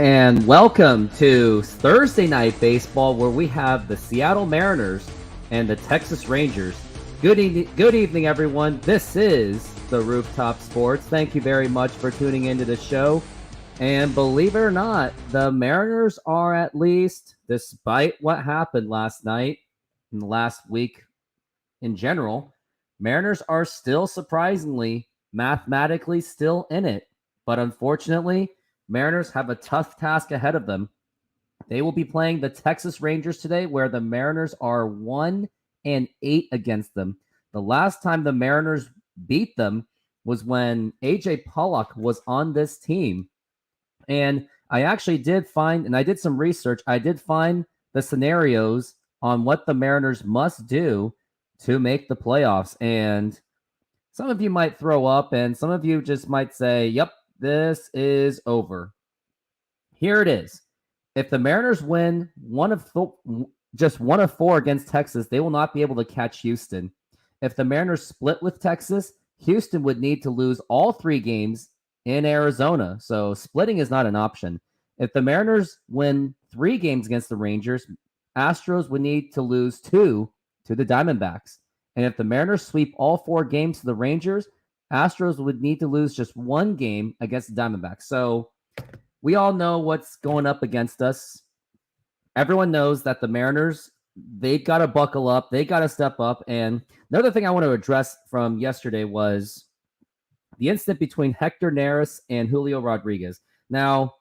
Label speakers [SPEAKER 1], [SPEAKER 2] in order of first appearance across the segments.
[SPEAKER 1] And welcome to Thursday Night Baseball, where we have the Seattle Mariners and the Texas Rangers. Good evening, everyone. This is the Rooftop Sports. Thank you very much for tuning into the show. And believe it or not, the Mariners are, at least, despite what happened last night and last week in general, Mariners are still surprisingly, mathematically still in it. But unfortunately, Mariners have a tough task ahead of them. They will be playing the Texas Rangers today, where the Mariners are 1-8 against them. The last time the Mariners beat them was when AJ Pollock was on this team. And I actually did find, and I did some research, I did find the scenarios on what the Mariners must do to make the playoffs. And some of you might throw up, and some of you just might say, yep, this is over. Here it is. If the Mariners win just one of four against Texas, they will not be able to catch Houston. If the Mariners split with Texas, Houston would need to lose all three games in Arizona. So splitting is not an option. If the Mariners win 3 games against the Rangers, Astros would need to lose 2 to the Diamondbacks. And if the Mariners sweep all 4 games to the Rangers, Astros would need to lose just 1 game against the Diamondbacks. So we all know what's going up against us. Everyone knows that the Mariners, they've got to buckle up. They got to step up. And another thing I want to address from yesterday was the incident between Hector Neris and Julio Rodriguez. Now,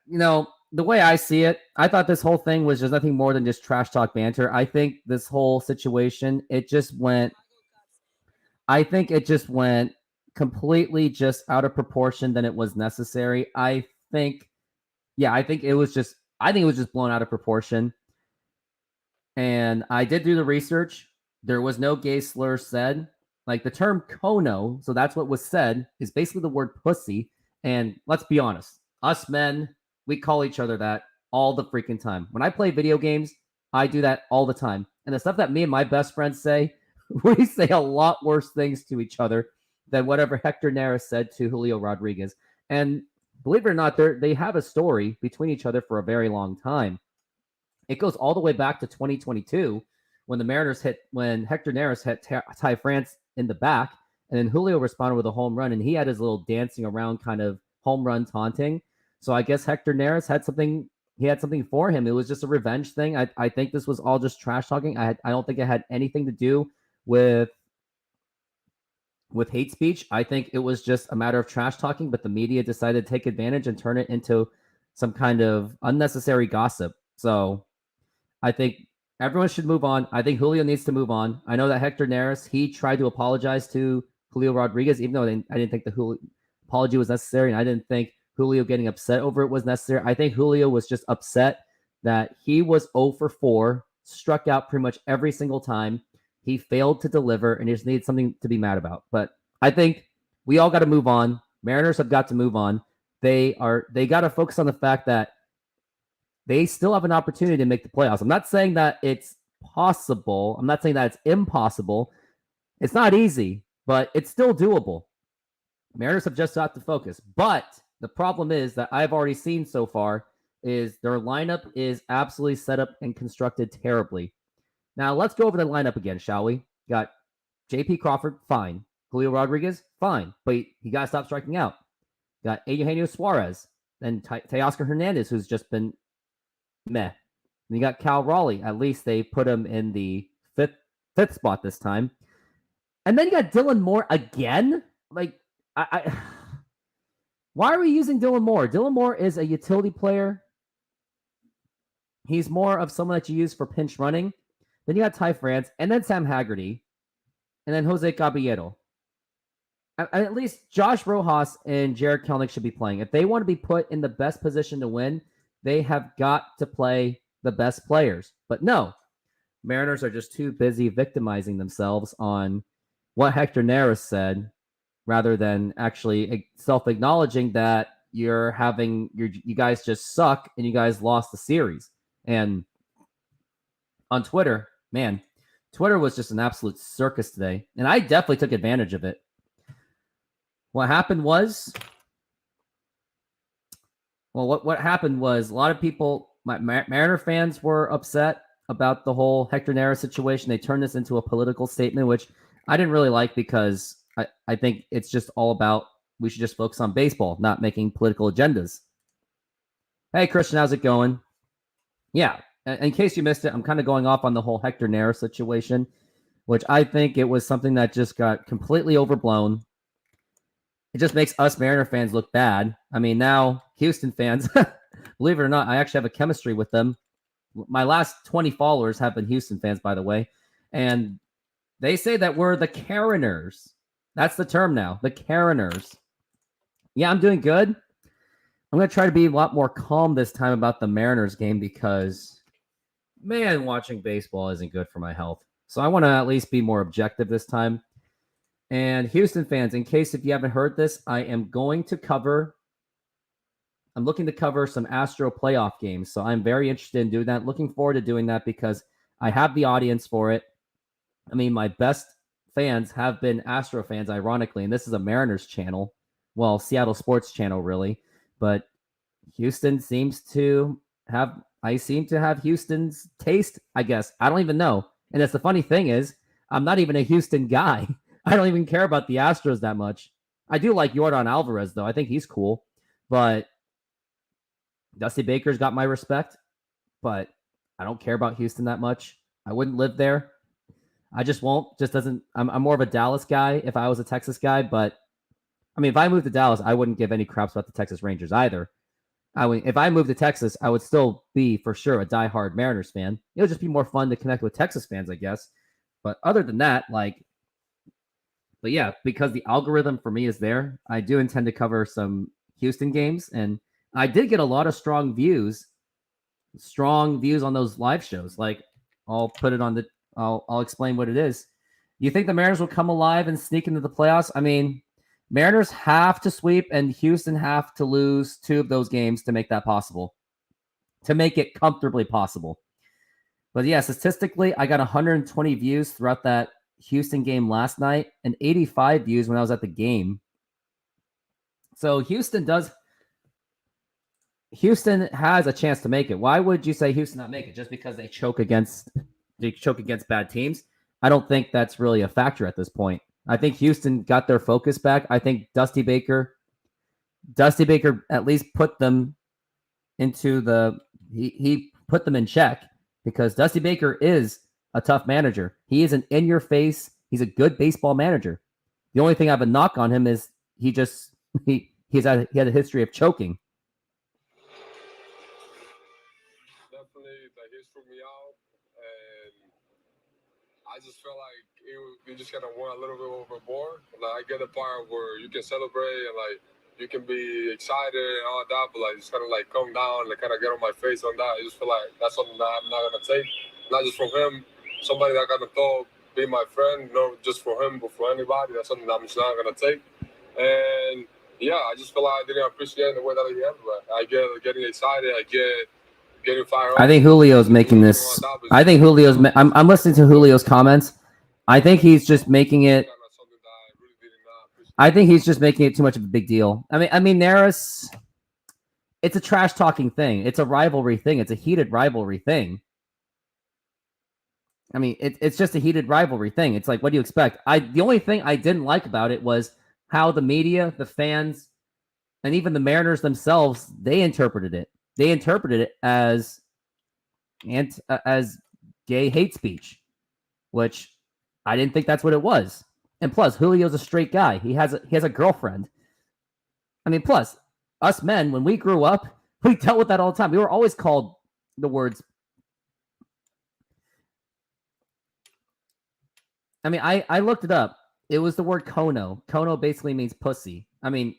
[SPEAKER 1] the way I see it, I thought this whole thing was just nothing more than just trash talk banter. I think this whole situation, it just went completely just out of proportion than it was necessary. I think it was just blown out of proportion. And I did do the research. There was no gay slur said. Like, the term kono, so that's what was said, is basically the word pussy. And let's be honest, us men, we call each other that all the freaking time. When I play video games, I do that all the time. And the stuff that me and my best friends say, we say a lot worse things to each other than whatever Hector Neris said to Julio Rodriguez. And believe it or not, they have a story between each other for a very long time. It goes all the way back to 2022 when Hector Neris hit Ty France in the back, and then Julio responded with a home run, and he had his little dancing around kind of home run taunting. So I guess Hector Neris had something for him. It was just a revenge thing. I think this was all just trash talking. I don't think it had anything to do with hate speech. I think it was just a matter of trash talking, but the media decided to take advantage and turn it into some kind of unnecessary gossip. So I think everyone should move on. I think Julio needs to move on. I know that Hector Neris, he tried to apologize to Julio Rodriguez, even though I didn't think the apology was necessary, and I didn't think Julio getting upset over it was necessary. I think Julio was just upset that he was 0 for 4, struck out pretty much every single time. He failed to deliver, and he just needed something to be mad about. But I think we all got to move on. Mariners have got to move on. They got to focus on the fact that they still have an opportunity to make the playoffs. I'm not saying that it's possible. I'm not saying that it's impossible. It's not easy, but it's still doable. Mariners have just got to focus. But the problem is that I've already seen so far is their lineup is absolutely set up and constructed terribly. Now, let's go over the lineup again, shall we? Got J.P. Crawford, fine. Julio Rodriguez, fine. But he got to stop striking out. Got Eugenio Suarez. Then Teoscar Hernandez, who's just been meh. And you got Cal Raleigh. At least they put him in the fifth spot this time. And then you got Dylan Moore again. Like, why are we using Dylan Moore? Dylan Moore is a utility player. He's more of someone that you use for pinch running. Then you got Ty France, and then Sam Haggerty, and then Jose Caballero. At least Josh Rojas and Jared Kelenic should be playing. If they want to be put in the best position to win, they have got to play the best players. But no, Mariners are just too busy victimizing themselves on what Hector Neris said, rather than actually self-acknowledging that you guys just suck and you guys lost the series. And on Twitter, man, Twitter was just an absolute circus today, and I definitely took advantage of it. What happened was Well, what happened was a lot of people, Mariner fans were upset about the whole Hector Neris situation. They turned this into a political statement, which I didn't really like because I think it's just all about we should just focus on baseball, not making political agendas. Hey, Christian, how's it going? Yeah, in case you missed it, I'm kind of going off on the whole Hector Neris situation, which I think it was something that just got completely overblown. It just makes us Mariner fans look bad. I mean, now Houston fans, believe it or not, I actually have a chemistry with them. My last 20 followers have been Houston fans, by the way. And they say that we're the Kareners. That's the term now, the Kareners. Yeah, I'm doing good. I'm going to try to be a lot more calm this time about the Mariners game because, man, watching baseball isn't good for my health. So I want to at least be more objective this time. And Houston fans, in case if you haven't heard this, I'm looking to cover some Astro playoff games. So I'm very interested in doing that. Looking forward to doing that because I have the audience for it. I mean, my best fans have been Astro fans, ironically, and this is a Mariners channel. Well, Seattle sports channel, really. But Houston seems to have, I seem to have Houston's taste, I guess. I don't even know. And that's the funny thing is, I'm not even a Houston guy. I don't even care about the Astros that much. I do like Yordan Alvarez, though. I think he's cool. But Dusty Baker's got my respect. But I don't care about Houston that much. I wouldn't live there. I just won't. Just doesn't. I'm more of a Dallas guy if I was a Texas guy. But I mean, if I moved to Dallas, I wouldn't give any craps about the Texas Rangers either. If I moved to Texas, I would still be for sure a diehard Mariners fan. It would just be more fun to connect with Texas fans, I guess. But other than that, but yeah, because the algorithm for me is there, I do intend to cover some Houston games, and I did get a lot of strong views on those live shows. Like, I'll put it on the, I'll explain what it is. You think the Mariners will come alive and sneak into the playoffs? I mean, Mariners have to sweep and Houston have to lose 2 of those games to make that possible, to make it comfortably possible. But yeah, statistically, I got 120 views throughout that Houston game last night and 85 views when I was at the game. So Houston has a chance to make it. Why would you say Houston not make it? Just because they choke against bad teams? I don't think that's really a factor at this point. I think Houston got their focus back. I think Dusty Baker at least put them into he put them in check because Dusty Baker is a tough manager. He is an in-your-face. He's a good baseball manager. The only thing I have a knock on him is he had a history of choking.
[SPEAKER 2] Definitely, like, he threw me out, and I just felt like you just kind of went a little bit overboard. Like, I get the part where you can celebrate and like you can be excited and all that, but like just kind of like calm down and kind of get on my face on that. I just feel like that's something that I'm not gonna take, not just from him. Somebody that got to thought be my friend, not just for him, but for anybody. That's something that I'm just not gonna take. And yeah, I just feel like I didn't appreciate the way that he handled it. I get getting excited. I get getting fired up.
[SPEAKER 1] I think Julio's making this. I'm listening to Julio's comments. I think he's just making it. I think he's just making it too much of a big deal. I mean, Neris. It's a trash talking thing. It's a rivalry thing. It's a heated rivalry thing. I mean, it's just a heated rivalry thing. It's like, what do you expect? The only thing I didn't like about it was how the media, the fans, and even the Mariners themselves, they interpreted it. They interpreted it as gay hate speech, which I didn't think that's what it was. And plus, Julio's a straight guy. He has a girlfriend. I mean, plus, us men, when we grew up, we dealt with that all the time. We were always called the words. I mean, I looked it up. It was the word kono. Kono basically means pussy. I mean,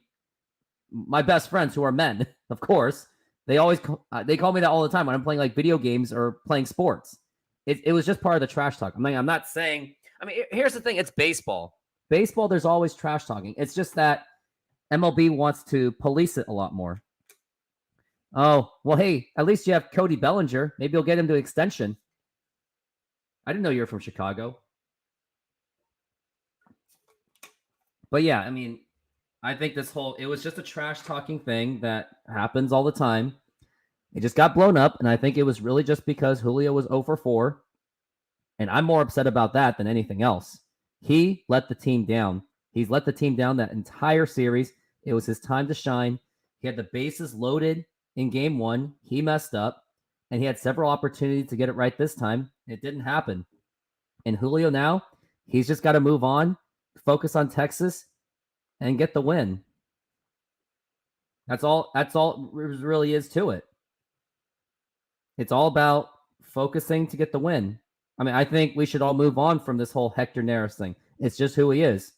[SPEAKER 1] my best friends who are men, of course, they call me that all the time when I'm playing like video games or playing sports. It was just part of the trash talk. I'm not saying. I mean, here's the thing. It's baseball. Baseball, there's always trash talking. It's just that MLB wants to police it a lot more. Oh, well, hey, at least you have Cody Bellinger. Maybe you'll get him to extension. I didn't know you were from Chicago. But yeah, I mean, I think it was just a trash talking thing that happens all the time. It just got blown up, and I think it was really just because Julio was 0 for 4, and I'm more upset about that than anything else. He let the team down. He's let the team down that entire series. It was his time to shine. He had the bases loaded in game 1. He messed up, and he had several opportunities to get it right this time. It didn't happen. And Julio now, he's just got to move on, focus on Texas, and get the win. That's all really is to it. It's all about focusing to get the win. I mean, I think we should all move on from this whole Hector Neris thing. It's just who he is.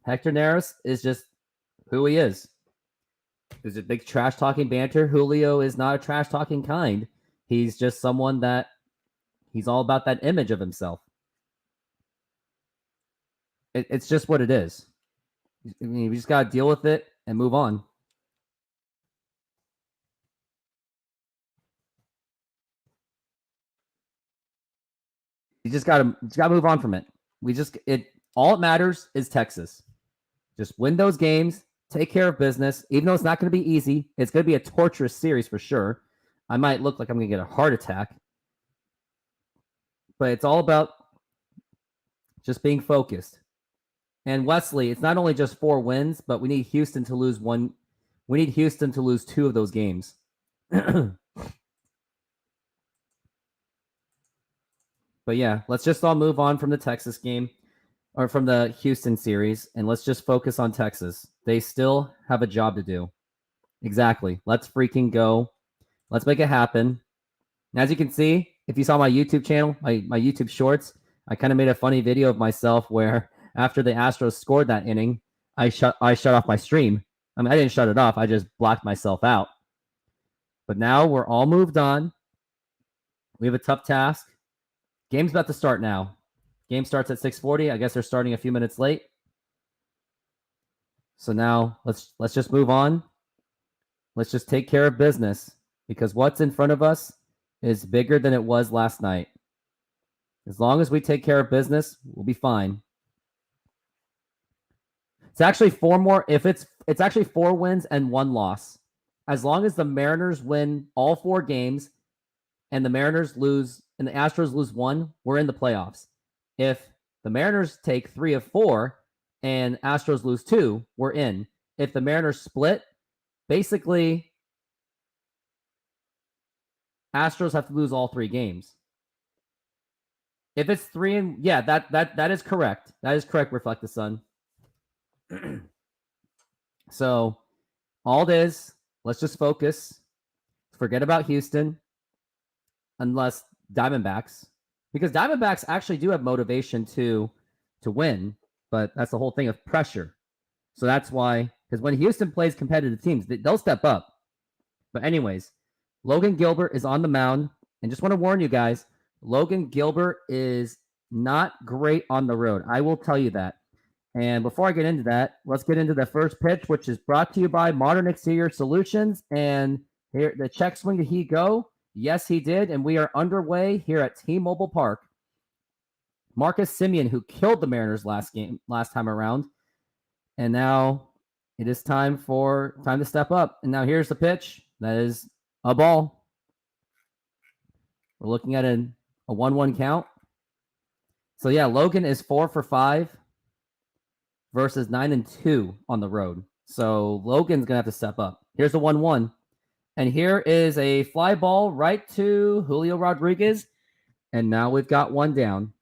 [SPEAKER 1] Hector Neris is just who he is. There's a big trash talking banter. Julio is not a trash talking kind. He's just someone that he's all about that image of himself. It's just what it is. I mean, we just got to deal with it and move on. You just got to move on from it. All that matters is Texas. Just win those games, take care of business. Even though it's not going to be easy, it's going to be a torturous series for sure. I might look like I'm going to get a heart attack. But it's all about just being focused. And Wesley, it's not only just 4 wins, but we need Houston to lose 1. We need Houston to lose 2 of those games. But yeah, let's just all move on from the Texas game or from the Houston series, and let's just focus on Texas. They still have a job to do. Exactly. Let's freaking go. Let's make it happen. And as you can see, if you saw my YouTube channel, my YouTube shorts, I kind of made a funny video of myself where after the Astros scored that inning, I shut off my stream. I mean, I didn't shut it off. I just blocked myself out. But now we're all moved on. We have a tough task. Game's about to start now. Game starts at 6:40. I guess they're starting a few minutes late. So now let's just move on. Let's just take care of business because what's in front of us is bigger than it was last night. As long as we take care of business, we'll be fine. It's actually 4 more. If it's actually 4 wins and 1 loss. As long as the Mariners win all 4 games and the Mariners lose and the Astros lose 1, we're in the playoffs. If the Mariners take 3 of 4 and Astros lose 2, we're in. If the Mariners split, basically Astros have to lose all 3 games. If it's 3 and yeah, that is correct. That is correct, Reflect the Sun. So all it is, let's just focus. Forget about Houston. Unless Diamondbacks, because Diamondbacks actually do have motivation to win, but that's the whole thing of pressure. So that's why, because when Houston plays competitive teams, they'll step up. But anyways, Logan Gilbert is on the mound, and just want to warn you guys, Logan Gilbert is not great on the road. I will tell you that. And before I get into that, let's get into the first pitch, which is brought to you by Modern Exterior Solutions. And here, the check swing, did he go? Yes, he did. And we are underway here at T-Mobile Park. Marcus Semien, who killed the Mariners last time around. And now it is time to step up. And now here's the pitch. That is a ball. We're looking at a 1-1 count. So yeah, Logan is 4 for 5 versus 9 and 2 on the road. So Logan's gonna have to step up. Here's the 1-1. And here is a fly ball right to Julio Rodriguez. And now we've got 1 down.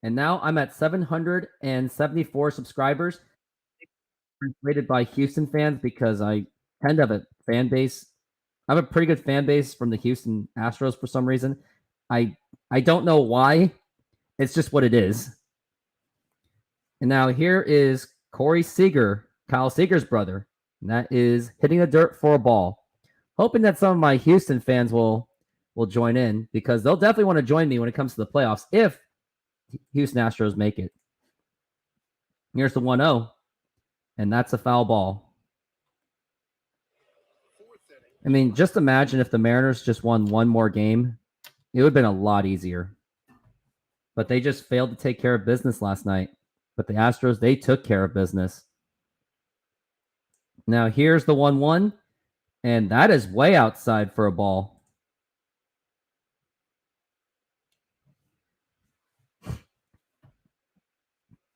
[SPEAKER 1] And now I'm at 774 subscribers. Rated by Houston fans because I tend to have a fan base. I have a pretty good fan base from the Houston Astros for some reason. I don't know why. It's just what it is. And now here is Corey Seager, Kyle Seager's brother. And that is hitting the dirt for a ball. Hoping that some of my Houston fans will join in because they'll definitely want to join me when it comes to the playoffs if Houston Astros make it. Here's the 1-0. And that's a foul ball. I mean, just imagine if the Mariners just won 1 more game. It would have been a lot easier. But they just failed to take care of business last night. But the Astros, they took care of business. Now here's the 1-1, and that is way outside for a ball.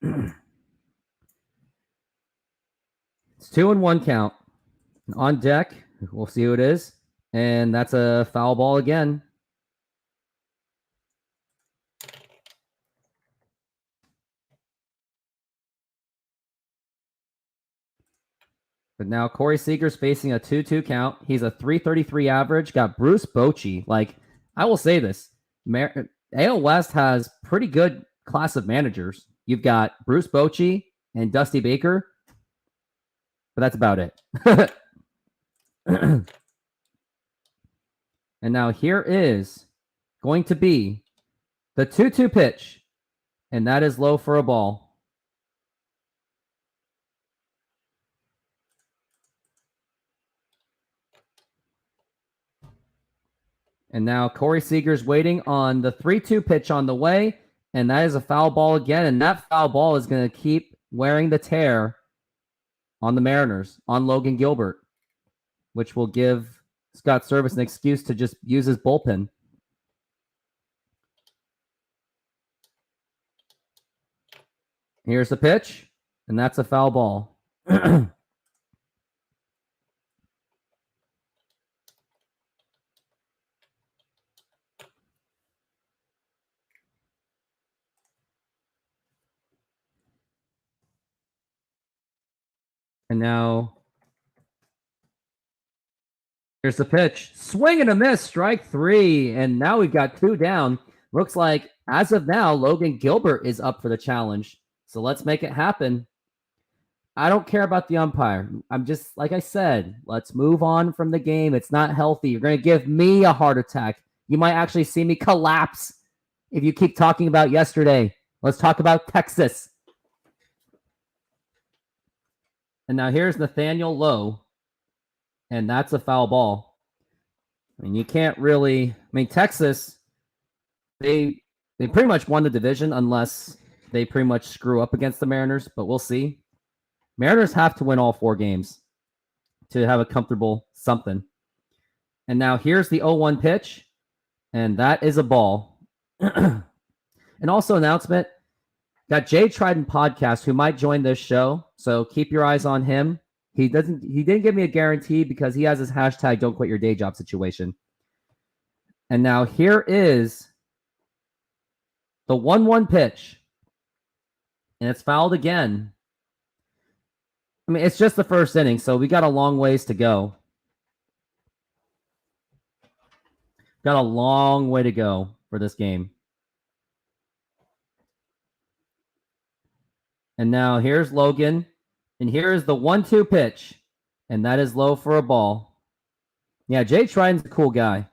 [SPEAKER 1] It's 2-1 count. On deck, we'll see who it is. And that's a foul ball again. But now Corey Seager's facing a 2-2 count. He's a 333 average. Got Bruce Bochy. Like, I will say this. AL West has pretty good class of managers. You've got Bruce Bochy and Dusty Baker. But that's about it. And now here is going to be the 2-2 pitch. And that is low for a ball. And now Corey Seager's waiting on the 3-2 pitch on the way. And that is a foul ball again. And that foul ball is going to keep wearing the tear on the Mariners, on Logan Gilbert, which will give Scott Servais an excuse to just use his bullpen. Here's the pitch, and that's a foul ball. And now here's the pitch. Swing and a miss, strike 3. And now we've got 2 down. Looks like, as of now, Logan Gilbert is up for the challenge. So let's make it happen. I don't care about the umpire. I'm just, like I said, let's move on from the game. It's not healthy. You're going to give me a heart attack. You might actually see me collapse if you keep talking about yesterday. Let's talk about Texas. And now here's Nathaniel Lowe. And that's a foul ball. I mean, you can't really... I mean, Texas, they pretty much won the division unless they pretty much screw up against the Mariners, but we'll see. Mariners have to win all 4 games to have a comfortable something. And now here's the 0-1 pitch, and that is a ball. And also announcement, got Jay Trident Podcast, who might join this show, so keep your eyes on him. He didn't give me a guarantee because he has his hashtag don't quit your day job situation. And now here is the 1-1 pitch. And it's fouled again. I mean, it's just the first inning, so we got a long ways to go. Got a long way to go for this game. And now here's Logan. And here is the 1-2 pitch. And that is low for a ball. Yeah, Jay Trident's a cool guy.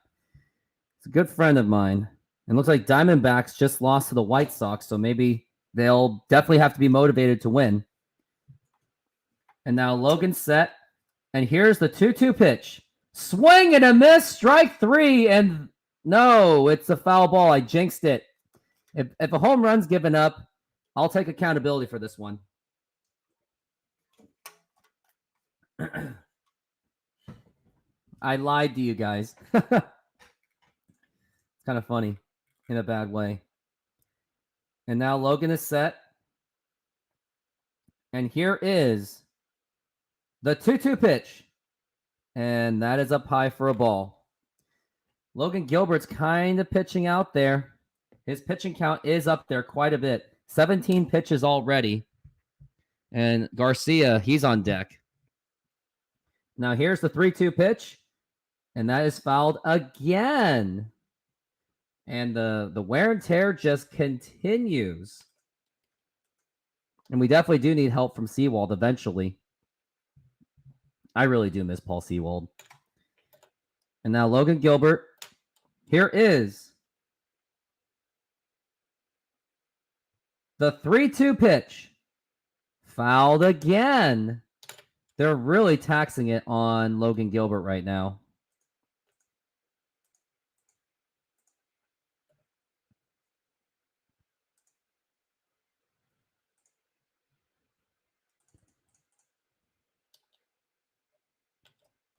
[SPEAKER 1] He's a good friend of mine. And looks like Diamondbacks just lost to the White Sox, so maybe they'll definitely have to be motivated to win. And now Logan's set. And here's the 2-2 pitch. Swing and a miss, strike 3. And no, it's a foul ball. I jinxed it. If a home run's given up, I'll take accountability for this one. I lied to you guys. It's kind of funny in a bad way. And now Logan is set. And here is the 2-2 pitch. And that is up high for a ball. Logan Gilbert's kind of pitching out there. His pitching count is up there quite a bit. 17 pitches already. And Garcia, he's on deck. Now here's the 3-2 pitch. And that is fouled again. And the wear and tear just continues. And we definitely do need help from Sewald eventually. I really do miss Paul Sewald. And now Logan Gilbert. Here is the 3-2 pitch. Fouled again. They're really taxing it on Logan Gilbert right now.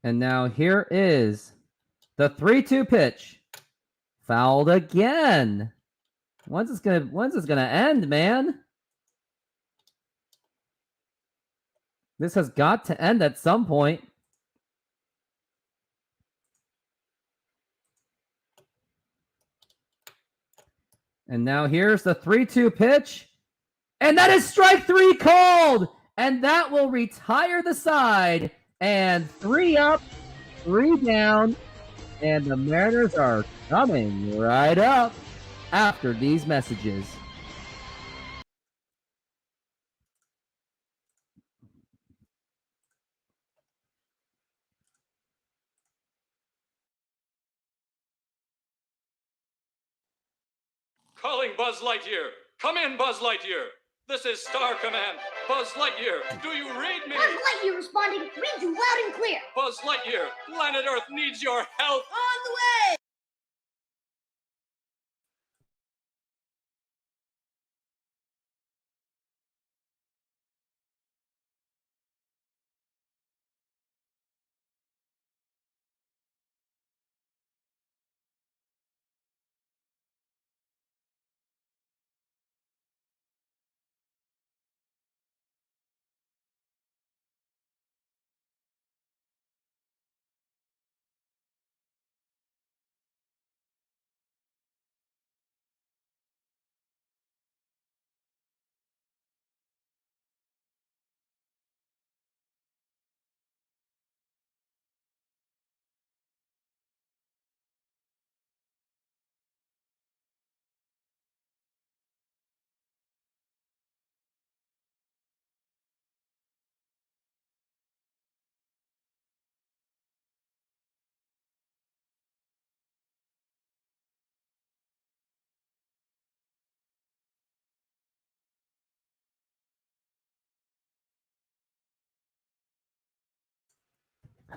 [SPEAKER 1] And now here is the 3-2 pitch. Fouled again. When's this gonna end, man? This has got to end at some point. And now here's the 3-2 pitch. And that is strike 3 called. And that will retire the side. And 3 up, 3 down. And the Mariners are coming right up after these messages.
[SPEAKER 3] Calling Buzz Lightyear. Come in, Buzz Lightyear. This is Star Command. Buzz Lightyear, do you read me?
[SPEAKER 4] Buzz Lightyear responding. Read you loud and clear.
[SPEAKER 3] Buzz Lightyear, planet Earth needs your help.
[SPEAKER 4] On the way.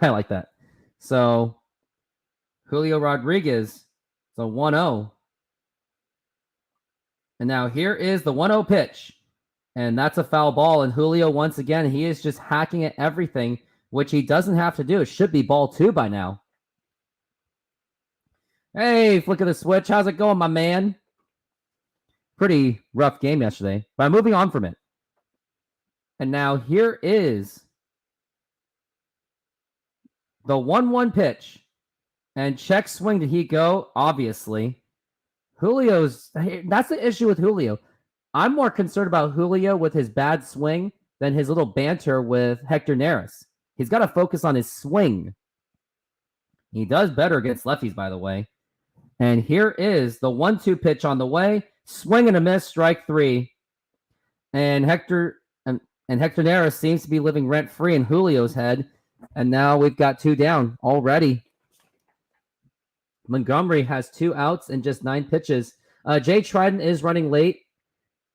[SPEAKER 1] I like that. So Julio Rodriguez, so 1-0. And now here is the 1-0 pitch. And that's a foul ball. And Julio, once again, he is just hacking at everything, which he doesn't have to do. It should be ball 2 by now. Hey, flick of the switch. How's it going, my man? Pretty rough game yesterday, but I'm moving on from it. And now here is the 1-1 pitch. And check swing, did he go? Obviously. That's the issue with Julio. I'm more concerned about Julio with his bad swing than his little banter with Hector Neris. He's got to focus on his swing. He does better against lefties, by the way. And here is the 1-2 pitch on the way. Swing and a miss, strike 3. And Hector Neris seems to be living rent-free in Julio's head. And now we've got 2 down already. Montgomery has 2 outs and just 9 pitches. Jay Trident is running late.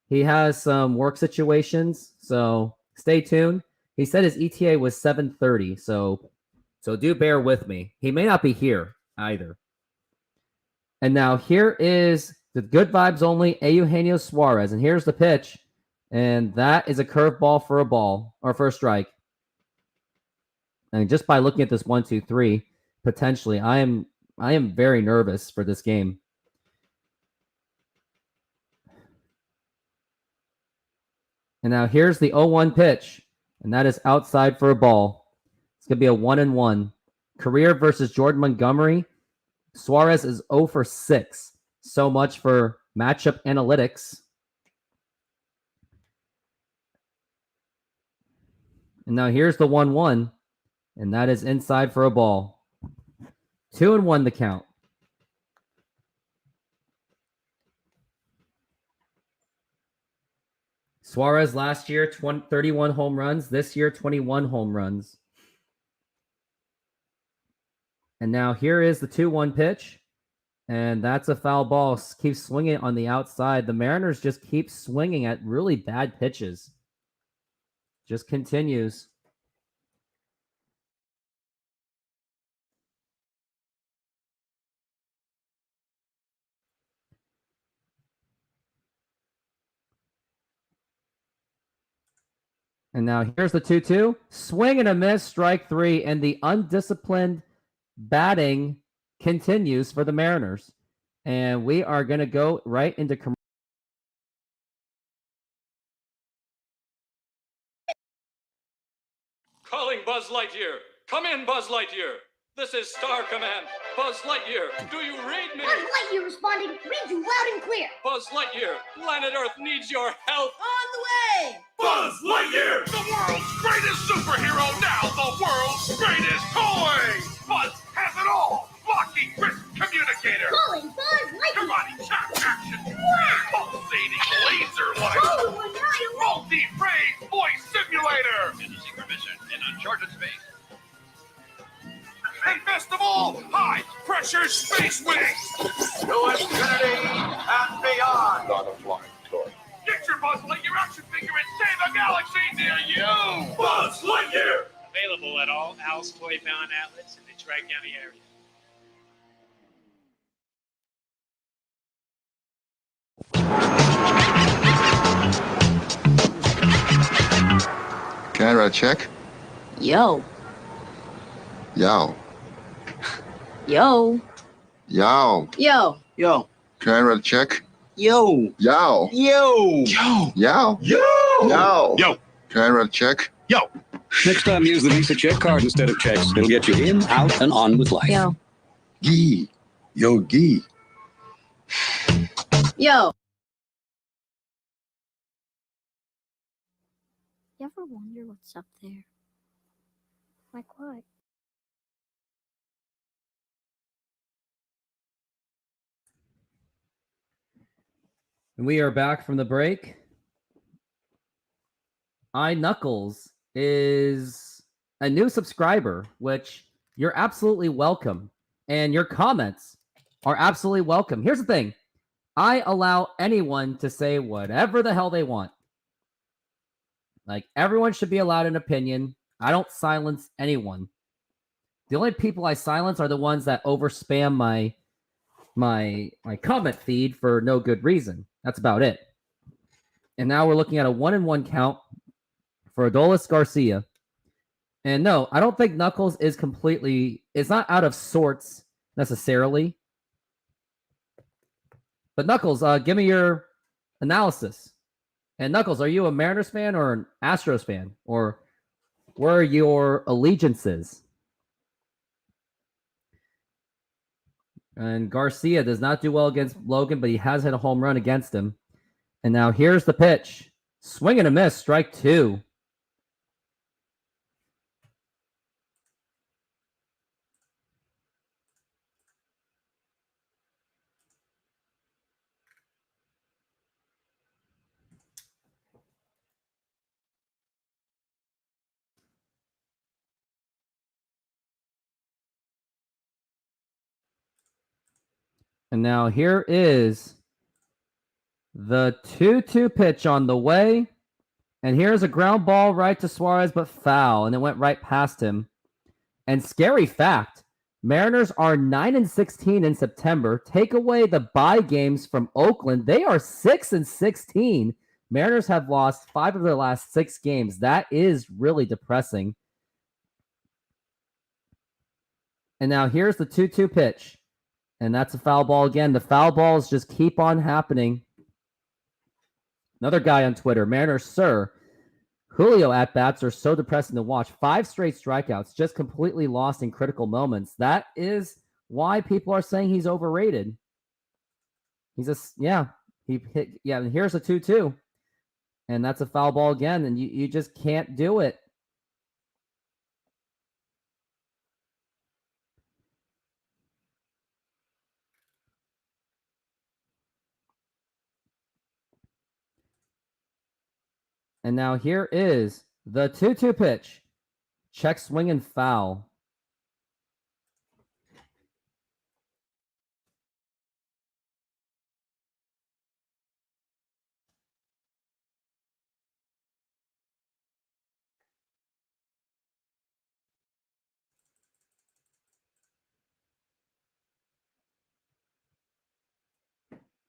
[SPEAKER 1] He has some work situations, so stay tuned. He said his ETA was 7:30, so do bear with me. He may not be here either. And now here is the good vibes only Eugenio Suarez, and here's the pitch, and that is a curveball for a ball or for a strike. And just by looking at this 1, 2, 3, potentially, I am very nervous for this game. And now here's the 0-1 pitch, and that is outside for a ball. It's going to be a 1-1. Career versus Jordan Montgomery. Suarez is 0 for 6. So much for matchup analytics. And now here's the 1-1, and that is inside for a ball. 2-1 the count. Suarez last year, 31 home runs. This year, 21 home runs. And now here is the 2-1 pitch. And that's a foul ball. Keeps swinging on the outside. The Mariners just keep swinging at really bad pitches. Just continues. And now here's the 2-2. Swing and a miss, strike three, and the undisciplined batting continues for the Mariners. And we are going to go right into commercial.
[SPEAKER 3] Calling Buzz Lightyear. Come in, Buzz Lightyear. This is Star Command. Buzz Lightyear, do you read me?
[SPEAKER 4] Buzz Lightyear responding. Read you loud and clear.
[SPEAKER 3] Buzz Lightyear, planet Earth needs your help.
[SPEAKER 4] On the way.
[SPEAKER 5] Buzz Lightyear, the world's greatest superhero, now the world's greatest toy! Buzz has it all! Blocking wrist communicator!
[SPEAKER 4] Calling Buzz Lightyear.
[SPEAKER 5] Karate chop action! Pulsating laser light!
[SPEAKER 4] Oh, annihilate.
[SPEAKER 5] Multi-phrase voice simulator!
[SPEAKER 6] In a secret mission in uncharted space.
[SPEAKER 5] And best of all, high-pressure space wings!
[SPEAKER 6] To infinity and beyond!
[SPEAKER 2] Not a flying toy.
[SPEAKER 5] Get your Buzz Lightyear action figure and save the galaxy near you! Buzz Lightyear!
[SPEAKER 7] Available at all Al's Toy Found outlets in the Tri-County area.
[SPEAKER 8] Can I write a check?
[SPEAKER 9] Yo,
[SPEAKER 8] Yow.
[SPEAKER 9] yo,
[SPEAKER 8] Yow.
[SPEAKER 9] yo,
[SPEAKER 10] Yo,
[SPEAKER 8] Can I write a check?
[SPEAKER 10] yo,
[SPEAKER 8] Yow.
[SPEAKER 10] yo,
[SPEAKER 8] Yow.
[SPEAKER 5] Yo!
[SPEAKER 8] Yow.
[SPEAKER 10] Yo.
[SPEAKER 8] Can I write a check?
[SPEAKER 10] yo.
[SPEAKER 11] Next time, use the Visa check card instead of checks. It'll get you in, out, and on with life.
[SPEAKER 9] yo,
[SPEAKER 8] Gee. Yo, gee.
[SPEAKER 9] yo.
[SPEAKER 12] You ever wonder what's up there? Like what?
[SPEAKER 1] And we are back from the break. iKnuckles is a new subscriber, which you're absolutely welcome. And your comments are absolutely welcome. Here's the thing. I allow anyone to say whatever the hell they want. Like, everyone should be allowed an opinion. I don't silence anyone. The only people I silence are the ones that overspam my comment feed for no good reason. That's about it. And now we're looking at a 1-1 count for Adolis Garcia. And no, I don't think Knuckles is it's not out of sorts necessarily. But Knuckles, give me your analysis. And Knuckles, are you a Mariners fan or an Astros fan? Or where are your allegiances? And Garcia does not do well against Logan, but he has hit a home run against him. And now here's the pitch. Swing and a miss, strike two. And now here is the 2-2 pitch on the way. And here's a ground ball right to Suarez, but foul. And it went right past him. And scary fact, Mariners are 9-16 in September. Take away the bye games from Oakland. They are 6-16. Mariners have lost 5 of their last 6 games. That is really depressing. And now here's the 2-2 pitch. And that's a foul ball again. The foul balls just keep on happening. Another guy on Twitter, Mariners, sir. Julio at-bats are so depressing to watch. 5 straight strikeouts, just completely lost in critical moments. That is why people are saying he's overrated. He's he hit, and here's a 2-2. And that's a foul ball again, and you just can't do it. And now here is the 2-2 pitch. Check swing and foul.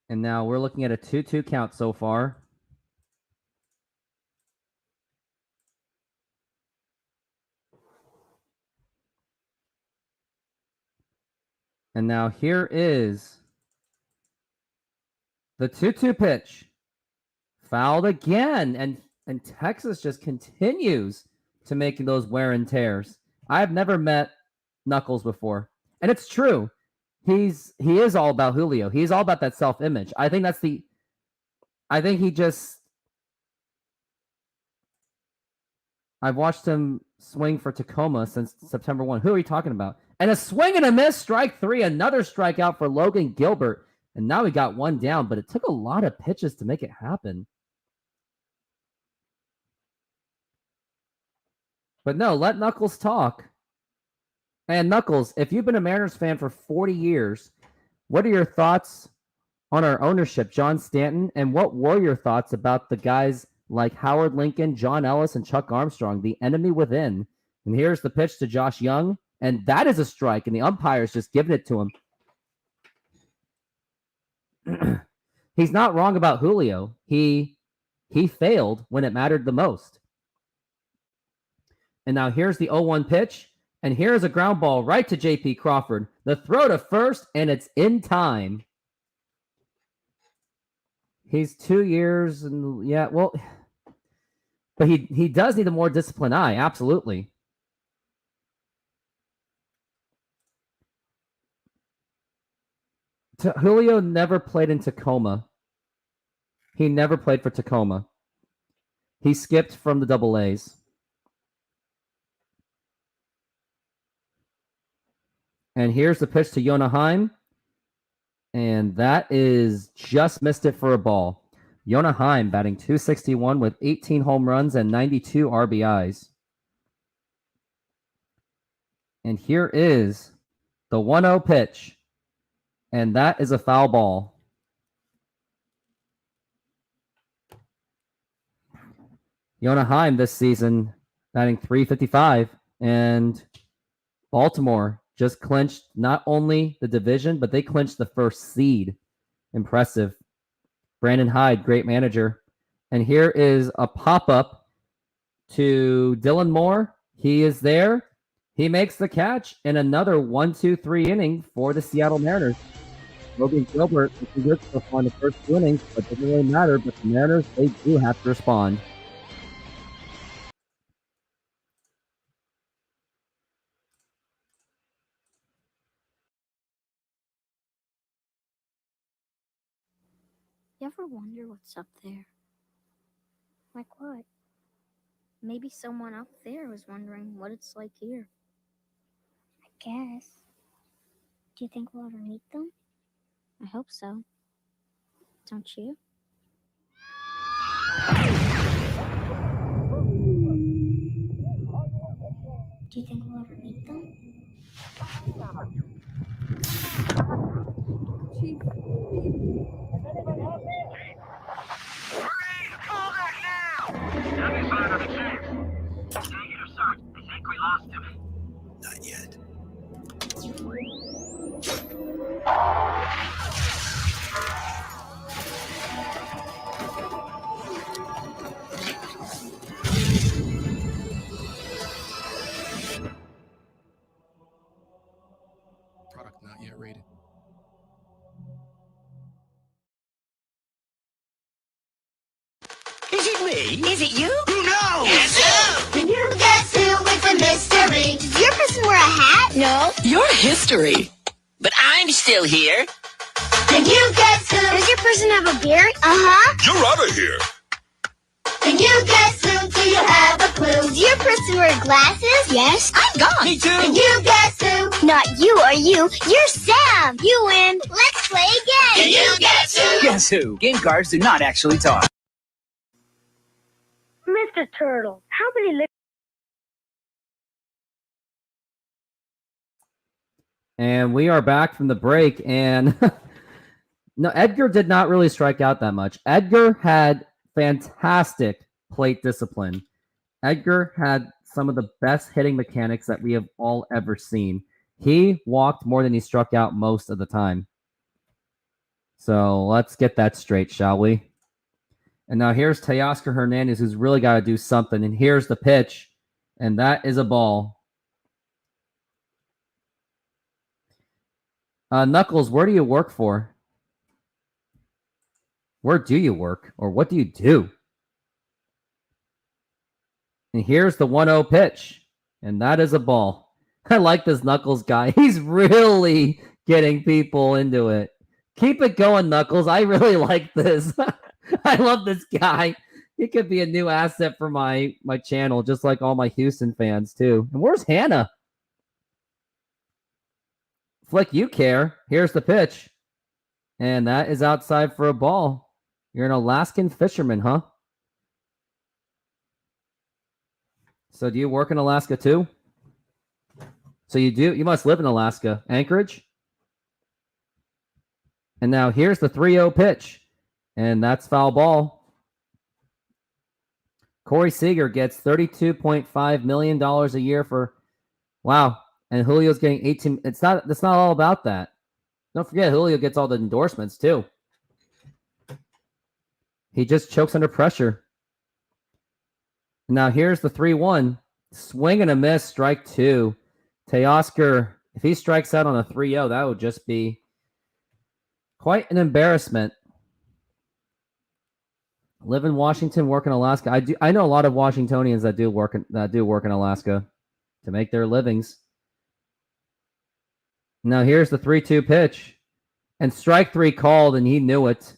[SPEAKER 1] And now we're looking at a 2-2 count so far. And now here is the 2-2 pitch. Fouled again. And Texas just continues to making those wear and tears. I've never met Knuckles before. And it's true. He is all about Julio. He's all about that self-image. I think he just... I've watched him swing for Tacoma since September 1. Who are you talking about? And a swing and a miss, strike 3, another strikeout for Logan Gilbert. And now he got one down, but it took a lot of pitches to make it happen. But no, let Knuckles talk. And Knuckles, if you've been a Mariners fan for 40 years, what are your thoughts on our ownership, John Stanton? And what were your thoughts about the guys like Howard Lincoln, John Ellis, and Chuck Armstrong, the enemy within? And here's the pitch to Josh Young. And that is a strike, and the umpire's just giving it to him. He's not wrong about Julio. He failed when it mattered the most. And now here's the 0-1 pitch. And here's a ground ball right to J.P. Crawford. The throw to first, and it's in time. He's 2 years, and yeah, well, but he does need a more disciplined eye, absolutely. Julio never played in Tacoma. He never played for Tacoma. He skipped from the Double A's. And here's the pitch to Yona Heim. And that is just missed it for a ball. Yona Heim batting .261 with 18 home runs and 92 RBIs. And here is the 1-0 pitch. And that is a foul ball. Yona Heim this season batting .355. And Baltimore just clinched not only the division, but they clinched the first seed. Impressive. Brandon Hyde, great manager. And here is a pop-up to Dylan Moore. He is there. He makes the catch, and another 1-2-3 inning for the Seattle Mariners. Logan Gilbert was good so far in the first 2 innings, but it doesn't really matter. But the Mariners, they do have to respond.
[SPEAKER 12] You ever wonder what's up there? Like what? Maybe someone up there was wondering what it's like here. I guess. Do you think we'll ever meet them? I hope so. Don't you? Do you think we'll ever meet them?
[SPEAKER 6] Any sign of the chief? Negative, sir. I think we lost him. Not yet.
[SPEAKER 10] Product not yet rated.
[SPEAKER 13] Is it me? Is it you? Who knows?
[SPEAKER 4] It's you! Can you guess who with the mystery? Does your person wear a hat? No.
[SPEAKER 13] You're history. But I'm still here.
[SPEAKER 4] Can you guess who? Does your person have a beard? Uh-huh.
[SPEAKER 5] You're out of here.
[SPEAKER 4] Can you guess who? Do you have a clue? Does your person wear glasses? Yes.
[SPEAKER 13] I'm gone. Me too.
[SPEAKER 4] Can you guess who? Not you or you. You're Sam. You win. Let's play again. Can you guess who?
[SPEAKER 13] Guess who? Game cards do not actually talk.
[SPEAKER 4] Mr. Turtle, how many lips?
[SPEAKER 1] And we are back from the break. And no, Edgar did not really strike out that much. Edgar had fantastic plate discipline. Edgar had some of the best hitting mechanics that we have all ever seen. He walked more than he struck out most of the time. So let's get that straight, shall we? And now here's Teoscar Hernandez, who's really got to do something. And here's the pitch. And that is a ball. Knuckles, where do you work for? Where do you work? Or what do you do? And here's the 1-0 pitch. And that is a ball. I like this Knuckles guy. He's really getting people into it. Keep it going, Knuckles. I really like this. I love this guy. He could be a new asset for my channel, just like all my Houston fans, too. And where's Hannah? Flick, you care. Here's the pitch. And that is outside for a ball. You're an Alaskan fisherman, huh? So do you work in Alaska, too? So you do? You must live in Alaska. Anchorage? And now here's the 3-0 pitch. And that's foul ball. Corey Seager gets $32.5 million a year for... Wow. And Julio's getting 18... It's not all about that. Don't forget, Julio gets all the endorsements, too. He just chokes under pressure. Now here's the 3-1. Swing and a miss, strike 2. Teoscar, if he strikes out on a 3-0, that would just be quite an embarrassment. Live in Washington, work in Alaska. I know a lot of Washingtonians that do work in Alaska to make their livings. Now here's the 3-2 pitch. And strike 3 called, and he knew it.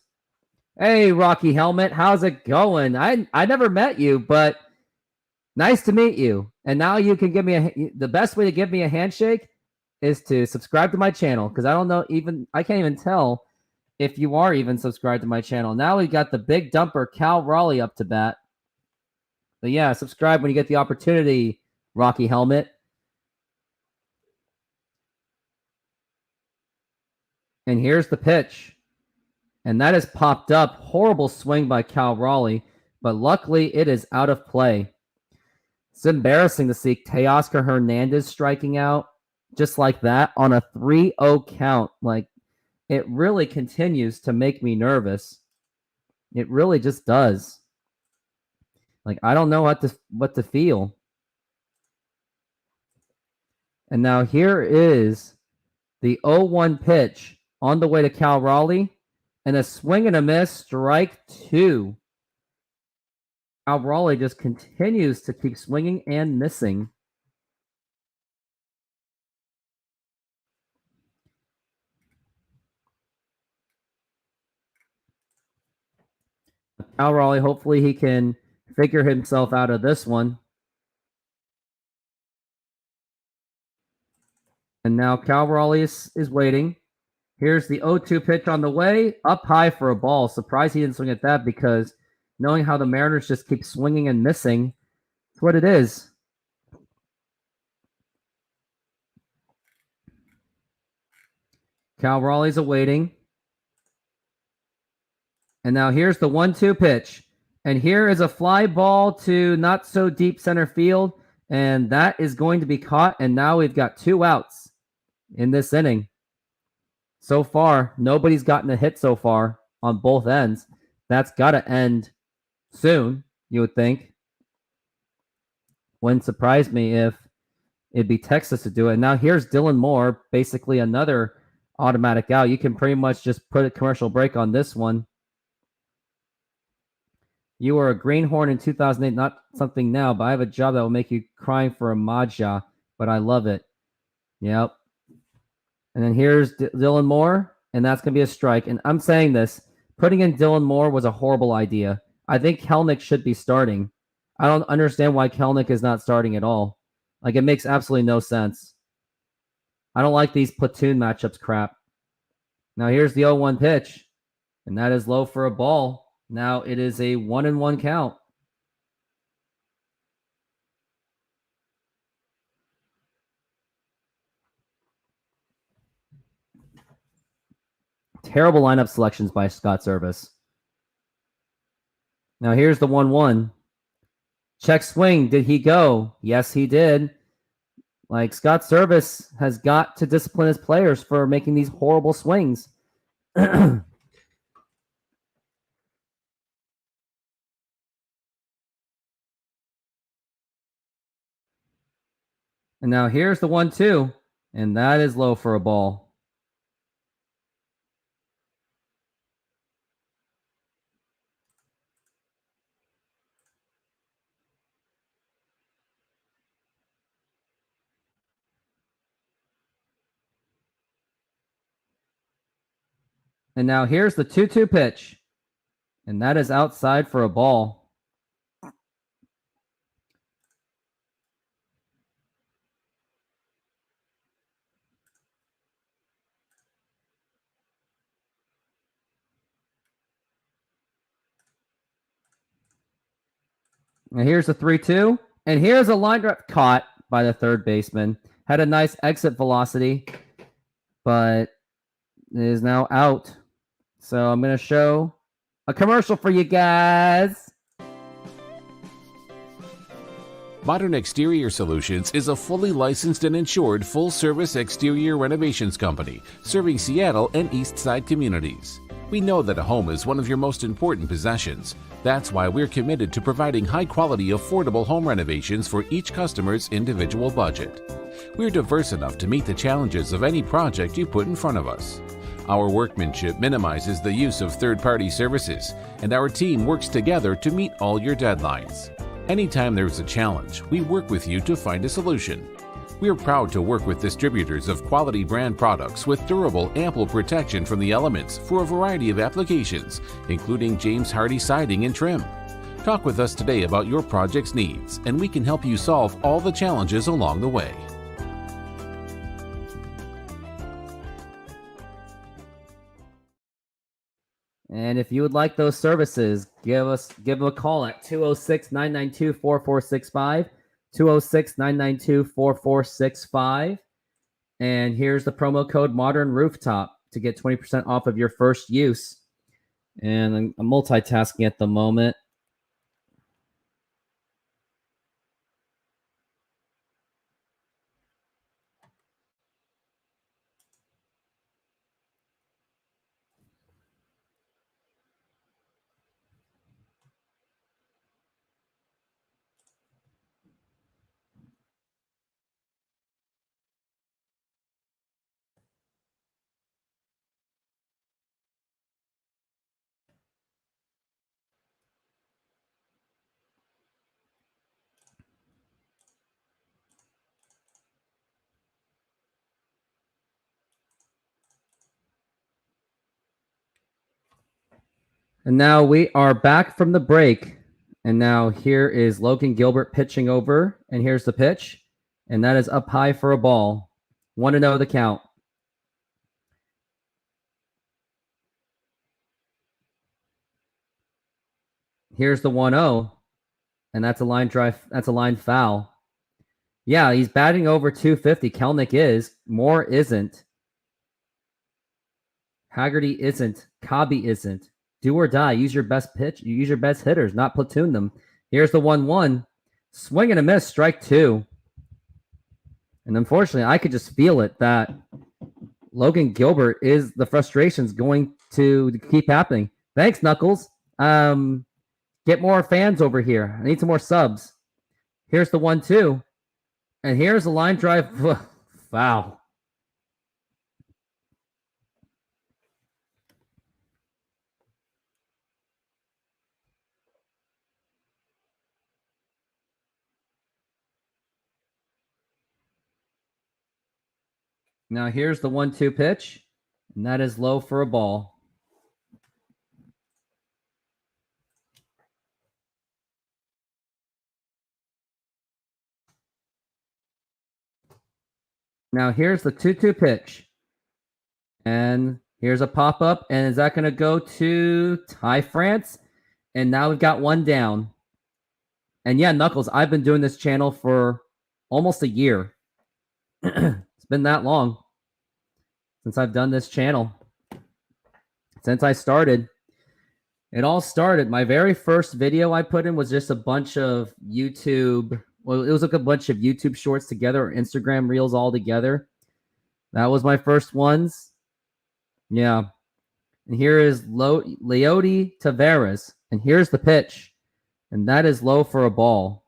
[SPEAKER 1] Hey, Rocky Helmet, how's it going? I never met you, but nice to meet you. And now you can give me the best way to give me a handshake is to subscribe to my channel, because I can't even tell if you are even subscribed to my channel. Now we got the big dumper, Cal Raleigh, up to bat. But yeah, subscribe when you get the opportunity, Rocky Helmet. And here's the pitch. And that is popped up. Horrible swing by Cal Raleigh, but luckily it is out of play. It's embarrassing to see Teoscar Hernandez striking out just like that on a 3-0 count. Like, it really continues to make me nervous. It really just does. Like, I don't know what to feel. And now here is the 0-1 pitch on the way to Cal Raleigh. And a swing and a miss, strike 2. Cal Raleigh just continues to keep swinging and missing. Cal Raleigh, hopefully he can figure himself out of this one. And now Cal Raleigh is waiting. Here's the 0-2 pitch on the way. Up high for a ball. Surprised he didn't swing at that, because knowing how the Mariners just keep swinging and missing, it's what it is. Cal Raleigh's awaiting. And now here's the 1-2 pitch. And here is a fly ball to not so deep center field. And that is going to be caught. And now we've got 2 outs in this inning. So far, nobody's gotten a hit so far on both ends. That's got to end soon, you would think. Wouldn't surprise me if it'd be Texas to do it. Now here's Dylan Moore, basically another automatic out. You can pretty much just put a commercial break on this one. You were a greenhorn in 2008, not something now, but I have a job that will make you crying for a Maja, but I love it. Yep. And then here's Dylan Moore, and that's going to be a strike. And I'm saying this, putting in Dylan Moore was a horrible idea. I think Kelenic should be starting. I don't understand why Kelenic is not starting at all. Like, it makes absolutely no sense. I don't like these platoon matchups crap. Now here's the 0-1 pitch, and that is low for a ball. Now it is a 1-1 count. Terrible lineup selections by Scott Service. Now here's the 1-1. Check swing. Did he go? Yes, he did. Like, Scott Service has got to discipline his players for making these horrible swings. And now here's the 1-2. And that is low for a ball. And now here's the 2-2 pitch. And that is outside for a ball. And here's the 3-2. And here's a line drive caught by the third baseman. Had a nice exit velocity, but it is now out. So I'm going to show a commercial for you guys.
[SPEAKER 14] Modern Exterior Solutions is a fully licensed and insured full-service exterior renovations company serving Seattle and East Side communities. We know that a home is one of your most important possessions. That's why we're committed to providing high-quality, affordable home renovations for each customer's individual budget. We're diverse enough to meet the challenges of any project you put in front of us. Our workmanship minimizes the use of third-party services, and our team works together to meet all your deadlines. Anytime there's a challenge, we work with you to find a solution. We're proud to work with distributors of quality brand products with durable, ample protection from the elements for a variety of applications, including James Hardie siding and trim. Talk with us today about your project's needs, and we can help you solve all the challenges along the way.
[SPEAKER 1] And if you would like those services, give them a call at 206-992-4465, 206-992-4465. And here's the promo code Modern Rooftop to get 20% off of your first use. And I'm multitasking at the moment. And now we are back from the break. And now here is Logan Gilbert pitching over. And here's the pitch. And that is up high for a ball. 1-0 the count. Here's the 1-0. And that's a line drive. That's a line foul. Yeah, he's batting over 250. Kelnick is. Moore isn't. Haggerty isn't. Cobby isn't. Do or die. Use your best pitch. You use your best hitters, not platoon them. Here's the 1-1. Swing and a miss. Strike two. And unfortunately, I could just feel it that Logan Gilbert is the frustration's going to keep happening. Thanks, Knuckles. Get more fans over here. I need some more subs. Here's the 1-2. And here's a line drive. Foul. Now here's the 1-2 pitch, and that is low for a ball. Now here's the 2-2 pitch, and here's a pop-up, and is that going to go to Ty France? And now we've got one down. And yeah, Knuckles, I've been doing this channel for almost a year. It's been that long since I've done this channel. Since I started. It all started. My very first video I put in was just a bunch of YouTube. Well, it was like a bunch of YouTube shorts together, or Instagram reels all together. That was my first ones. Yeah. And here is Leody Taveras. And here's the pitch. And that is low for a ball.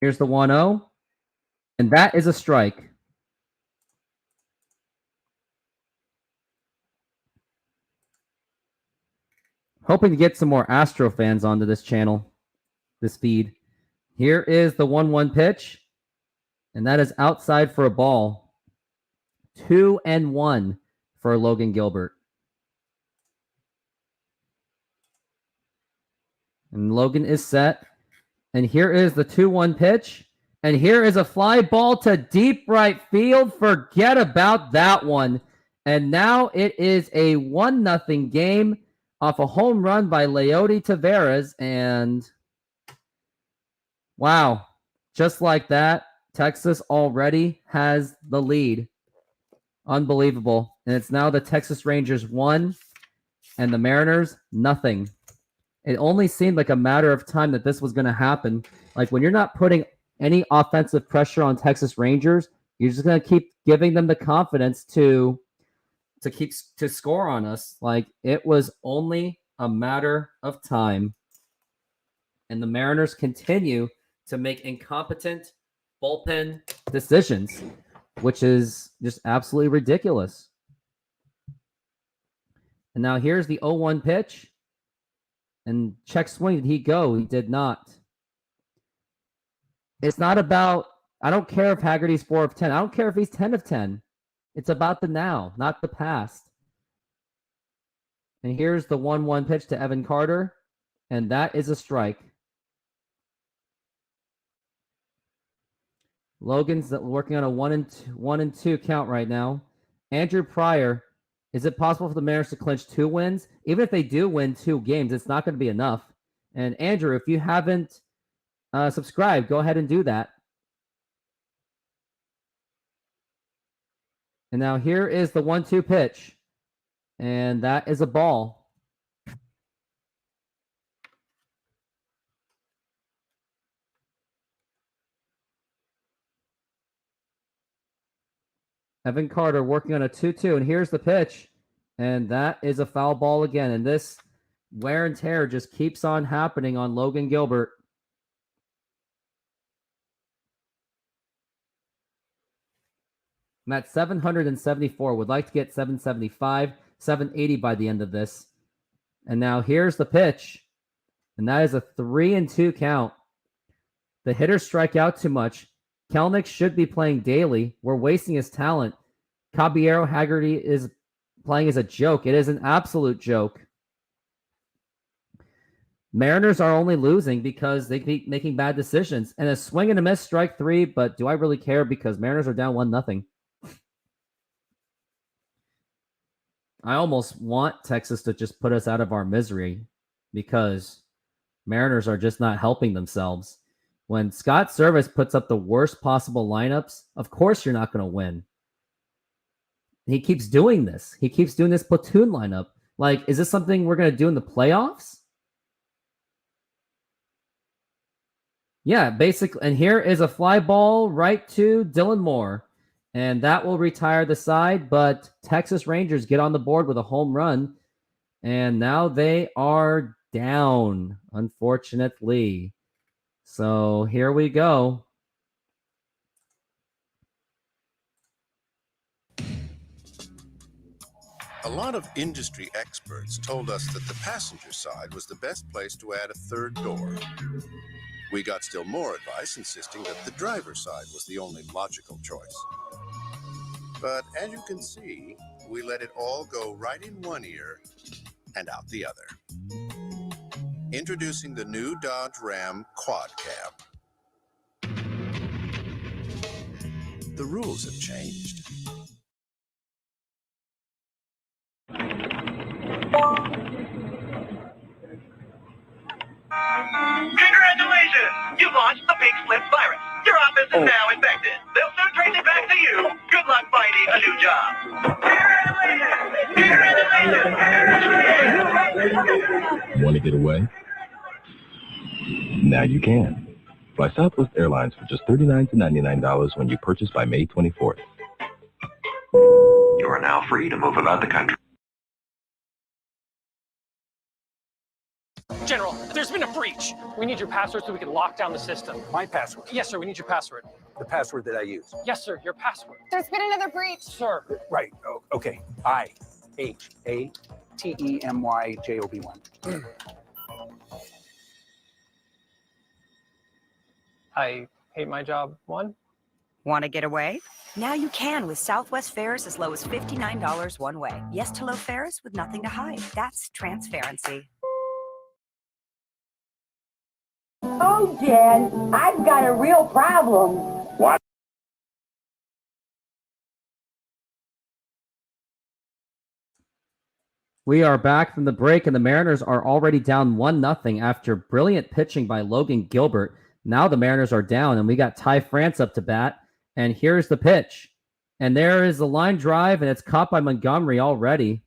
[SPEAKER 1] Here's the 1-0. And that is a strike. Hoping to get some more Astro fans onto this channel, this feed. Here is the 1-1 pitch, and that is outside for a ball. 2-1 for Logan Gilbert. And Logan is set. And here is the 2-1 pitch. And here is a fly ball to deep right field. Forget about that one. And now it is a 1-0 game off a home run by Leody Taveras. And wow, just like that, Texas already has the lead. Unbelievable. And it's now the Texas Rangers 1 and the Mariners nothing. It only seemed like a matter of time that this was going to happen. Like when you're not putting any offensive pressure on Texas Rangers, you're just going to keep giving them the confidence to score on us. Like it was only a matter of time. And the Mariners continue to make incompetent bullpen decisions, which is just absolutely ridiculous. And now here's the 0-1 pitch. And check swing, did he go? He did not. It's not about, I don't care if Haggerty's 4 of 10. I don't care if he's 10 of 10. It's about the now, not the past. And here's the 1-1 pitch to Evan Carter. And that is a strike. Logan's working on a 1-2 count right now. Andrew Pryor, is it possible for the Mariners to clinch 2 wins? Even if they do win 2 games, it's not going to be enough. And Andrew, if you haven't subscribed, go ahead and do that. And now here is the 1-2 pitch. And that is a ball. Evan Carter working on a 2-2, and here's the pitch. And that is a foul ball again. And this wear and tear just keeps on happening on Logan Gilbert. I'm at 774. Would like to get 775, 780 by the end of this. And now here's the pitch. And that is a 3-2 count. The hitters strike out too much. Kelenic should be playing daily. We're wasting his talent. Caballero Haggerty is playing as a joke. It is an absolute joke. Mariners are only losing because they keep making bad decisions. And a swing and a miss, strike 3, but do I really care because Mariners are down 1-0. I almost want Texas to just put us out of our misery because Mariners are just not helping themselves. When Scott Service puts up the worst possible lineups, of course you're not going to win. He keeps doing this. He keeps doing this platoon lineup. Like, is this something we're going to do in the playoffs? Yeah, basically. And here is a fly ball right to Dylan Moore. And that will retire the side. But Texas Rangers get on the board with a home run. And now they are down, unfortunately. So here we go.
[SPEAKER 15] A lot of industry experts told us that the passenger side was the best place to add a third door. We got still more advice insisting that the driver's side was the only logical choice. But as you can see, we let it all go right in one ear and out the other. Introducing the new Dodge Ram Quad Cab. The rules have changed.
[SPEAKER 6] Congratulations! You launched the pink slip virus. Your office is now infected. They'll soon trace it back to you. Good luck finding a new job. Congratulations!
[SPEAKER 16] Want to get away? Now you can. Fly Southwest Airlines for just $39 to $99 when you purchase by May 24th.
[SPEAKER 17] You are now free to move about the country.
[SPEAKER 18] General, there's been a breach. We need your password so we can lock down the system.
[SPEAKER 19] My password?
[SPEAKER 18] Yes, sir. We need your password.
[SPEAKER 19] The password that I use?
[SPEAKER 18] Yes, sir. Your password.
[SPEAKER 20] There's been another breach.
[SPEAKER 18] Sir.
[SPEAKER 19] Right. Oh, okay. IHAT TEMYJOB1.
[SPEAKER 18] I hate my job. One.
[SPEAKER 20] Want to get away? Now you can with Southwest fares as low as $59 one way. Yes to low fares with nothing to hide. That's transparency.
[SPEAKER 21] Oh, Jen, I've got a real problem. What?
[SPEAKER 1] We are back from the break, and the Mariners are already down 1-0 after brilliant pitching by Logan Gilbert. Now the Mariners are down, and we got Ty France up to bat. And here's the pitch. And there is the line drive, and it's caught by Montgomery already.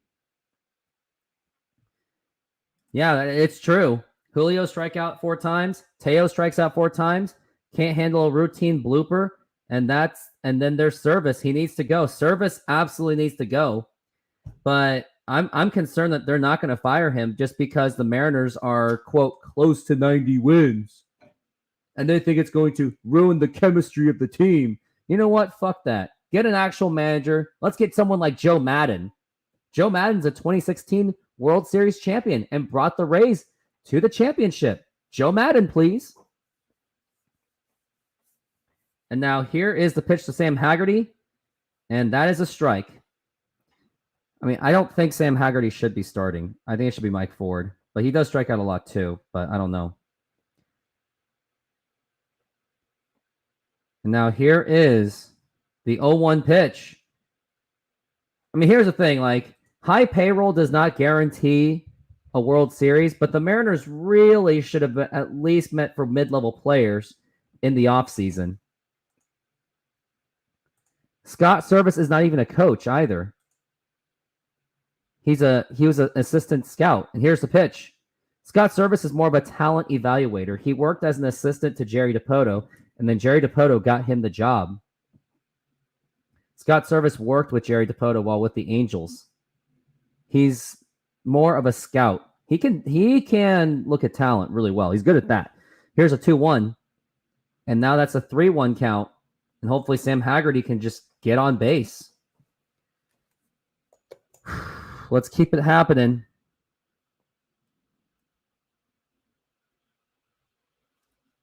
[SPEAKER 1] Yeah, it's true. Julio strike out 4 times. Teo strikes out 4 times. Can't handle a routine blooper. And then there's Service. He needs to go. Service absolutely needs to go. But I'm concerned that they're not going to fire him just because the Mariners are, quote, close to 90 wins. And they think it's going to ruin the chemistry of the team. You know what? Fuck that. Get an actual manager. Let's get someone like Joe Madden. Joe Madden's a 2016 World Series champion and brought the Rays to the championship. Joe Madden, please. And now here is the pitch to Sam Haggerty. And that is a strike. I mean, I don't think Sam Haggerty should be starting. I think it should be Mike Ford. But he does strike out a lot too. But I don't know. And now here is the 0-1 pitch. I mean, here's the thing. Like, high payroll does not guarantee a World Series, but the Mariners really should have been at least met for mid-level players in the offseason. Scott Service is not even a coach either. He was an assistant scout. And here's the pitch. Scott Service is more of a talent evaluator. He worked as an assistant to Jerry DiPoto, and then Jerry DiPoto got him the job. Scott Service worked with Jerry DiPoto while with the Angels. He's more of a scout. He can look at talent really well. He's good at that. Here's a 2-1. And now that's a 3-1 count. And hopefully Sam Haggerty can just get on base. Let's keep it happening.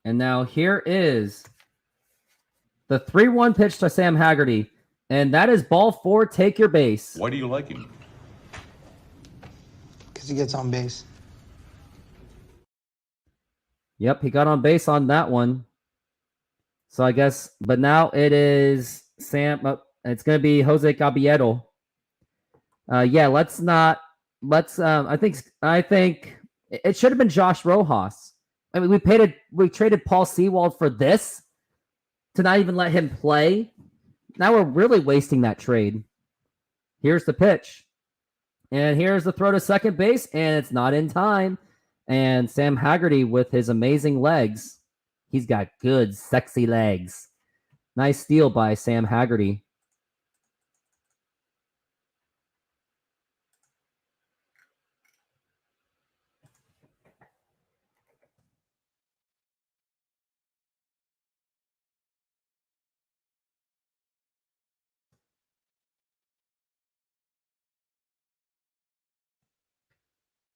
[SPEAKER 1] And now here is the 3-1 pitch to Sam Haggerty. And that is ball 4. Take your base.
[SPEAKER 22] Why do you like him?
[SPEAKER 23] Because he gets on base.
[SPEAKER 1] Yep, he got on base on that one. So I guess, but now it is Sam. It's going to be Jose Caballero. Yeah, I think it should have been Josh Rojas. I mean, we traded Paul Sewald for this to not even let him play. Now we're really wasting that trade. Here's the pitch. And here's the throw to second base, and it's not in time. And Sam Haggerty with his amazing legs. He's got good, sexy legs. Nice steal by Sam Haggerty.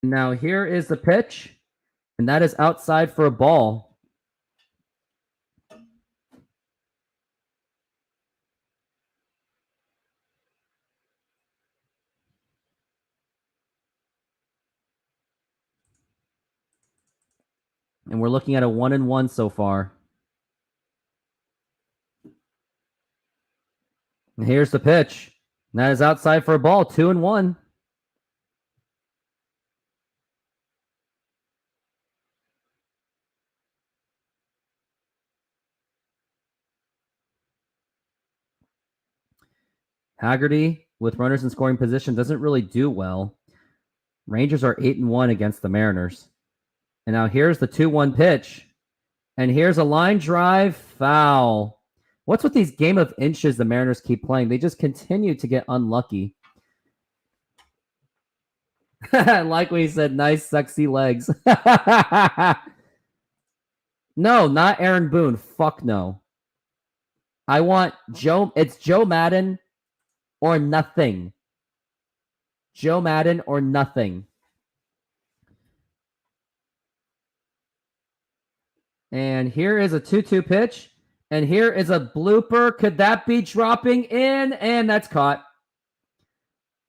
[SPEAKER 1] Now here is the pitch, and that is outside for a ball. And we're looking at a 1-1 so far. And here's the pitch. And that is outside for a ball, 2-1. Haggerty, with runners in scoring position, doesn't really do well. Rangers are 8-1 against the Mariners. And now here's the 2-1 pitch. And here's a line drive foul. What's with these game of inches the Mariners keep playing? They just continue to get unlucky. Like what he said, nice, sexy legs. No, not Aaron Boone. Fuck no. I want Joe. It's Joe Madden or nothing. Joe Madden or nothing. And here is a 2-2 pitch. And here is a blooper. Could that be dropping in? And that's caught.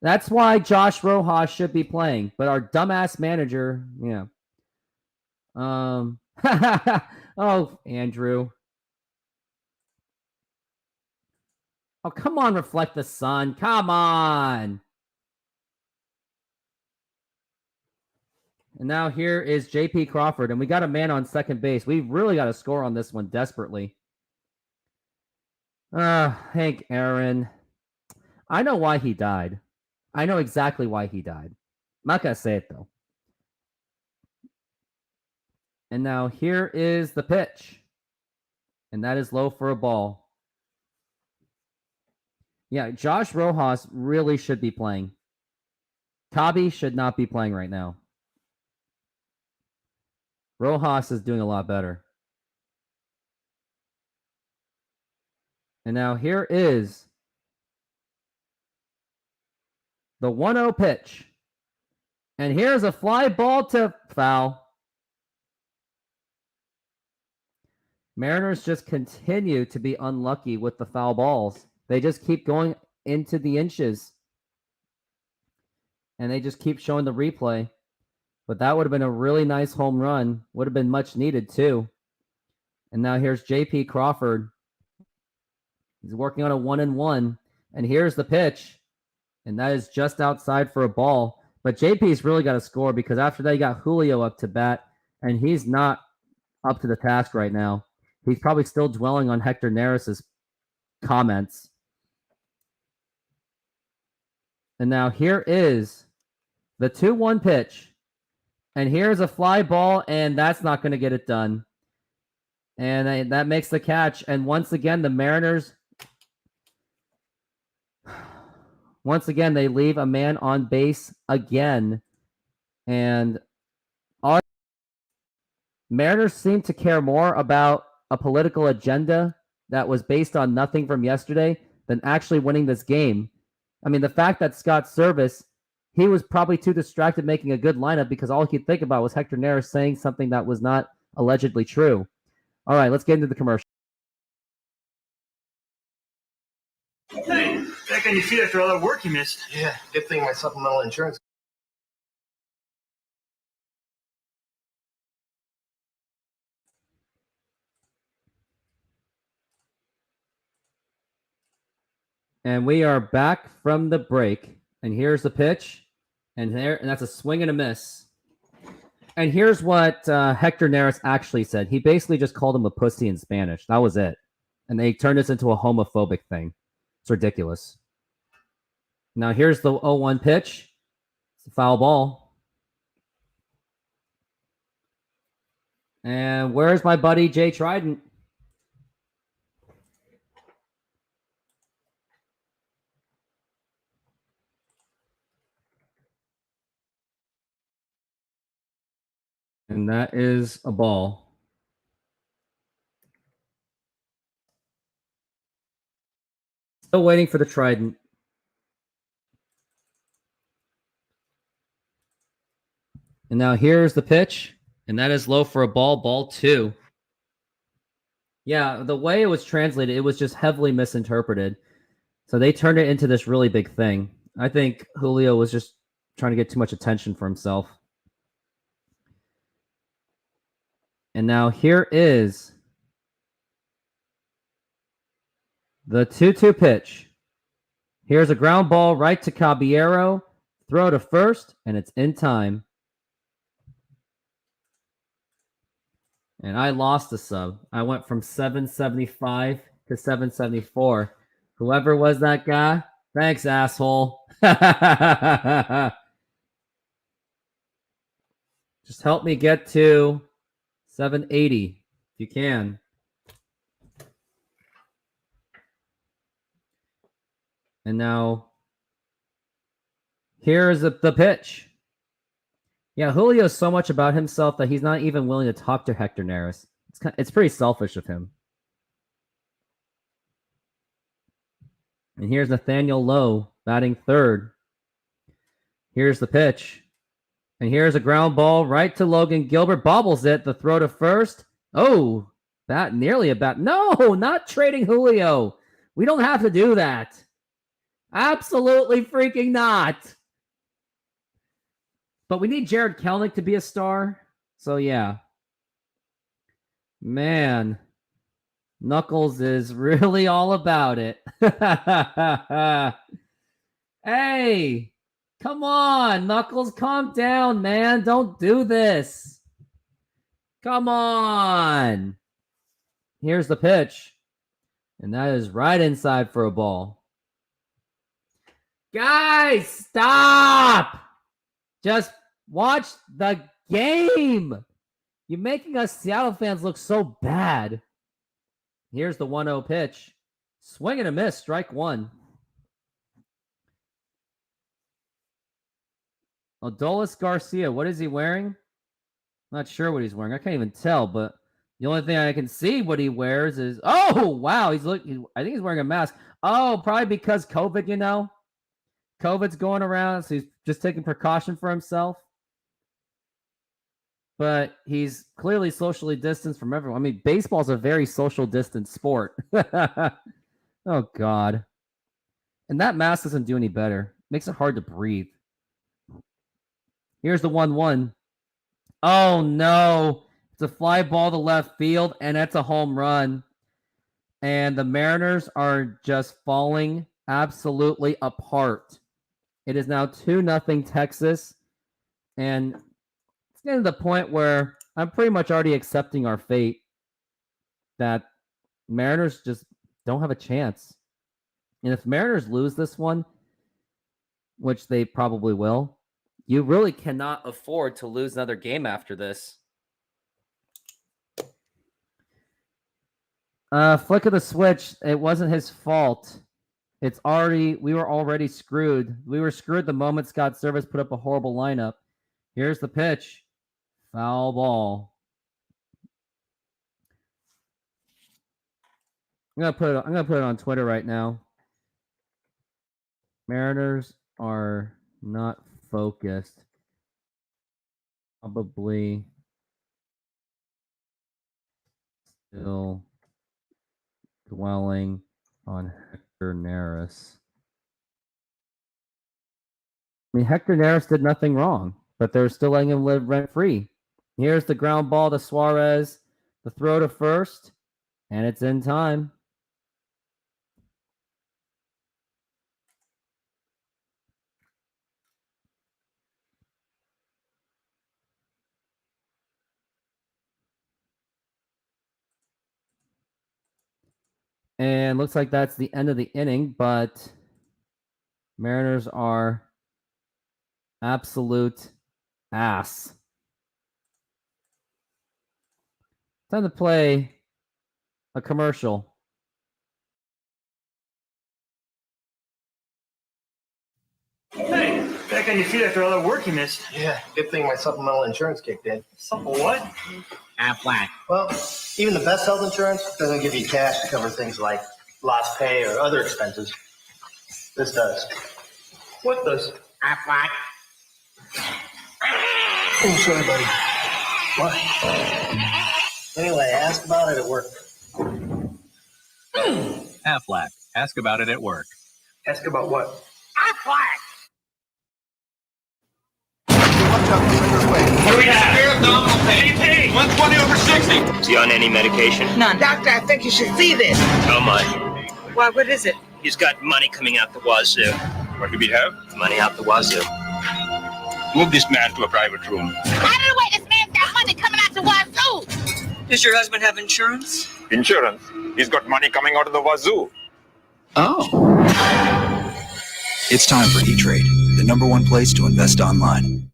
[SPEAKER 1] That's why Josh Rojas should be playing. But our dumbass manager, yeah. Oh, Andrew. Oh, come on, Reflect the Sun. Come on. And now here is J.P. Crawford, and we got a man on second base. We really got to score on this one desperately. Hank Aaron. I know why he died. I know exactly why he died. I'm not going to say it, though. And now here is the pitch. And that is low for a ball. Yeah, Josh Rojas really should be playing. Kabi should not be playing right now. Rojas is doing a lot better. And now here is the 1-0 pitch. And here's a fly ball to foul. Mariners just continue to be unlucky with the foul balls. They just keep going into the inches. And they just keep showing the replay. But that would have been a really nice home run. Would have been much needed, too. And now here's J.P. Crawford. He's working on a 1-1. And here's the pitch. And that is just outside for a ball. But JP's really got to score because after that, you got Julio up to bat. And he's not up to the task right now. He's probably still dwelling on Hector Neris's comments. And now here is the 2-1 pitch. And here's a fly ball, and that's not going to get it done. And that makes the catch. And once again, the Mariners, once again, they leave a man on base again. And our Mariners seem to care more about a political agenda that was based on nothing from yesterday than actually winning this game. I mean, the fact that Scott Service, he was probably too distracted making a good lineup because all he could think about was Hector Neris saying something that was not allegedly true. All right, let's get into the commercial.
[SPEAKER 6] Hey, back on your feet after all that work you missed.
[SPEAKER 19] Yeah, good thing my supplemental insurance.
[SPEAKER 1] And we are back from the break. And here's the pitch. And that's a swing and a miss. And here's what Hector Neris actually said. He basically just called him a pussy in Spanish. That was it. And they turned this into a homophobic thing. It's ridiculous. Now here's the 0-1 pitch. It's a foul ball. And where's my buddy Jay Trident? And that is a ball. Still waiting for the Trident. And now here's the pitch. And that is low for a ball, ball 2. Yeah, the way it was translated, it was just heavily misinterpreted. So they turned it into this really big thing. I think Julio was just trying to get too much attention for himself. And now here is the 2-2 pitch. Here's a ground ball right to Caballero. Throw to first, and it's in time. And I lost a sub. I went from 775 to 774. Whoever was that guy, thanks, asshole. Just help me get to 780, if you can. And now, here's the pitch. Yeah, Julio's so much about himself that he's not even willing to talk to Hector Neris. It's pretty selfish of him. And here's Nathaniel Lowe batting third. Here's the pitch. And here's a ground ball right to Logan Gilbert. Bobbles it. The throw to first. Oh, that nearly a bat. No, not trading Julio. We don't have to do that. Absolutely freaking not. But we need Jared Kelnick to be a star. So, yeah. Man. Knuckles is really all about it. Hey. Come on, Knuckles, calm down, man. Don't do this. Come on. Here's the pitch. And that is right inside for a ball. Guys, stop. Just watch the game. You're making us Seattle fans look so bad. Here's the 1-0 pitch. Swing and a miss, strike one. Adolis Garcia, what is he wearing? Not sure what he's wearing. I can't even tell, but the only thing I can see what he wears is, oh, wow, I think he's wearing a mask. Oh, probably because COVID, you know? COVID's going around, so he's just taking precaution for himself. But he's clearly socially distanced from everyone. I mean, baseball's a very social distance sport. Oh, God. And that mask doesn't do any better. Makes it hard to breathe. Here's the 1-1. Oh, no. It's a fly ball to left field, and that's a home run. And the Mariners are just falling absolutely apart. It is now 2-0 Texas. And it's getting to the point where I'm pretty much already accepting our fate that Mariners just don't have a chance. And if Mariners lose this one, which they probably will, you really cannot afford to lose another game after this. Flick of the switch. It wasn't his fault. We were already screwed. We were screwed the moment Scott Service put up a horrible lineup. Here's the pitch. Foul ball. I'm gonna put it on Twitter right now. Mariners are not focused. Probably still dwelling on Hector Neris. I mean, Hector Neris did nothing wrong, but they're still letting him live rent-free. Here's the ground ball to Suarez, the throw to first, and it's in time. And looks like that's the end of the inning, but Mariners are absolute ass. Time to play a commercial.
[SPEAKER 19] Hey, back on your feet after all that work you missed. Yeah, good thing my supplemental insurance kicked in. Supple what?
[SPEAKER 13] Aflac.
[SPEAKER 19] Well, even the best health insurance doesn't give you cash to cover things like lost pay or other expenses. This does. What does?
[SPEAKER 13] Aflac.
[SPEAKER 19] Oh, sorry, buddy. What? Anyway, ask about it at work.
[SPEAKER 11] Aflac. Ask about it at work.
[SPEAKER 19] Ask about what?
[SPEAKER 13] Aflac.
[SPEAKER 5] What do we have? Here, abdominal pain. 120 over 60.
[SPEAKER 13] Is he on any medication?
[SPEAKER 3] None. Doctor, I think you should see this.
[SPEAKER 13] How much?
[SPEAKER 3] Why, what is it?
[SPEAKER 13] He's got money coming out the wazoo.
[SPEAKER 5] What do we have?
[SPEAKER 13] Money out the wazoo.
[SPEAKER 5] Move this man to a private room.
[SPEAKER 4] Out of the way, this man's got money coming out the wazoo.
[SPEAKER 3] Does your husband have insurance?
[SPEAKER 5] Insurance? He's got money coming out of the wazoo.
[SPEAKER 22] Oh. It's time for E-Trade, the #1 place to invest online.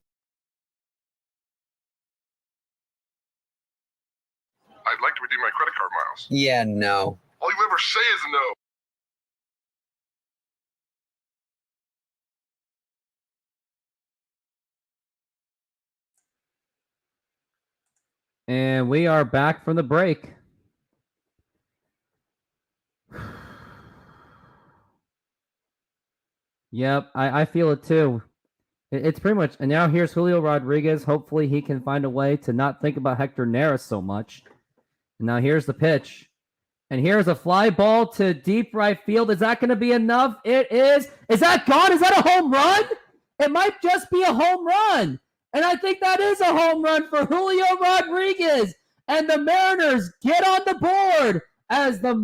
[SPEAKER 5] I'd like to redeem my credit card miles.
[SPEAKER 22] Yeah, no.
[SPEAKER 5] All you ever say is no.
[SPEAKER 1] And we are back from the break. Yep, I feel it too. It's pretty much. And now here's Julio Rodriguez. Hopefully he can find a way to not think about Hector Neris so much. And now here's the pitch. And here's a fly ball to deep right field. Is that going to be enough? It is. Is that gone? Is that a home run? It might just be a home run. And I think that is a home run for Julio Rodriguez. And the Mariners get on the board as the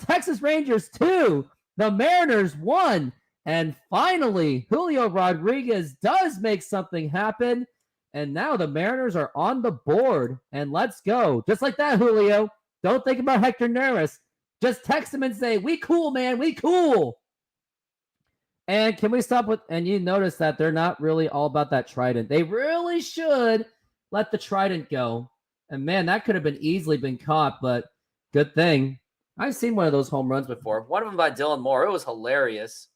[SPEAKER 1] Texas Rangers 2, the Mariners 1. And finally, Julio Rodriguez does make something happen. And now the Mariners are on the board. And let's go. Just like that, Julio. Don't think about Hector Neris. Just text him and say, we cool, man. We cool. And can we stop with, and you notice that they're not really all about that trident. They really should let the trident go. And man, that could have been easily been caught, but good thing. I've seen one of those home runs before. One of them by Dylan Moore. It was hilarious.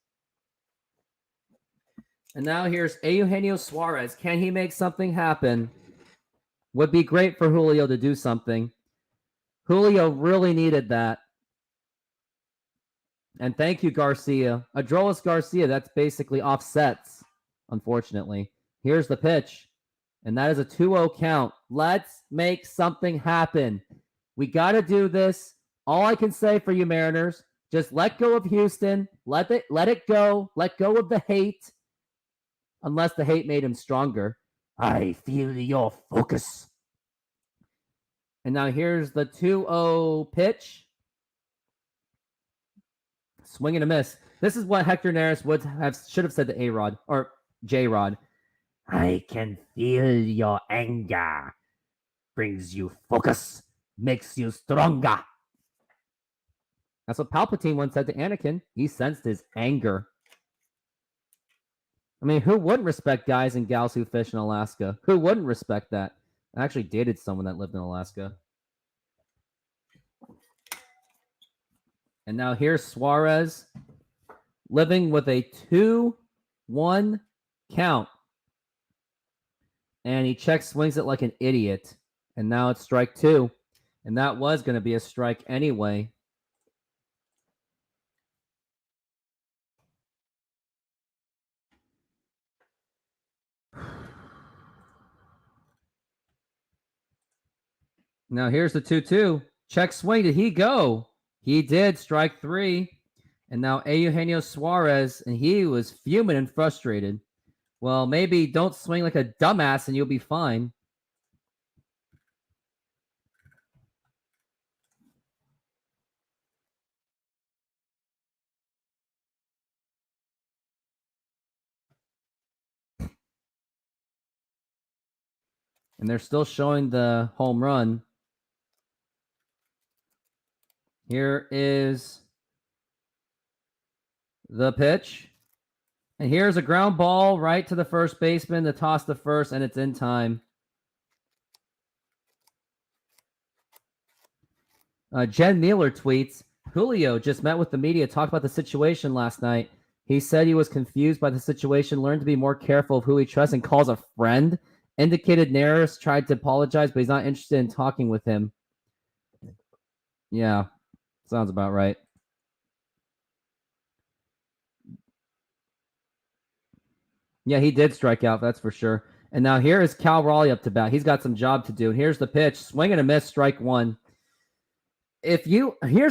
[SPEAKER 1] And now here's Eugenio Suarez. Can he make something happen? Would be great for Julio to do something. Julio really needed that. And thank you, Garcia. Adolis Garcia, that's basically offsets, unfortunately. Here's the pitch. And that is a 2-0 count. Let's make something happen. We got to do this. All I can say for you Mariners, just let go of Houston. Let it go. Let go of the hate. Unless the hate made him stronger. I feel your focus. And now here's the 2-0 pitch. Swing and a miss. This is what Hector Neris should have said to A-Rod or J-Rod. I can feel your anger. Brings you focus. Makes you stronger. That's what Palpatine once said to Anakin. He sensed his anger. I mean, who wouldn't respect guys and gals who fish in Alaska? Who wouldn't respect that? I actually dated someone that lived in Alaska. And now here's Suarez living with a 2-1 count. And he check swings it like an idiot. And now it's strike 2. And that was going to be a strike anyway. Now here's the 2-2. Check swing. Did he go? He did. Strike 3. And now Eugenio Suarez, and he was fuming and frustrated. Well, maybe don't swing like a dumbass and you'll be fine. And they're still showing the home run. Here is the pitch. And here's a ground ball right to the first baseman to toss the first, and it's in time. Jen Mueller tweets, Julio just met with the media, talked about the situation last night. He said he was confused by the situation, learned to be more careful of who he trusts, and calls a friend. Indicated Neris tried to apologize, but he's not interested in talking with him. Yeah, sounds about right. Yeah, he did strike out, that's for sure. And now here is Cal Raleigh up to bat. He's got some job to do. And here's the pitch. Swing and a miss, strike 1. Here's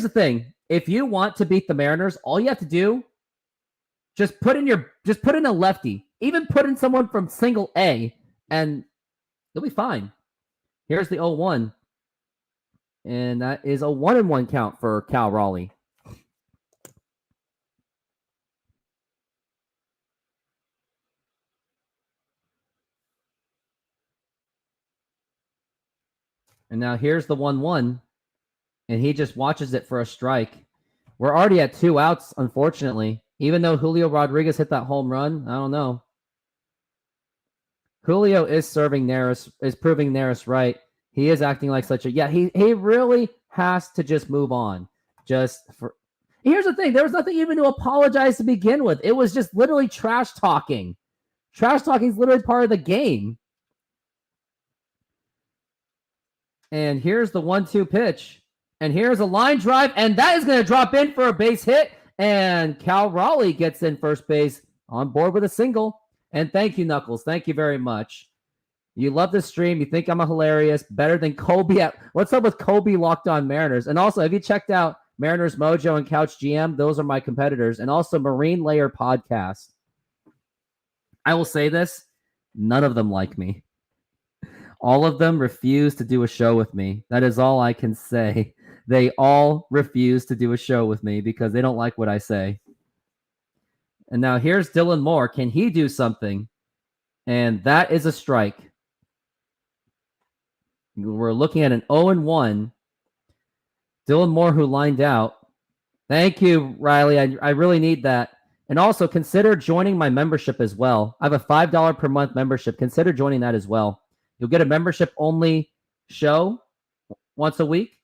[SPEAKER 1] the thing. If you want to beat the Mariners, all you have to do, just put in a lefty. Even put in someone from single A, and they'll be fine. Here's the 0-1. And that is a 1-1 count for Cal Raleigh. And now here's the 1-1. And he just watches it for a strike. We're already at 2 outs, unfortunately. Even though Julio Rodriguez hit that home run, I don't know. Julio is proving Neris right. He is acting like such a... Yeah, he really has to just move on. Here's the thing. There was nothing even to apologize to begin with. It was just literally trash talking. Trash talking is literally part of the game. And here's the 1-2 pitch. And here's a line drive. And that is going to drop in for a base hit. And Cal Raleigh gets in first base on board with a single. And thank you, Knuckles. Thank you very much. You love the stream. You think I'm a hilarious, better than Kobe. What's up with Kobe Locked On Mariners? And also, have you checked out Mariners Mojo and Couch GM? Those are my competitors. And also Marine Layer Podcast. I will say this. None of them like me. All of them refuse to do a show with me. That is all I can say. They all refuse to do a show with me because they don't like what I say. And now here's Dylan Moore. Can he do something? And that is a strike. We're looking at an 0-1. Dylan Moore, who lined out. Thank you, Riley. I really need that. And also consider joining my membership as well. I have a $5 per month membership. Consider joining that as well. You'll get a membership-only show once a week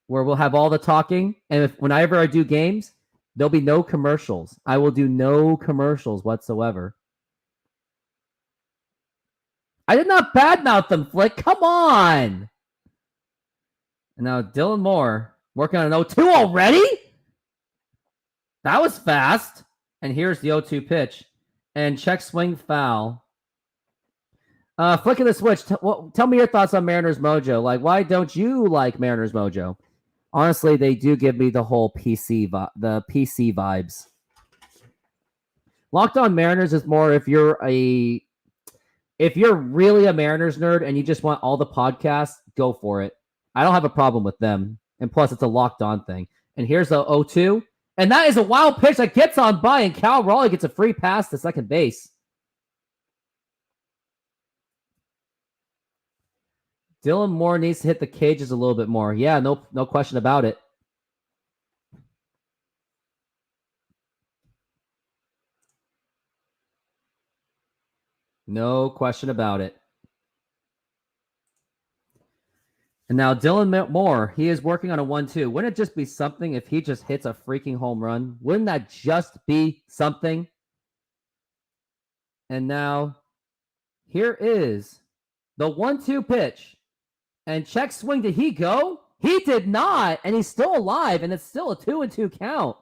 [SPEAKER 1] where we'll have all the talking. And whenever I do games, there'll be no commercials. I will do no commercials whatsoever. I did not badmouth them, Flick. Come on. And now Dylan Moore working on an 0-2 already? That was fast. And here's the 0-2 pitch. And check swing foul. Flick of the switch. Tell me your thoughts on Mariners Mojo. Like, why don't you like Mariners Mojo? Honestly, they do give me the whole PC vibes. Locked On Mariners is more if you're really a Mariners nerd and you just want all the podcasts, go for it. I don't have a problem with them. And plus, it's a Locked On thing. And here's the 0-2. And that is a wild pitch that gets on by, and Cal Raleigh gets a free pass to second base. Dylan Moore needs to hit the cages a little bit more. Yeah, no question about it. No question about it. And now Dylan Moore, he is working on a 1-2. Wouldn't it just be something if he just hits a freaking home run? Wouldn't that just be something? And now here is the 1-2 pitch. And check swing, did he go? He did not, and he's still alive, and it's still a 2-2 count.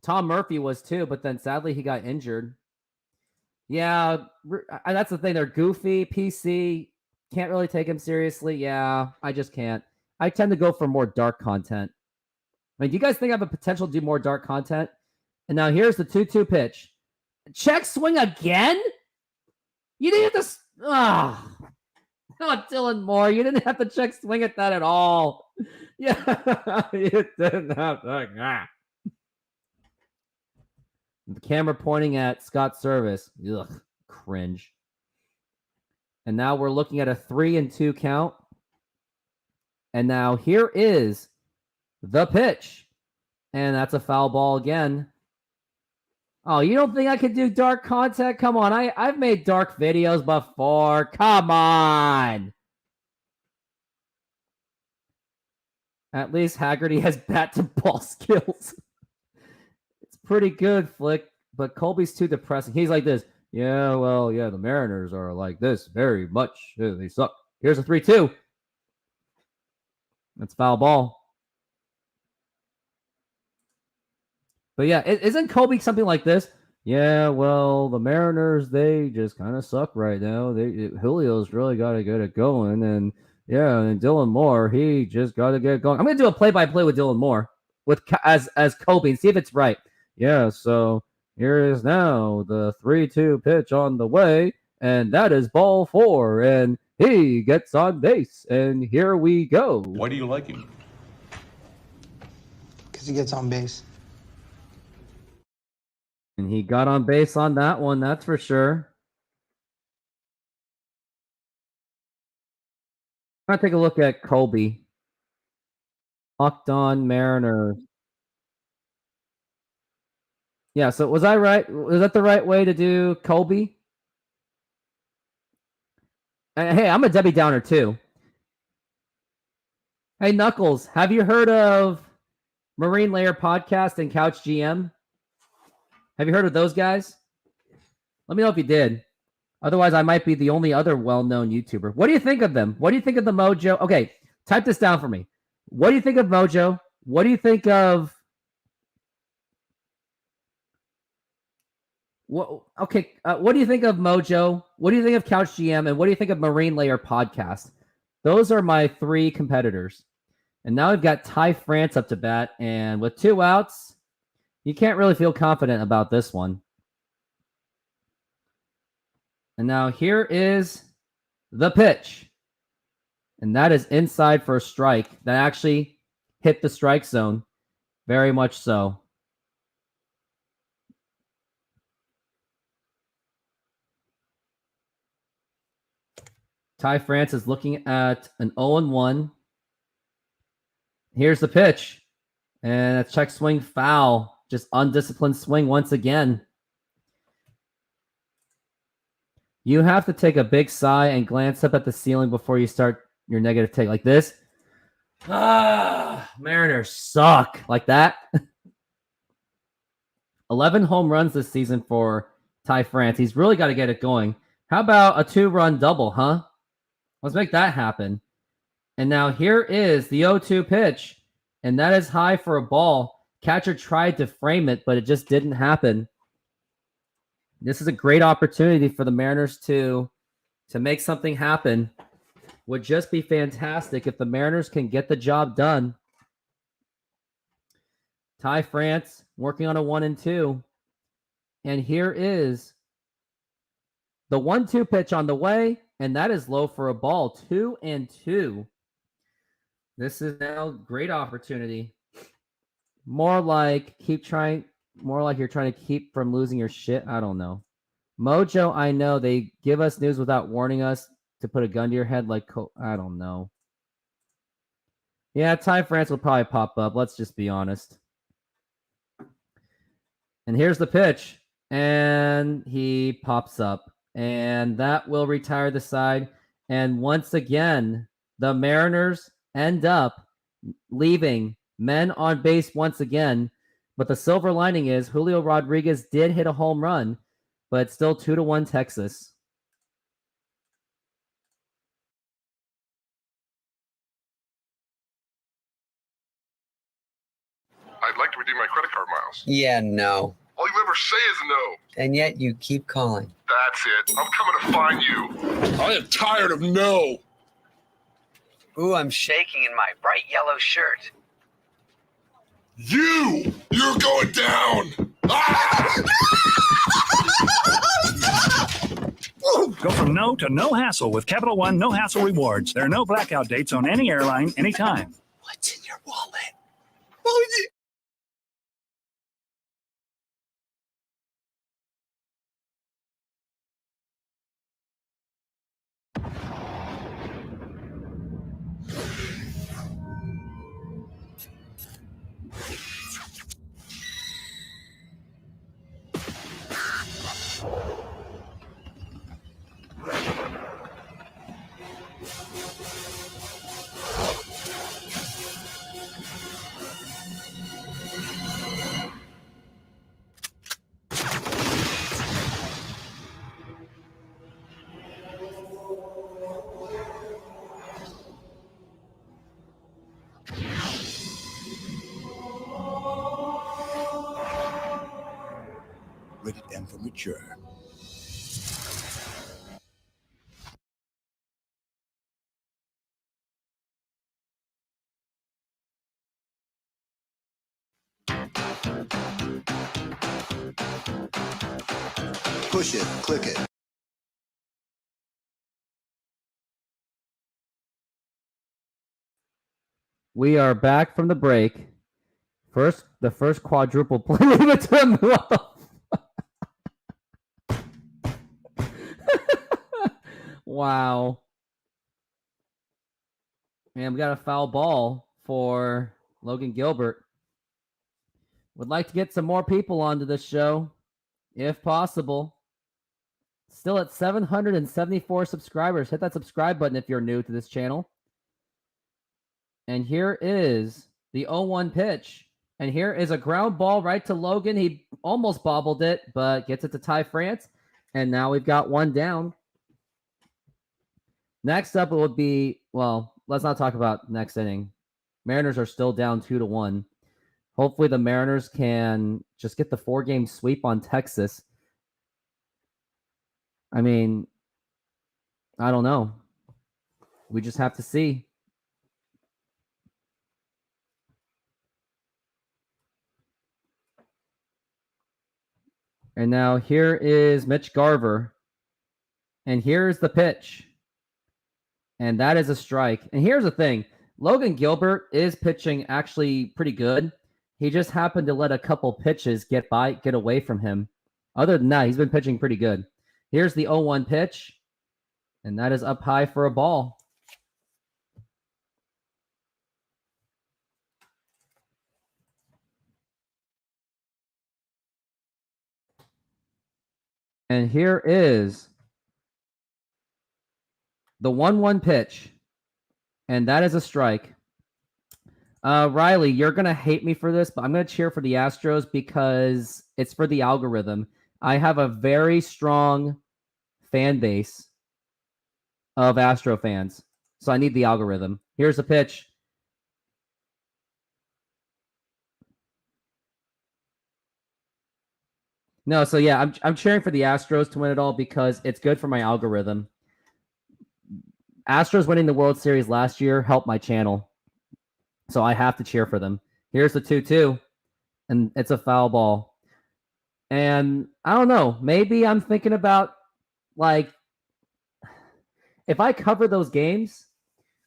[SPEAKER 1] Tom Murphy was too, but then sadly he got injured. Yeah, that's the thing. They're goofy, PC. Can't really take him seriously. Yeah, I just can't. I tend to go for more dark content. I mean, do you guys think I have a potential to do more dark content? And now here's the 2-2 pitch. Check swing again? You didn't have to... Oh, Dylan Moore, you didn't have to check swing at that at all. Yeah, you didn't have to. The camera pointing at Scott Service. Ugh, cringe. And now we're looking at a 3-2 count. And now here is the pitch. And that's a foul ball again. Oh, you don't think I could do dark content? Come on, I've made dark videos before. Come on. At least Haggerty has bat-to-ball skills. It's pretty good, Flick, but Colby's too depressing. He's like this. Yeah, well, yeah, the Mariners are like this very much. Yeah, they suck. Here's a 3-2. That's foul ball. But yeah, isn't Colby something like this? Yeah, well, the Mariners, they just kind of suck right now. Julio's really got to get it going. And yeah, and Dylan Moore, he just got to get it going. I'm going to do a play-by-play with Dylan Moore as Colby and see if it's right. Yeah, so here is now the 3-2 pitch on the way. And that is ball 4. And he gets on base. And here we go.
[SPEAKER 2] Why do you like him?
[SPEAKER 7] Because he gets on base.
[SPEAKER 1] And he got on base on that one, that's for sure. I'm going to take a look at Colby. Locked On Mariners. Yeah, so was I right? Was that the right way to do Colby? Hey, I'm a Debbie Downer too. Hey, Knuckles, have you heard of Marine Layer Podcast and Couch GM? Have you heard of those guys? Let me know if you did. Otherwise, I might be the only other well-known YouTuber. What do you think of them? What do you think of the Mojo? Okay, type this down for me. What do you think of Mojo? What do you think of Okay, what do you think of Mojo? What do you think of Couch GM? And what do you think of Marine Layer Podcast? Those are my three competitors. And now we've got Ty France up to bat. And with 2 outs, you can't really feel confident about this one. And now here is the pitch. And that is inside for a strike. That actually hit the strike zone. Very much so. Ty France is looking at an 0-1. Here's the pitch. And a check swing foul. Just undisciplined swing once again. You have to take a big sigh and glance up at the ceiling before you start your negative take. Like this. Mariners suck. Like that. 11 home runs this season for Ty France. He's really got to get it going. How about a 2-run double, huh? Let's make that happen. And now here is the 0-2 pitch. And that is high for a ball. Catcher tried to frame it, but it just didn't happen. This is a great opportunity for the Mariners to make something happen. Would just be fantastic if the Mariners can get the job done. Ty France working on a 1-2. And here is the 1-2 pitch on the way. And that is low for a ball. 2-2. This is now a great opportunity. More like you're trying to keep from losing your shit. I don't know. Mojo, I know they give us news without warning us to put a gun to your head. I don't know. Yeah, Ty France will probably pop up. Let's just be honest. And here's the pitch. And he pops up. And that will retire the side. And once again, the Mariners end up leaving men on base once again. But the silver lining is Julio Rodriguez did hit a home run, but it's still 2-1 Texas.
[SPEAKER 5] I'd like to redeem my credit card miles.
[SPEAKER 2] Yeah, no.
[SPEAKER 5] All you ever say is no.
[SPEAKER 2] And yet you keep calling.
[SPEAKER 5] That's it. I'm coming to find you. I am tired of no.
[SPEAKER 2] Ooh, I'm shaking in my bright yellow shirt.
[SPEAKER 5] You're going down.
[SPEAKER 7] Go from no to no hassle with Capital One No Hassle Rewards. There are no blackout dates on any airline, anytime.
[SPEAKER 2] What's in your wallet?
[SPEAKER 22] Rated M for mature.
[SPEAKER 8] Push it, click it.
[SPEAKER 1] We are back from the break. The first quadruple play. Leave it to him. Wow. And we got a foul ball for Logan Gilbert. Would like to get some more people onto this show, if possible. Still at 774 subscribers. Hit that subscribe button if you're new to this channel. And here is the 0-1 pitch. And here is a ground ball right to Logan. He almost bobbled it, but gets it to Ty France. And now we've got one down. Next up, it would be, well, let's not talk about next inning. Mariners are still down 2-1. Hopefully the Mariners can just get the 4-game sweep on Texas. I mean, I don't know. We just have to see. And now here is Mitch Garver. And here's the pitch. And that is a strike. And here's the thing. Logan Gilbert is pitching actually pretty good. He just happened to let a couple pitches get away from him. Other than that, he's been pitching pretty good. Here's the 0-1 pitch. And that is up high for a ball. And here is the 1-1 pitch. And that is a strike. Riley, you're going to hate me for this, but I'm going to cheer for the Astros because it's for the algorithm. I have a very strong fan base of Astro fans, so I need the algorithm. Here's the pitch. No, so yeah, I'm cheering for the Astros to win it all because it's good for my algorithm. Astros winning the World Series last year helped my channel, so I have to cheer for them. Here's the 2-2, and it's a foul ball. And I don't know, maybe I'm thinking about, like, if I cover those games,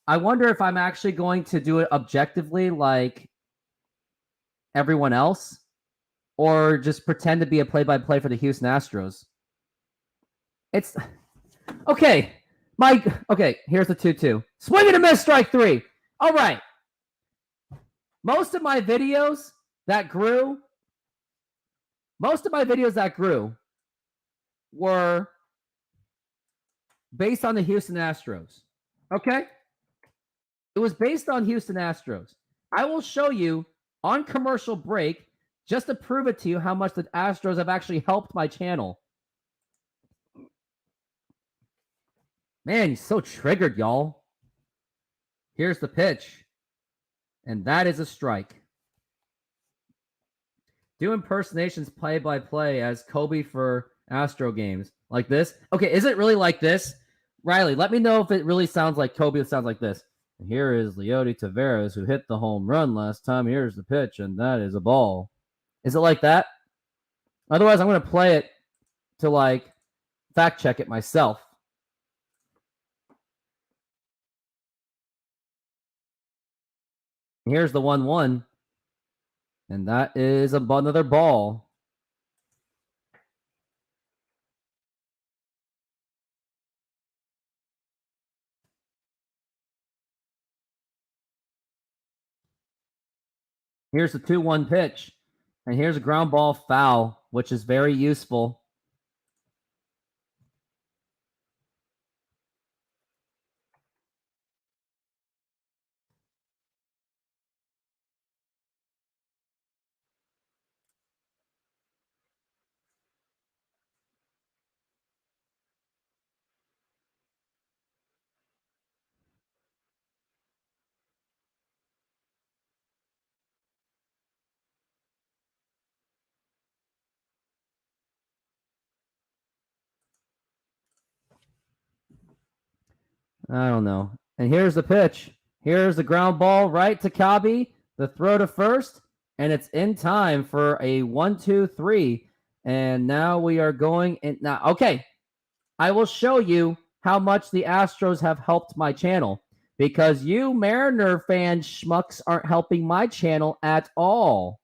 [SPEAKER 1] I wonder if I'm actually going to do it objectively like everyone else, or just pretend to be a play-by-play for the Houston Astros. It's okay. Okay, here's the 2-2. Swing and a miss, strike 3. All right. Most of my videos that grew were based on the Houston Astros. Okay? It was based on Houston Astros. I will show you on commercial break just to prove it to you how much the Astros have actually helped my channel. Man, he's so triggered, y'all. Here's the pitch. And that is a strike. Do impersonations play-by-play as Kobe for Astro games. Like this? Okay, is it really like this? Riley, let me know if it really sounds like Kobe. It sounds like this. And here is Leody Taveras, who hit the home run last time. Here's the pitch, and that is a ball. Is it like that? Otherwise, I'm going to play it to, like, fact-check it myself. Here's the 1-1. And that is another ball. Here's the 2-1 pitch. And here's a ground ball foul, which is very useful. I don't know. And here's the pitch. Here's the ground ball right to Kabi. The throw to first. And it's in time for a 1-2-3. And now we are going in. Now, okay. I will show you how much the Astros have helped my channel. Because you Mariner fan schmucks aren't helping my channel at all.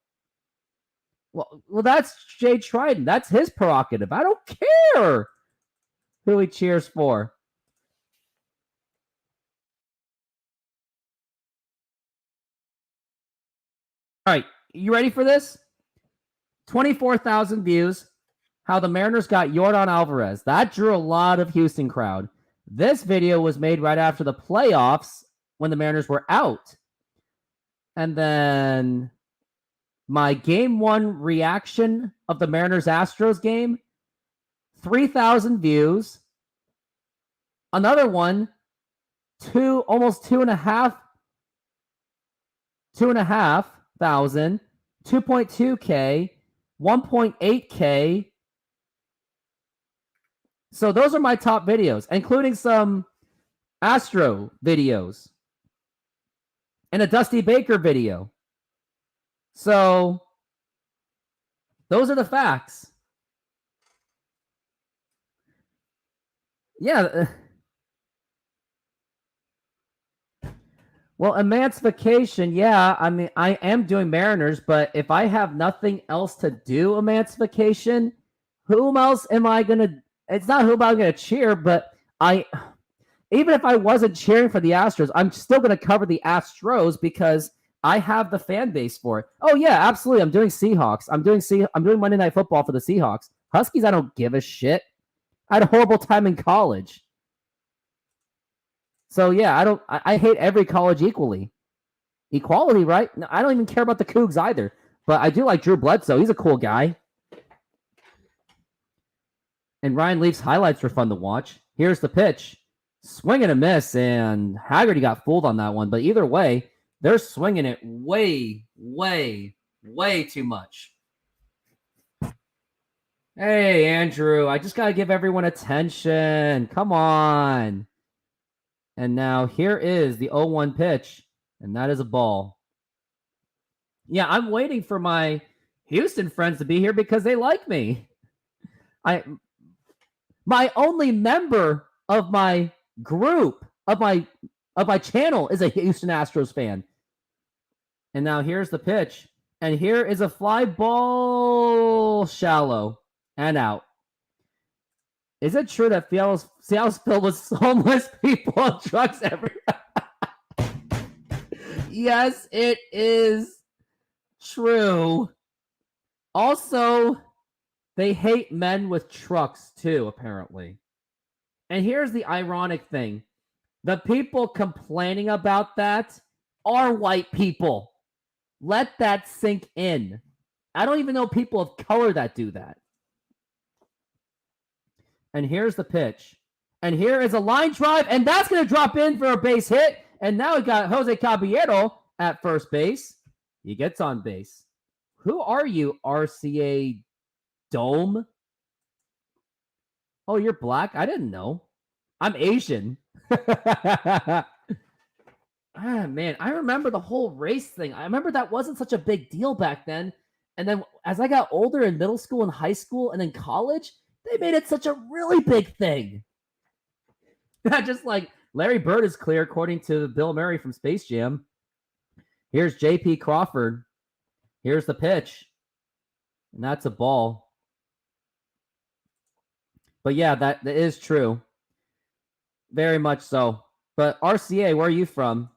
[SPEAKER 1] Well, that's Jay Trident. That's his prerogative. I don't care who he cheers for. All right, you ready for this? 24,000 views. How the Mariners got Yordan Alvarez. That drew a lot of Houston crowd. This video was made right after the playoffs when the Mariners were out. And then my game 1 reaction of the Mariners-Astros game, 3,000 views. Another one, almost 2,500. 2.2K, 1.8K, So those are my top videos, including some Astro videos and a Dusty Baker video. So those are the facts. Yeah. Well, Emancipation, yeah. I mean, I am doing Mariners, but if I have nothing else to do Emancipation, whom else am I going to... It's not whom I'm going to cheer, but even if I wasn't cheering for the Astros, I'm still going to cover the Astros because I have the fan base for it. Oh, yeah, absolutely. I'm doing Seahawks. I'm doing Monday Night Football for the Seahawks. Huskies, I don't give a shit. I had a horrible time in college. So, yeah, I hate every college equally. Equality, right? No, I don't even care about the Cougs either. But I do like Drew Bledsoe. He's a cool guy. And Ryan Leaf's highlights were fun to watch. Here's the pitch. Swing and a miss, and Haggerty got fooled on that one. But either way, they're swinging it way, way, way too much. Hey, Andrew, I just got to give everyone attention. Come on. And now here is the 0-1 pitch, and that is a ball. Yeah, I'm waiting for my Houston friends to be here because they like me. My only member of my group, of my channel, is a Houston Astros fan. And now here's the pitch. And here is a fly ball, shallow and out. Is it true that Seattle's filled with homeless people and trucks everywhere? Yes, it is true. Also, they hate men with trucks too, apparently. And here's the ironic thing. The people complaining about that are white people. Let that sink in. I don't even know people of color that do that. And here's the pitch. And here is a line drive, and that's going to drop in for a base hit. And now we got Jose Caballero at first base. He gets on base. Who are you, RCA Dome? Oh, you're black? I didn't know. I'm Asian. Man, I remember the whole race thing. I remember that wasn't such a big deal back then. And then as I got older in middle school and high school and then college, they made it such a really big thing. Not just like Larry Bird is clear, according to Bill Murray from Space Jam. Here's J.P. Crawford. Here's the pitch. And that's a ball. But yeah, that is true. Very much so. But RCA, where are you from?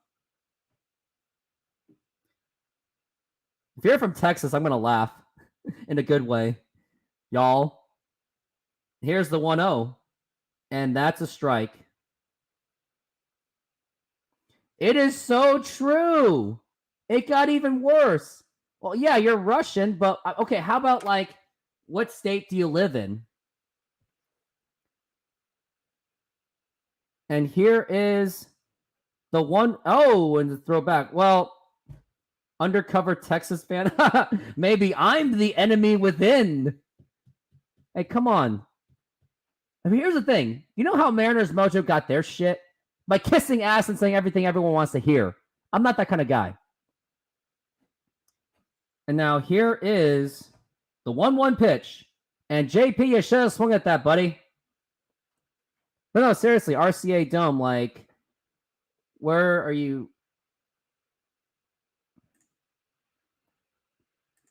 [SPEAKER 1] If you're from Texas, I'm going to laugh in a good way. Y'all. Here's the 1-0. And that's a strike. It is so true. It got even worse. Well, yeah, you're Russian, but okay, how about like, what state do you live in? And here is the 1-0 and the throwback. Well, undercover Texas fan. Maybe I'm the enemy within. Hey, come on. I mean, here's the thing. You know how Mariners Mojo got their shit? By kissing ass and saying everything everyone wants to hear. I'm not that kind of guy. And now here is the 1-1 pitch. And JP, you should have swung at that, buddy. But no, seriously, RCA Dome, like, where are you?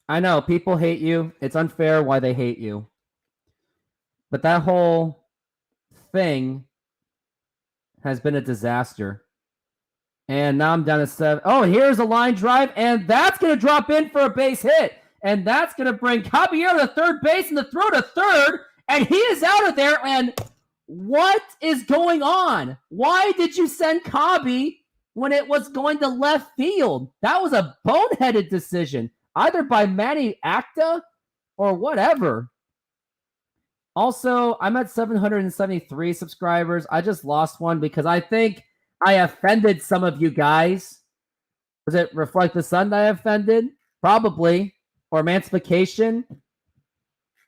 [SPEAKER 1] I know, people hate you. It's unfair why they hate you. But that whole thing has been a disaster. And now I'm down to 7. Oh, here's a line drive, and that's going to drop in for a base hit. And that's going to bring Caballero to third base and the throw to third. And he is out of there. And what is going on? Why did you send Cabby when it was going to left field? That was a boneheaded decision, either by Manny Acta or whatever. Also, I'm at 773 subscribers. I just lost one because I think I offended some of you guys. Does it reflect the sun that I offended? Probably. Or Emancipation?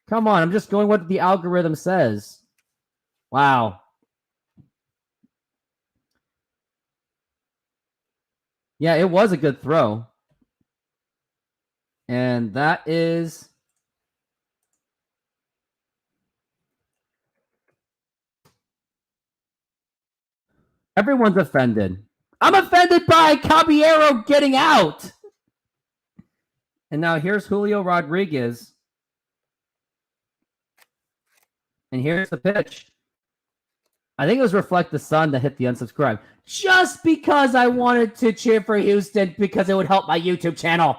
[SPEAKER 1] Come on, I'm just going what the algorithm says. Wow. Yeah, it was a good throw. And that is... Everyone's offended. I'm offended by Caballero getting out. And now here's Julio Rodriguez. And here's the pitch. I think it was Reflect the Sun that hit the unsubscribe. Just because I wanted to cheer for Houston because it would help my YouTube channel.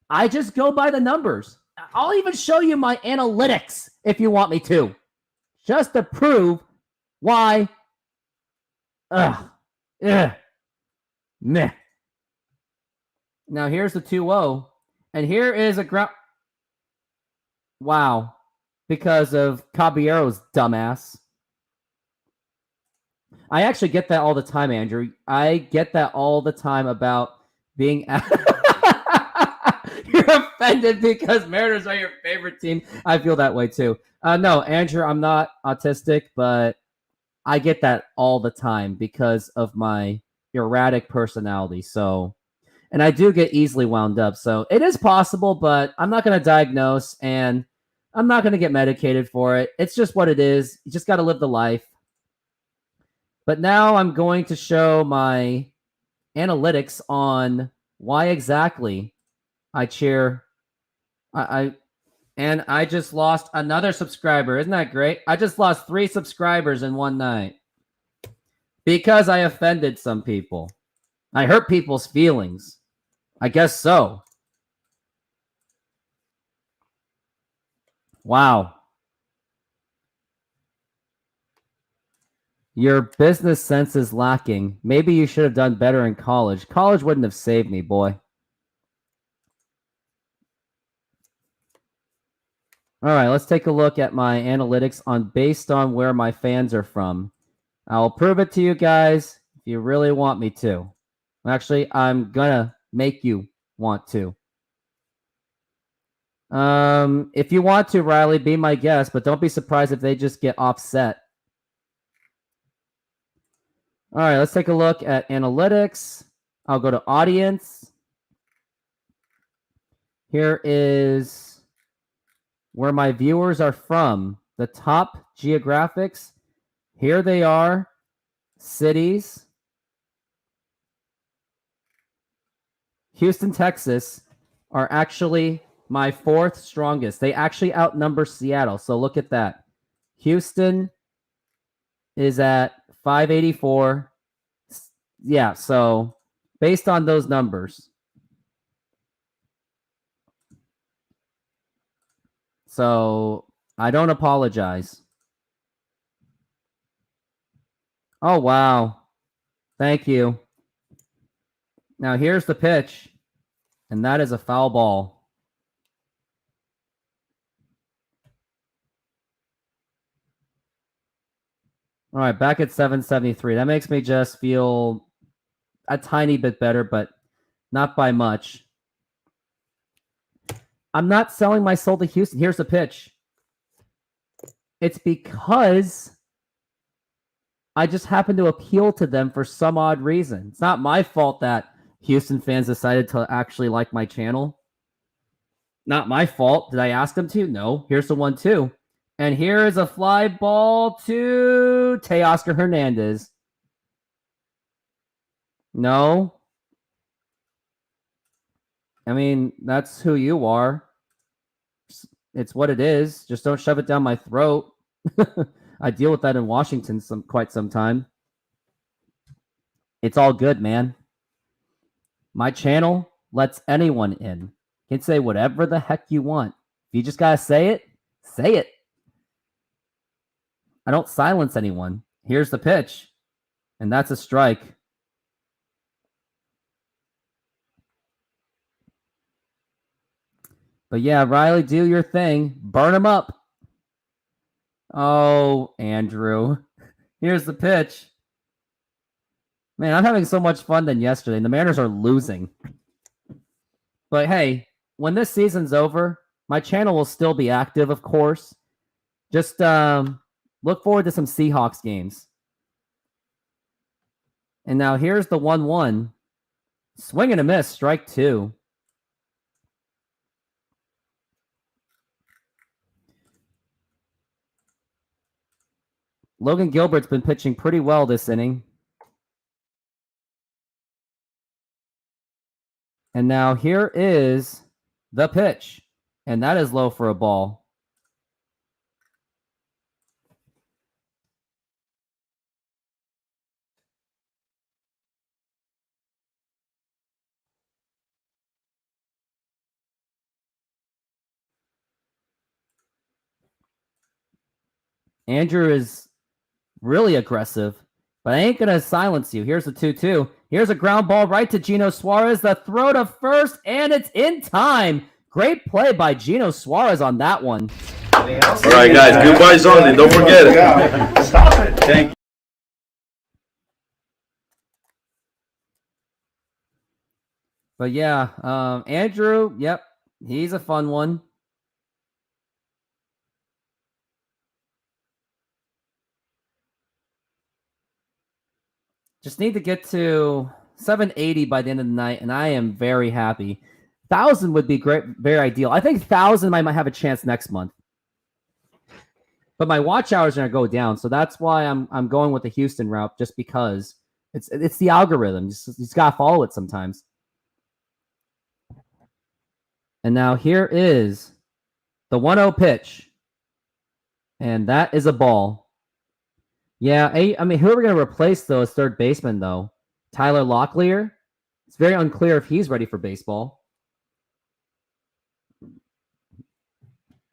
[SPEAKER 1] I just go by the numbers. I'll even show you my analytics if you want me to. Just to prove why. Meh. Now here's the 2-0. And here is a ground. Wow. Because of Caballero's dumbass. I actually get that all the time, Andrew. I get that all the time about being... You're offended because Mariners are your favorite team. I feel that way too. No, Andrew, I'm not autistic, but I get that all the time because of my erratic personality. So, and I do get easily wound up. So it is possible, but I'm not going to diagnose and I'm not going to get medicated for it. It's just what it is. You just got to live the life. But now I'm going to show my analytics on why exactly I cheer. And I just lost another subscriber. Isn't that great? I just lost 3 subscribers in one night because I offended some people. I hurt people's feelings. I guess so. Wow. Your business sense is lacking. Maybe you should have done better in college. College wouldn't have saved me, boy. All right, let's take a look at my analytics based on where my fans are from. I'll prove it to you guys if you really want me to. Actually, I'm gonna make you want to. If you want to, Riley, be my guest, but don't be surprised if they just get offset. All right, let's take a look at analytics. I'll go to audience. Here is where my viewers are from. The top geographics. Here they are. Cities. Houston, Texas are actually my 4th strongest. They actually outnumber Seattle. So look at that. Houston is at 584. Yeah, so based on those numbers. So I don't apologize. Oh, wow. Thank you. Now here's the pitch. And that is a foul ball. All right, back at 773. That makes me just feel a tiny bit better, but not by much. I'm not selling my soul to Houston. Here's the pitch. It's because I just happen to appeal to them for some odd reason. It's not my fault that Houston fans decided to actually like my channel. Not my fault. Did I ask them to? No. Here's the 1-2. And here is a fly ball to Teoscar Hernandez. No. I mean, that's who you are. It's what it is. Just don't shove it down my throat. I deal with that in Washington quite some time. It's all good, man. My channel lets anyone in. You can say whatever the heck you want. If you just gotta say it, say it. I don't silence anyone. Here's the pitch. And that's a strike. But yeah, Riley, do your thing. Burn them up. Oh, Andrew. Here's the pitch. Man, I'm having so much fun than yesterday. And the Mariners are losing. But hey, when this season's over, my channel will still be active, of course. Just look forward to some Seahawks games. And now here's the 1-1. Swing and a miss, strike 2. Logan Gilbert's been pitching pretty well this inning. And now here is the pitch. And that is low for a ball. Andrew is really aggressive, but I ain't going to silence you. Here's the 2-2. Here's a ground ball right to Gino Suarez. The throw to first, and it's in time. Great play by Gino Suarez on that one.
[SPEAKER 9] All right, guys. Goodbyes only. Don't forget it. Stop it. Thank you.
[SPEAKER 1] But yeah, Andrew, yep, he's a fun one. Just need to get to 780 by the end of the night, and I am very happy. 1,000 would be great, very ideal. I think 1,000 I might have a chance next month. But my watch hours are going to go down, so that's why I'm going with the Houston route, just because it's the algorithm. You just got to follow it sometimes. And now here is the 1-0 pitch. And that is a ball. Yeah, I mean, who are we going to replace, though, as third baseman, though? Tyler Locklear? It's very unclear if he's ready for baseball.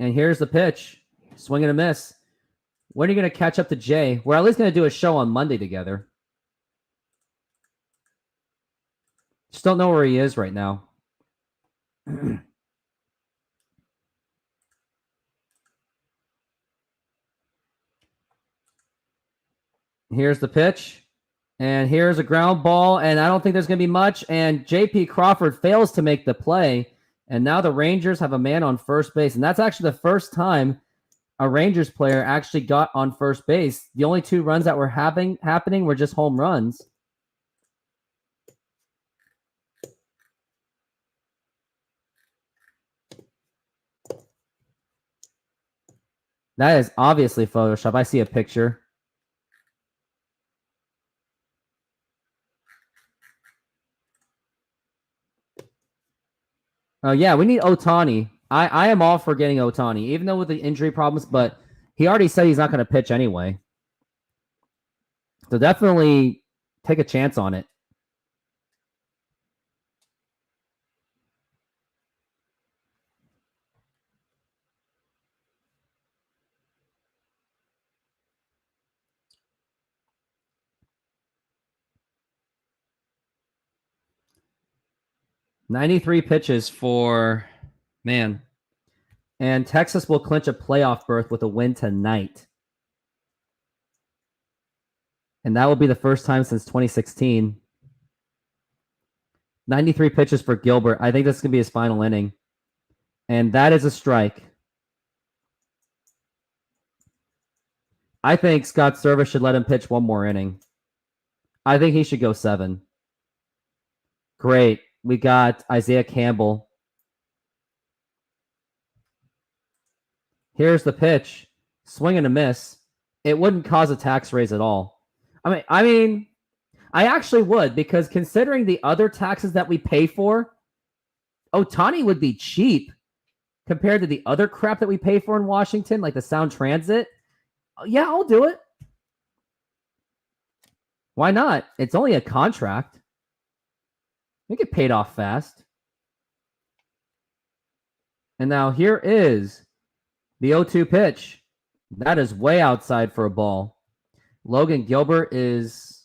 [SPEAKER 1] And here's the pitch. Swing and a miss. When are you going to catch up to Jay? We're at least going to do a show on Monday together. Just don't know where he is right now. Here's the pitch. And here's a ground ball. And I don't think there's going to be much. And J.P. Crawford fails to make the play. And now the Rangers have a man on first base. And that's actually the first time a Rangers player actually got on first base. The only 2 runs that were happening were just home runs. That is obviously Photoshop. I see a picture. Oh, yeah, we need Ohtani. I am all for getting Ohtani, even though with the injury problems, but he already said he's not going to pitch anyway. So definitely take a chance on it. $93 pitches for, man. And Texas will clinch a playoff berth with a win tonight. And that will be the first time since 2016. 93 pitches for Gilbert. I think this is going to be his final inning. And that is a strike. I think Scott Service should let him pitch one more inning. I think he should go 7. Great. We got Isaiah Campbell. Here's the pitch. Swing and a miss. It wouldn't cause a tax raise at all. I mean, I actually would, because considering the other taxes that we pay for, Ohtani would be cheap compared to the other crap that we pay for in Washington, like the Sound Transit. Yeah, I'll do it. Why not? It's only a contract. We get paid off fast. And now here is the 0-2 pitch. That is way outside for a ball. Logan Gilbert is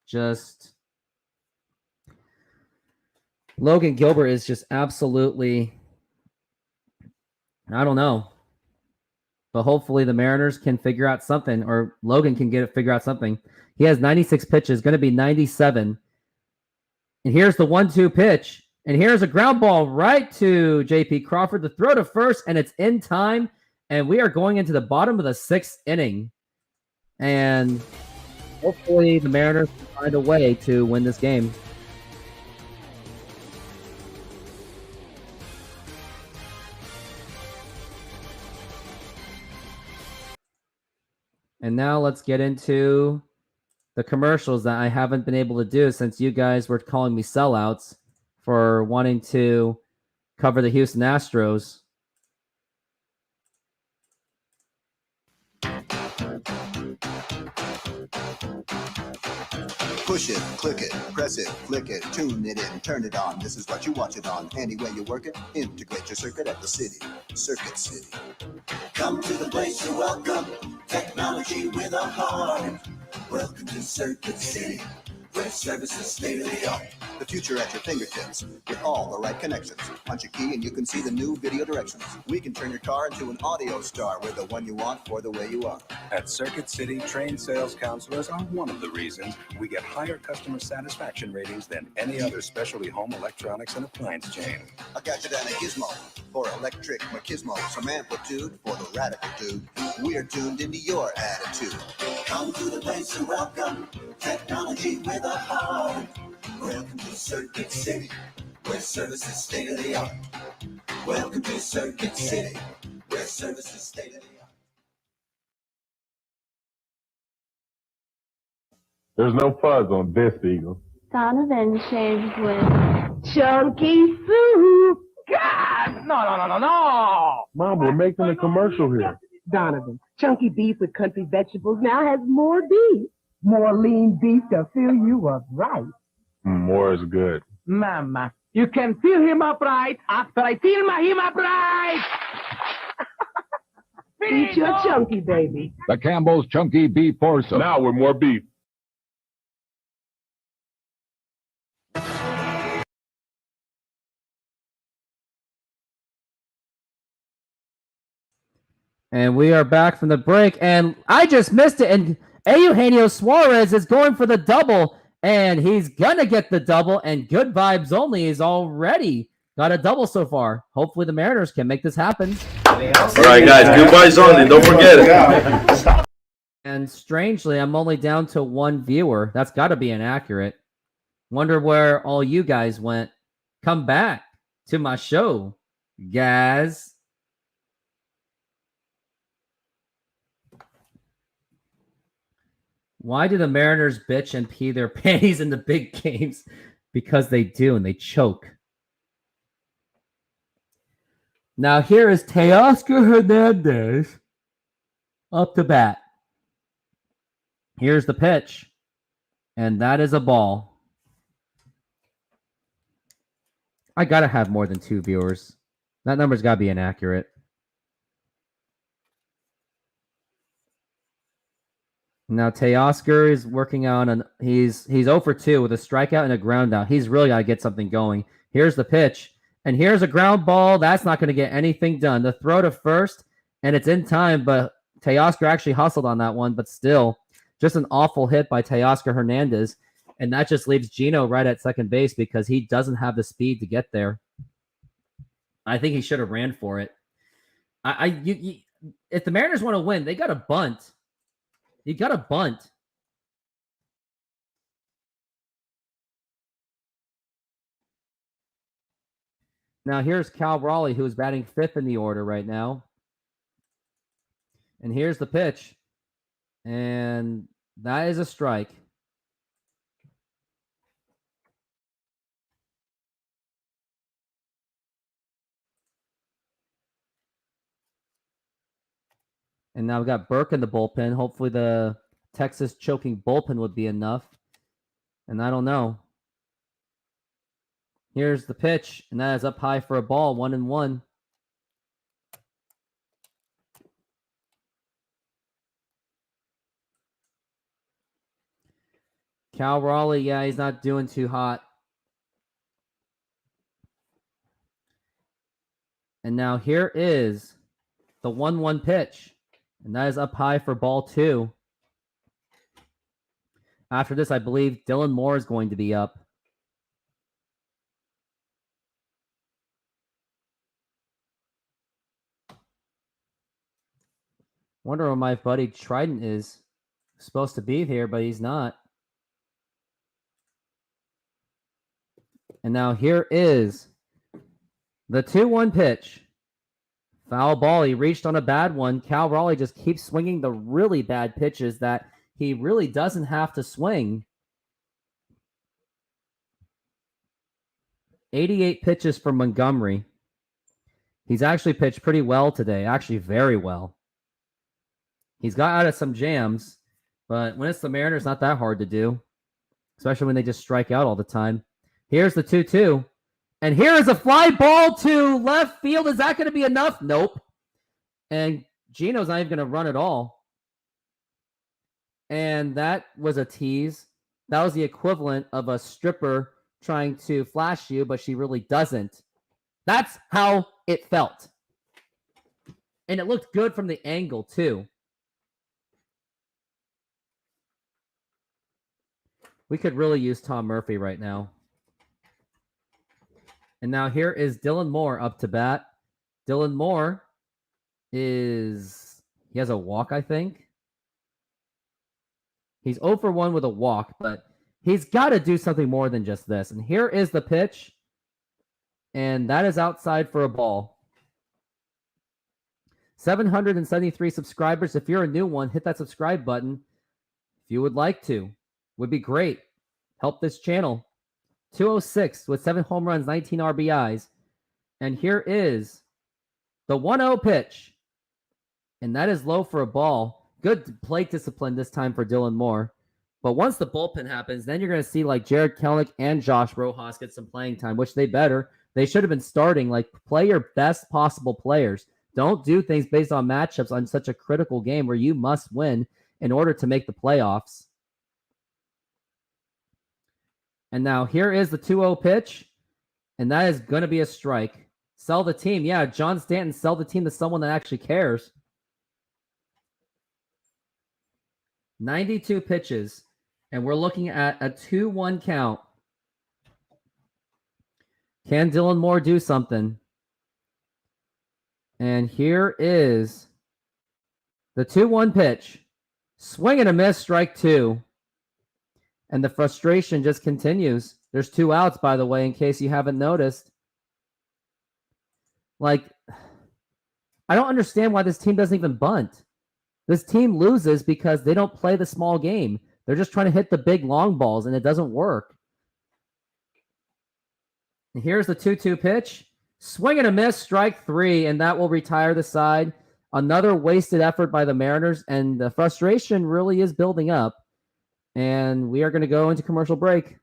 [SPEAKER 1] just absolutely, I don't know. But hopefully the Mariners can figure out something, or Logan can figure out something. He has 96 pitches, going to be 97. And here's the 1-2 pitch. And here's a ground ball right to J.P. Crawford. The throw to first, and it's in time. And we are going into the bottom of the 6th inning. And hopefully the Mariners can find a way to win this game. And now let's get into the commercials that I haven't been able to do since you guys were calling me sellouts for wanting to cover the Houston Astros.
[SPEAKER 8] Push it, click it, press it, flick it, tune it in, turn it on. This is what you watch it on. Any way you work it, integrate your circuit at the city. Circuit City.
[SPEAKER 10] Come to the place you're welcome. Technology with a heart. Welcome to Circuit City, where service is state of the art.
[SPEAKER 8] The future at your fingertips with all the right connections. Punch a key and you can see the new video directions. We can turn your car into an audio star with the one you want for the way you are.
[SPEAKER 22] At Circuit City, trained sales counselors are one of the reasons we get higher customer satisfaction ratings than any other specialty home electronics and appliance chain.
[SPEAKER 8] A gadget and a gizmo for electric machismo. Some amplitude for the radical dude. We're tuned into your attitude.
[SPEAKER 10] Come to the place you're welcome. Technology with a heart. Welcome to Circuit City, where service is state of the art. Welcome to Circuit City, where service is state of the art.
[SPEAKER 12] There's no fuzz on this, Eagle.
[SPEAKER 21] Donovan shaves with chunky soup.
[SPEAKER 12] God! No! Mom, we're making a commercial here.
[SPEAKER 21] Donovan, chunky beef with country vegetables now has more beef. More lean beef to fill you up right.
[SPEAKER 12] More is good.
[SPEAKER 21] Mama, you can fill him up right after I fill him up right. Eat your chunky, baby.
[SPEAKER 12] The Campbell's Chunky Beef Foursome. Now we're more beef.
[SPEAKER 1] And we are back from the break, and I just missed it, and Eugenio Suarez is going for the double, and he's gonna get the double, and Good Vibes Only is already got a double so far. Hopefully the Mariners can make this happen.
[SPEAKER 9] All right, guys, Good Vibes Only, don't forget it.
[SPEAKER 1] And strangely, I'm only down to 1 viewer. That's got to be inaccurate. Wonder where all you guys went. Come back to my show, guys. Why do the Mariners bitch and pee their panties in the big games? Because they do, and they choke. Now here is Teoscar Hernandez up to bat. Here's the pitch, and that is a ball. I gotta have more than 2 viewers. That number's gotta be inaccurate. Now Teoscar is working on he's 0 for 2 with a strikeout and a ground out. He's really got to get something going. Here's the pitch, and here's a ground ball. That's not going to get anything done. The throw to first, and it's in time, but Teoscar actually hustled on that one, but still, just an awful hit by Teoscar Hernandez, and that just leaves Gino right at second base because he doesn't have the speed to get there. I think he should have ran for it. If the Mariners want to win, they got to bunt. You got to bunt. Now here's Cal Raleigh, who is batting 5th in the order right now. And here's the pitch. And that is a strike. And now we've got Burke in the bullpen. Hopefully the Texas choking bullpen would be enough. And I don't know. Here's the pitch, and that is up high for a ball, 1-1. Cal Raleigh, yeah, he's not doing too hot. And now here is the 1-1 pitch. And that is up high for ball 2. After this, I believe Dylan Moore is going to be up. Wonder where my buddy Trident is. Supposed to be here, but he's not. And now here is the 2-1 pitch. Foul ball. He reached on a bad one. Cal Raleigh just keeps swinging the really bad pitches that he really doesn't have to swing. 88 pitches for Montgomery. He's actually pitched pretty well today. Actually, very well. He's got out of some jams, but when it's the Mariners, not that hard to do, especially when they just strike out all the time. Here's the 2-2. And here is a fly ball to left field. Is that going to be enough? Nope. And Gino's not even going to run at all. And that was a tease. That was the equivalent of a stripper trying to flash you, but she really doesn't. That's how it felt. And it looked good from the angle, too. We could really use Tom Murphy right now. And now here is Dylan Moore up to bat. Dylan Moore he has a walk, I think. He's 0 for 1 with a walk, but he's got to do something more than just this. And here is the pitch. And that is outside for a ball. 773 subscribers. If you're a new one, hit that subscribe button. If you would like to, would be great. Help this channel. 206 with 7 home runs, 19 RBIs. And here is the 1-0 pitch. And that is low for a ball. Good plate discipline this time for Dylan Moore. But once the bullpen happens, then you're going to see like Jared Kelenic and Josh Rojas get some playing time, which they better. They should have been starting. Like, play your best possible players. Don't do things based on matchups on such a critical game where you must win in order to make the playoffs. And now here is the 2-0 pitch. And that is going to be a strike. Sell the team. Yeah, John Stanton, sell the team to someone that actually cares. 92 pitches. And we're looking at a 2-1 count. Can Dylan Moore do something? And here is the 2-1 pitch. Swing and a miss, strike 2. And the frustration just continues. There's 2 outs, by the way, in case you haven't noticed. Like, I don't understand why this team doesn't even bunt. This team loses because they don't play the small game. They're just trying to hit the big long balls, and it doesn't work. And here's the 2-2 pitch. Swing and a miss, strike 3, and that will retire the side. Another wasted effort by the Mariners, and the frustration really is building up. And we are going to go into commercial break.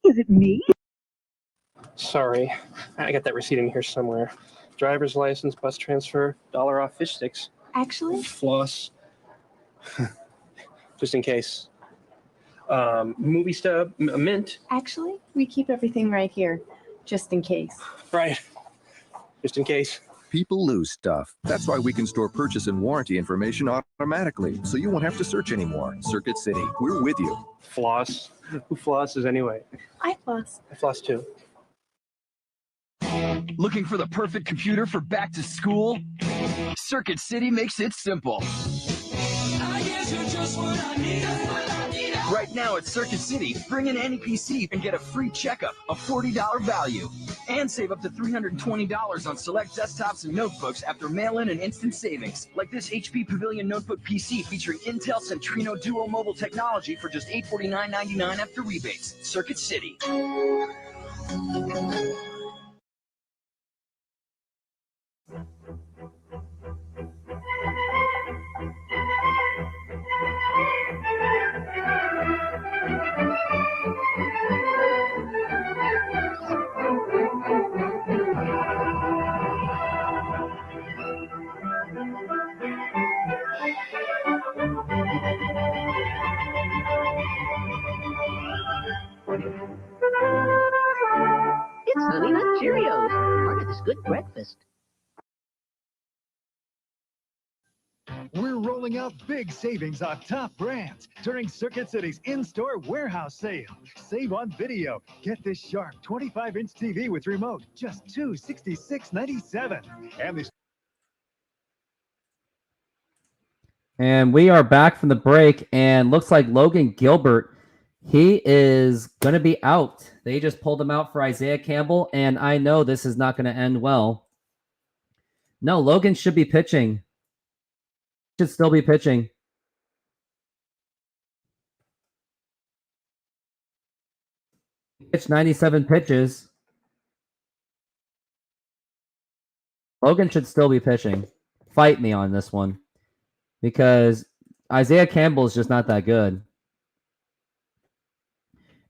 [SPEAKER 21] Is it me?
[SPEAKER 18] Sorry, I got that receipt in here somewhere. Driver's license, bus transfer, $1 off fish sticks.
[SPEAKER 14] Actually?
[SPEAKER 18] Floss. Just in case. Movie stub, a mint.
[SPEAKER 14] Actually, we keep everything right here, just in case.
[SPEAKER 18] Right. Just in case.
[SPEAKER 15] People lose stuff. That's why we can store purchase and warranty information automatically, so you won't have to search anymore. Circuit City, we're with you.
[SPEAKER 18] Floss. Who flosses anyway?
[SPEAKER 14] I floss.
[SPEAKER 18] I floss too.
[SPEAKER 23] Looking for the perfect computer for back to school? Circuit City makes it simple. Right now at Circuit City, bring in any PC and get a free checkup, a $40 value. And save up to $320 on select desktops and notebooks after mail-in and instant savings. Like this HP Pavilion Notebook PC featuring Intel Centrino Duo mobile technology for just $849.99 after rebates. Circuit City.
[SPEAKER 24] It's Honey Nut Cheerios, part of this good breakfast.
[SPEAKER 6] We're rolling out big savings on top brands during Circuit City's in-store warehouse sale. Save on video. Get this sharp 25-inch TV with remote, just $266.97.
[SPEAKER 1] And we are back from the break, and looks like Logan Gilbert, he is going to be out. They just pulled him out for Isaiah Campbell, and I know this is not going to end well. No, Logan should be pitching. Should still be pitching. Pitched 97 pitches. Logan should still be pitching. Fight me on this one. Because Isaiah Campbell is just not that good.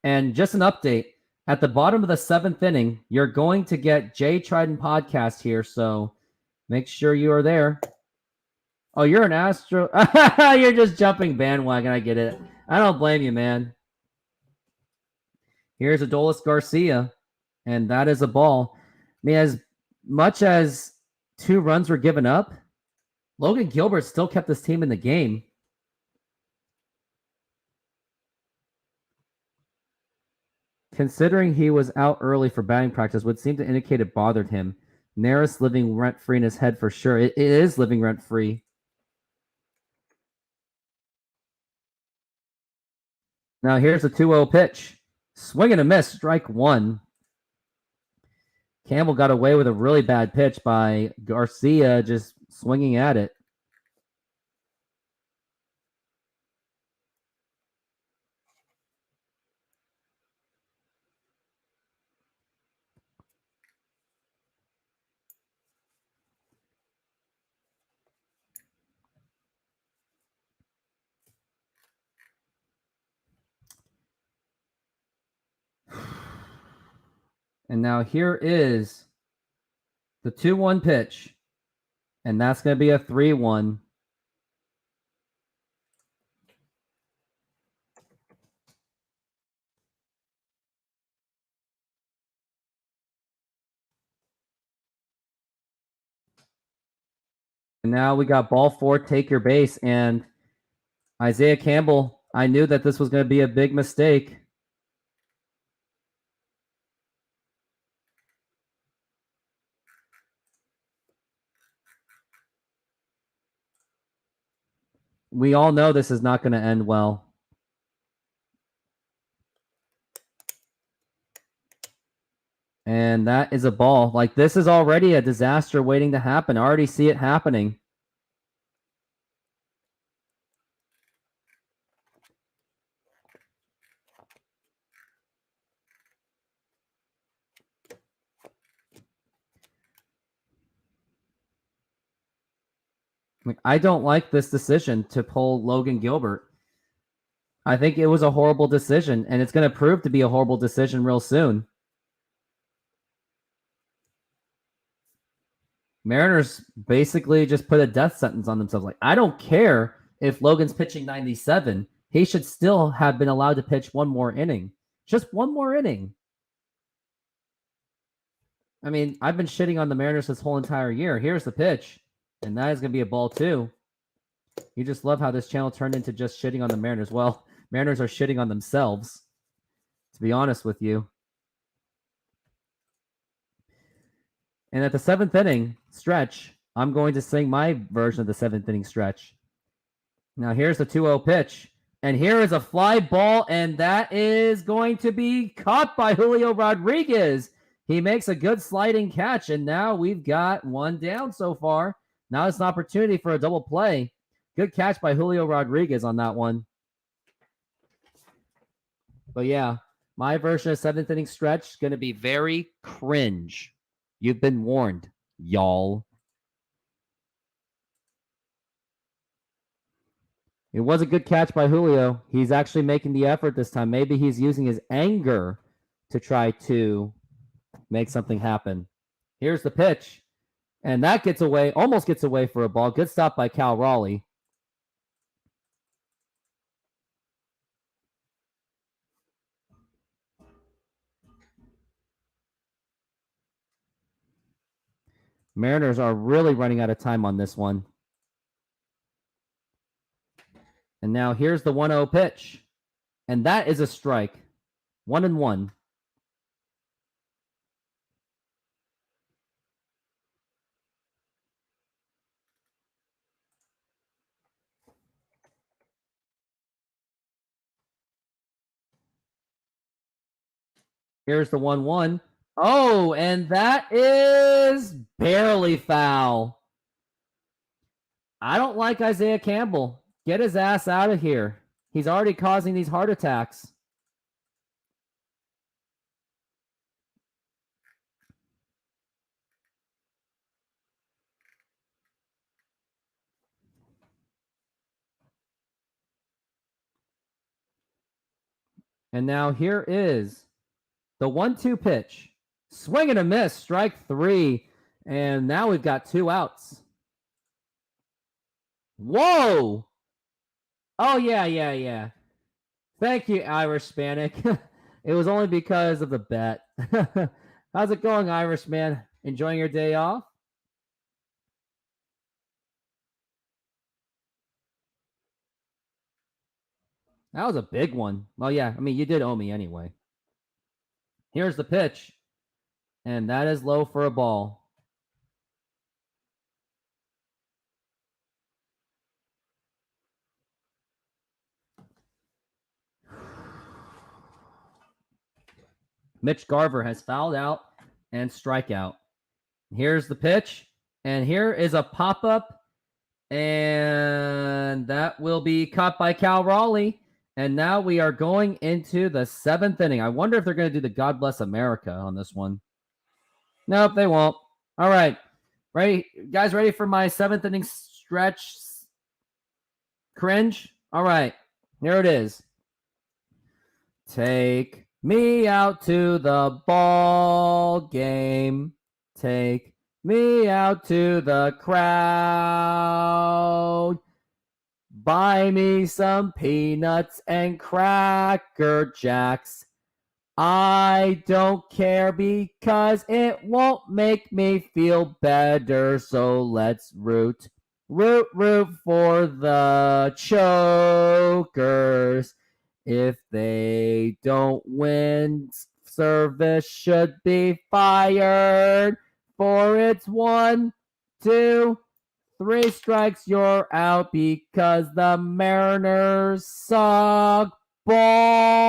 [SPEAKER 1] And just an update. At the bottom of the 7th inning, you're going to get Jay Trident podcast here, so make sure you are there. Oh, you're an Astro. You're just jumping bandwagon. I get it. I don't blame you, man. Here's Adolis Garcia, and that is a ball. I mean, as much as 2 runs were given up, Logan Gilbert still kept this team in the game. Considering he was out early for batting practice, would seem to indicate it bothered him. Neris living rent-free in his head for sure. It is living rent-free. Now here's a 2-0 pitch. Swing and a miss, strike 1. Campbell got away with a really bad pitch by Garcia just swinging at it. And now here is the 2-1 pitch. And that's going to be a 3-1. And now we got ball 4, take your base. And Isaiah Campbell, I knew that this was going to be a big mistake. We all know this is not going to end well. And that is a ball. Like, this is already a disaster waiting to happen. I already see it happening. Like, I don't like this decision to pull Logan Gilbert. I think it was a horrible decision, and it's going to prove to be a horrible decision real soon. Mariners basically just put a death sentence on themselves. Like, I don't care if Logan's pitching 97. He should still have been allowed to pitch one more inning. Just one more inning. I mean, I've been shitting on the Mariners this whole entire year. Here's the pitch. And that is going to be a ball, too. You just love how this channel turned into just shitting on the Mariners. Well, Mariners are shitting on themselves, to be honest with you. And at the 7th inning stretch, I'm going to sing my version of the 7th inning stretch. Now, here's the 2-0 pitch. And here is a fly ball, and that is going to be caught by Julio Rodriguez. He makes a good sliding catch, and now we've got 1 down so far. Now it's an opportunity for a double play. Good catch by Julio Rodriguez on that one. But yeah, my version of 7th inning stretch is going to be very cringe. You've been warned, y'all. It was a good catch by Julio. He's actually making the effort this time. Maybe he's using his anger to try to make something happen. Here's the pitch. And that gets away, almost gets away for a ball. Good stop by Cal Raleigh. Mariners are really running out of time on this one. And now here's the 1-0 pitch. And that is a strike. 1-1. Here's the 1-1. Oh, and that is barely foul. I don't like Isaiah Campbell. Get his ass out of here. He's already causing these heart attacks. And now here is the 1-2 pitch. Swing and a miss, strike 3. And now we've got 2 outs. Whoa! Oh, yeah. Thank you, Irish Spanic. It was only because of the bet. How's it going, Irishman? Enjoying your day off? That was a big one. Well, yeah, I mean, you did owe me anyway. Here's the pitch. And that is low for a ball. Mitch Garver has fouled out and strikeout. Here's the pitch. And here is a pop-up. And that will be caught by Cal Raleigh. And now we are going into the 7th inning. I wonder if they're going to do the God Bless America on this one. Nope, they won't. All right. Ready? Guys, ready for my 7th inning stretch cringe? All right. Here it is. Take me out to the ball game. Take me out to the crowd. Buy me some peanuts and Cracker Jacks. I don't care because it won't make me feel better. So let's root for the Chokers. If they don't win, service should be fired. For it's 1, 2, 3 strikes, you're out because the Mariners suck balls.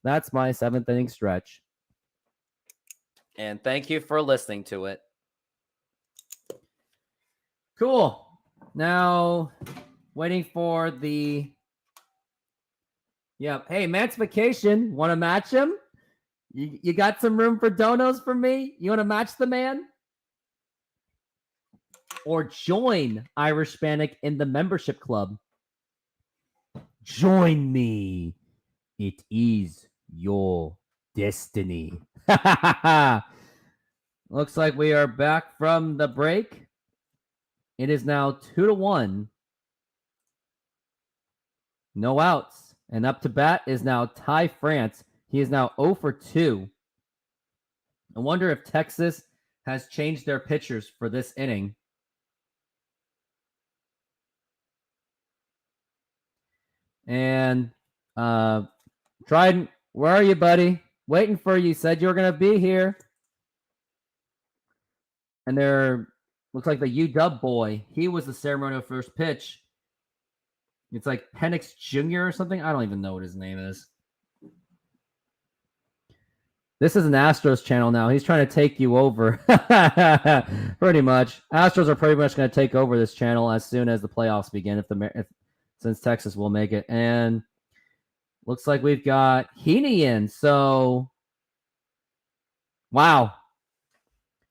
[SPEAKER 1] That's my 7th inning stretch. And thank you for listening to it. Cool. Now, waiting for the... Yep. Hey, Emancipacation, want to match him? You got some room for donos for me? You want to match the man? Or join Irish Hispanic in the membership club. Join me. It is your destiny. Looks like we are back from the break. It is now 2-1. No outs. And up to bat is now Ty France. He is now 0 for 2. I wonder if Texas has changed their pitchers for this inning. And Trident, where are you, buddy? Waiting for you. Said you were going to be here. And there looks like the UW boy. He was the ceremonial first pitch. It's like Penix Jr. or something. I don't even know what his name is. This is an Astros channel now. He's trying to take you over. Pretty much. Astros are pretty much going to take over this channel as soon as the playoffs begin, since Texas will make it. And looks like we've got Heaney in. So, wow.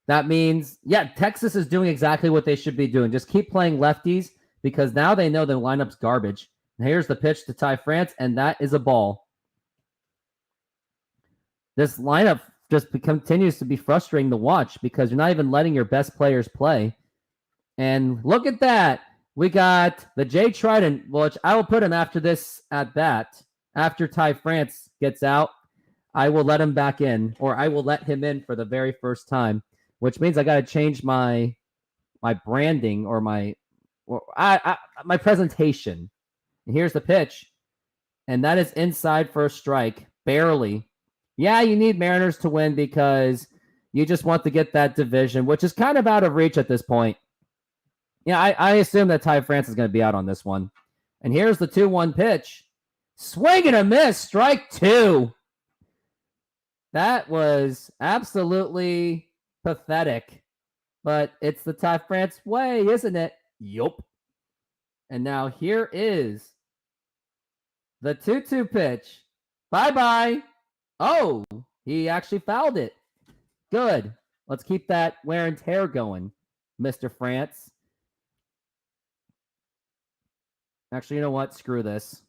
[SPEAKER 1] That means, yeah, Texas is doing exactly what they should be doing. Just keep playing lefties because now they know the lineup's garbage. And here's the pitch to Ty France, and that is a ball. This lineup just continues to be frustrating to watch because you're not even letting your best players play. And look at that. We got the Jay Trident, which I will put him after this at bat. After Ty France gets out, I will let him back in, or I will let him in for the very first time, which means I got to change my my branding or my presentation. And here's the pitch. And that is inside for a strike. Barely. Yeah, you need Mariners to win because you just want to get that division, which is kind of out of reach at this point. Yeah, I assume that Ty France is going to be out on this one. And here's the 2-1 pitch. Swing and a miss. Strike 2. That was absolutely pathetic. But it's the Ty France way, isn't it? Yup. And now here is the 2-2 pitch. Bye-bye. Oh, he actually fouled it. Good. Let's keep that wear and tear going, Mr. France. Actually, you know what? Screw this.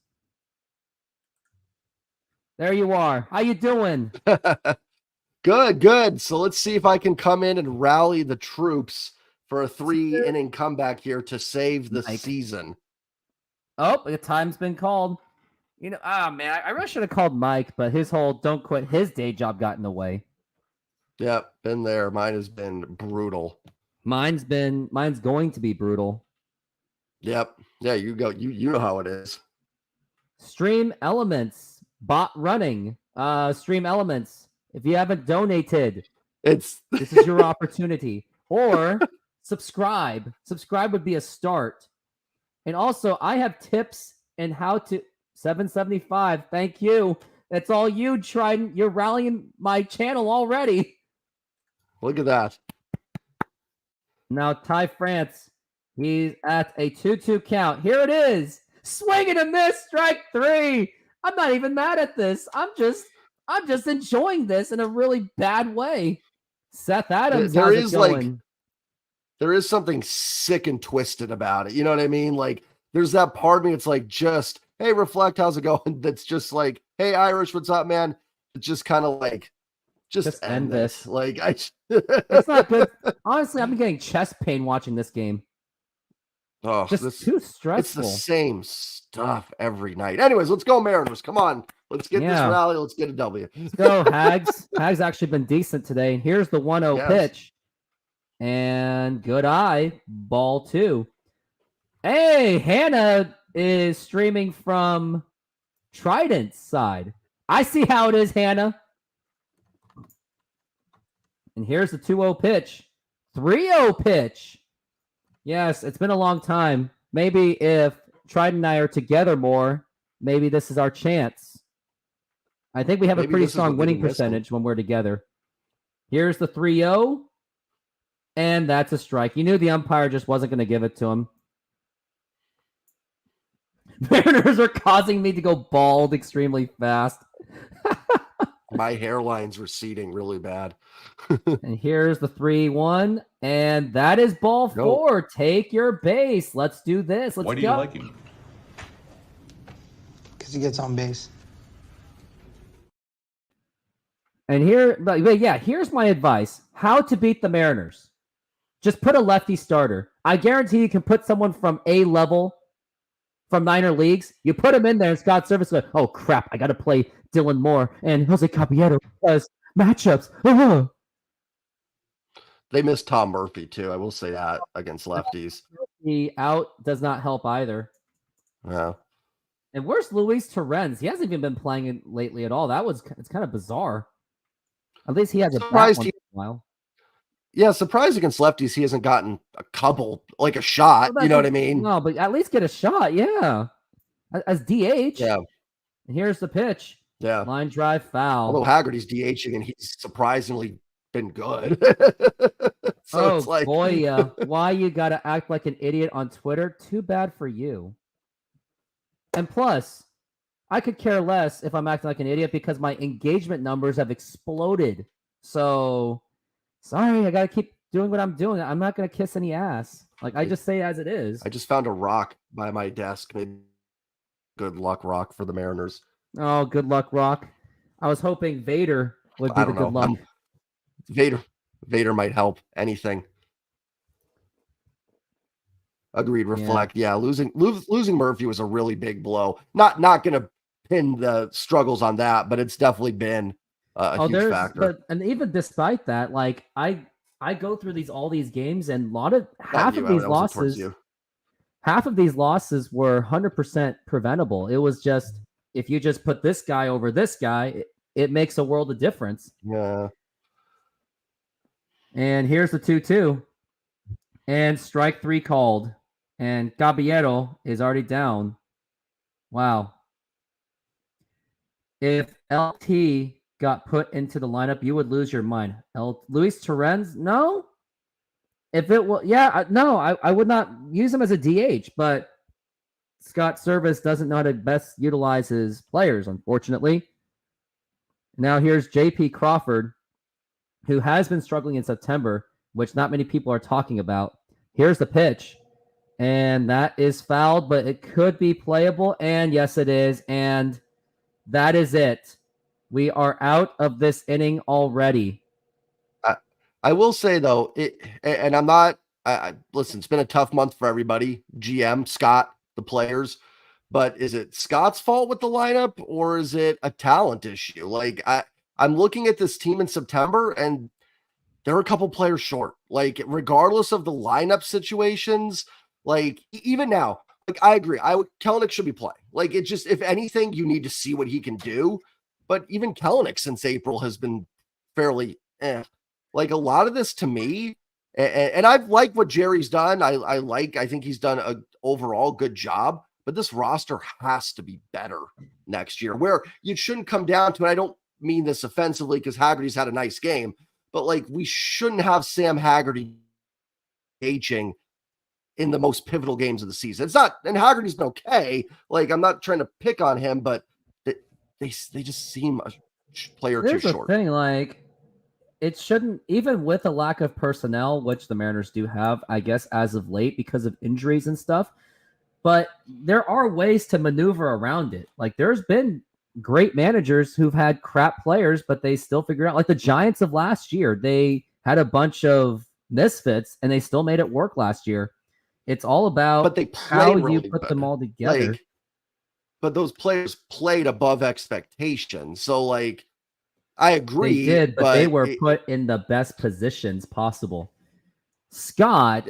[SPEAKER 1] There you are. How you doing?
[SPEAKER 11] Good. So let's see if I can come in and rally the troops for a 3-inning comeback here to save the season.
[SPEAKER 1] Oh, the time's been called. Man, I really should have called Mike, but his whole don't quit his day job got in the way.
[SPEAKER 11] Yep, been there. Mine has been brutal.
[SPEAKER 1] Mine's going to be brutal.
[SPEAKER 11] Yep. Yeah, you go. You know how it is.
[SPEAKER 1] Stream Elements, bot running. Stream Elements. If you haven't donated, this is your opportunity. Or subscribe. Subscribe would be a start. And also, I have tips in how to 775. Thank you. That's all you, Trident. You're rallying my channel already.
[SPEAKER 11] Look at that.
[SPEAKER 1] Now, Ty France, he's at a 2-2 count. Here it is. Swing and a miss, strike 3. I'm not even mad at this. I'm just enjoying this in a really bad way. Seth Adams, how's it going?
[SPEAKER 11] There is something sick and twisted about it. You know what I mean? Like, there's that part of me. It's like, just, hey, Reflect, how's it going? That's just like, hey, Irish, what's up, man? It's just kind of like, just end this. Like,
[SPEAKER 1] it's not good. Honestly, I've been getting chest pain watching this game.
[SPEAKER 11] Oh,
[SPEAKER 1] just too stressful.
[SPEAKER 11] It's the same stuff every night. Anyways, let's go Mariners. Come on. Let's get this rally. Let's get a W.
[SPEAKER 1] Let's go, Hags. Hags actually been decent today. Here's the 1-0 pitch. And good eye. Ball 2. Hey, Hannah is streaming from Trident's side. I see how it is, Hannah. And here's the 2-0 pitch. 3-0 pitch. Yes, it's been a long time. Maybe if Trident and I are together more, maybe this is our chance. I think we have a pretty strong winning percentage when we're together. Here's the 3-0. And that's a strike. You knew the umpire just wasn't going to give it to him. Mariners are causing me to go bald extremely fast.
[SPEAKER 11] My hairline's receding really bad.
[SPEAKER 1] And here's the 3-1. And that is ball 4. Take your base. Let's do this. Let's go.
[SPEAKER 16] Why do you like him?
[SPEAKER 17] Because he gets on base.
[SPEAKER 1] And here's my advice. How to beat the Mariners. Just put a lefty starter. I guarantee you can put someone from A level from minor leagues. You put him in there and Scott Service goes, oh crap, I got to play Dylan Moore and Jose Caballero because matchups.
[SPEAKER 11] They missed Tom Murphy too. I will say that against lefties.
[SPEAKER 1] The out does not help either.
[SPEAKER 11] Yeah.
[SPEAKER 1] And where's Luis Torrens? He hasn't even been playing it lately at all. It's kind of bizarre. At least he has a bat once in a while.
[SPEAKER 11] Yeah, surprised against lefties. He hasn't gotten a couple, like a shot. You know what I mean?
[SPEAKER 1] No, but at least get a shot. Yeah. As DH.
[SPEAKER 11] Yeah.
[SPEAKER 1] And here's the pitch.
[SPEAKER 11] Yeah.
[SPEAKER 1] Line drive foul.
[SPEAKER 11] Although Haggerty's DHing and he's surprisingly been good. So it's like,
[SPEAKER 1] boy, why you got to act like an idiot on Twitter? Too bad for you. And plus, I could care less if I'm acting like an idiot because my engagement numbers have exploded. So, sorry, I got to keep doing what I'm doing. I'm not going to kiss any ass. Like, I just say it as it is.
[SPEAKER 11] I just found a rock by my desk. Maybe good luck rock for the Mariners.
[SPEAKER 1] Oh, good luck rock. I was hoping Vader would be the good luck.
[SPEAKER 11] Vader might help. Anything. Agreed. Reflect. Yeah, losing Murphy was a really big blow. Not going to pin the struggles on that, but it's definitely been a huge factor.
[SPEAKER 1] And even despite that, like I I go through all these games, and half of these losses were 100% preventable. It was just, if you just put this guy over this guy, it makes a world of difference.
[SPEAKER 11] Yeah.
[SPEAKER 1] And here's the 2-2. And strike 3 called. And Caballero is already down. Wow. If LT got put into the lineup, you would lose your mind. Luis Torrens? No. If it was, I would not use him as a DH, but Scott Service doesn't know how to best utilize his players, unfortunately. Now here's JP Crawford, who has been struggling in September, which not many people are talking about. Here's the pitch, and that is fouled, but it could be playable, and yes, it is, and that is it. We are out of this inning already.
[SPEAKER 11] I will say, though, and I'm not, listen, it's been a tough month for everybody, GM, Scott, the players, but is it Scott's fault with the lineup, or is it a talent issue? Like, I'm looking at this team in September, and there are a couple players short. Like, regardless of the lineup situations, like, even now, like, I agree. Kelenic should be playing. Like, it just, if anything, you need to see what he can do. But even Kelenic since April has been fairly Like, a lot of this to me, and I've liked what Jerry's done. I think he's done an overall good job, but this roster has to be better next year, where you shouldn't come down to, and I don't mean this offensively because Haggerty's had a nice game, but like, we shouldn't have Sam Haggerty aging in the most pivotal games of the season. It's not, and Haggerty's been okay. Like, I'm not trying to pick on him, but they just seem a player too short.
[SPEAKER 1] Thing, like, it shouldn't, even with a lack of personnel, which the Mariners do have, I guess, as of late because of injuries and stuff, but there are ways to maneuver around it. Like, there's been great managers who've had crap players, but they still figure out, like the Giants of last year, they had a bunch of misfits and they still made it work last year. It's all about how you put them all together.
[SPEAKER 11] Like, but those players played above expectations. So, like, I agree.
[SPEAKER 1] They did, but they were put in the best positions possible. Scott,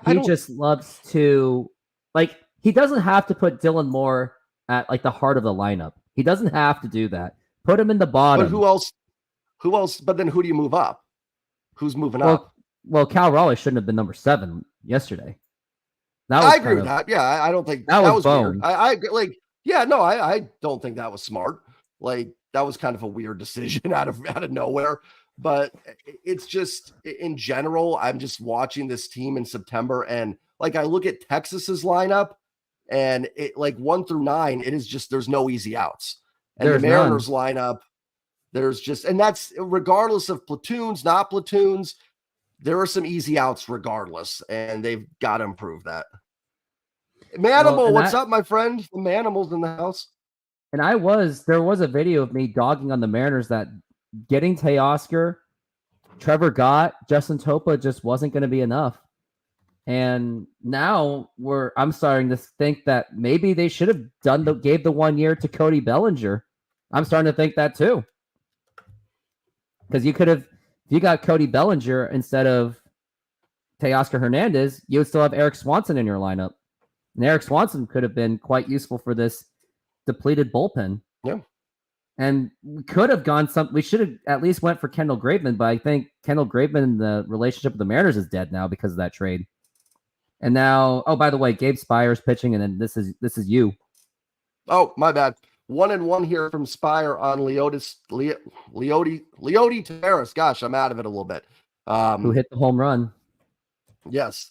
[SPEAKER 1] he just loves to, like, he doesn't have to put Dylan Moore at, like, the heart of the lineup. He doesn't have to do that. Put him in the bottom.
[SPEAKER 11] But who else? But then who do you move up? Who's moving up?
[SPEAKER 1] Well, Cal Raleigh shouldn't have been number 7 yesterday.
[SPEAKER 11] I agree with that. Yeah, I don't think that was weird. I don't think that was smart. Like, that was kind of a weird decision out of nowhere. But it's just, in general, I'm just watching this team in September, and like, I look at Texas's lineup, and it, like, 1 through 9, it is just, there's no easy outs. And the Mariners lineup, there's just, and that's regardless of platoons, not platoons, there are some easy outs regardless, and they've got to improve that. Manimal, what's up, my friend? The Manimal's in the house.
[SPEAKER 1] And there was a video of me dogging on the Mariners that getting Teoscar, Trevor Gott, Justin Topa just wasn't going to be enough. And now I'm starting to think that maybe they should have gave the 1 year to Cody Bellinger. I'm starting to think that too. Because you could have, if you got Cody Bellinger instead of Teoscar Hernandez, you would still have Eric Swanson in your lineup. And Eric Swanson could have been quite useful for this depleted bullpen.
[SPEAKER 11] Yeah.
[SPEAKER 1] And we could have we should have at least went for Kendall Graveman, but I think Kendall Graveman, the relationship with the Mariners is dead now because of that trade. And now, oh, by the way, Gabe Spire's pitching, and then this is you.
[SPEAKER 11] Oh, my bad. 1-1 here from Spire on Leody Taveras. Gosh, I'm out of it a little bit.
[SPEAKER 1] Who hit the home run?
[SPEAKER 11] Yes.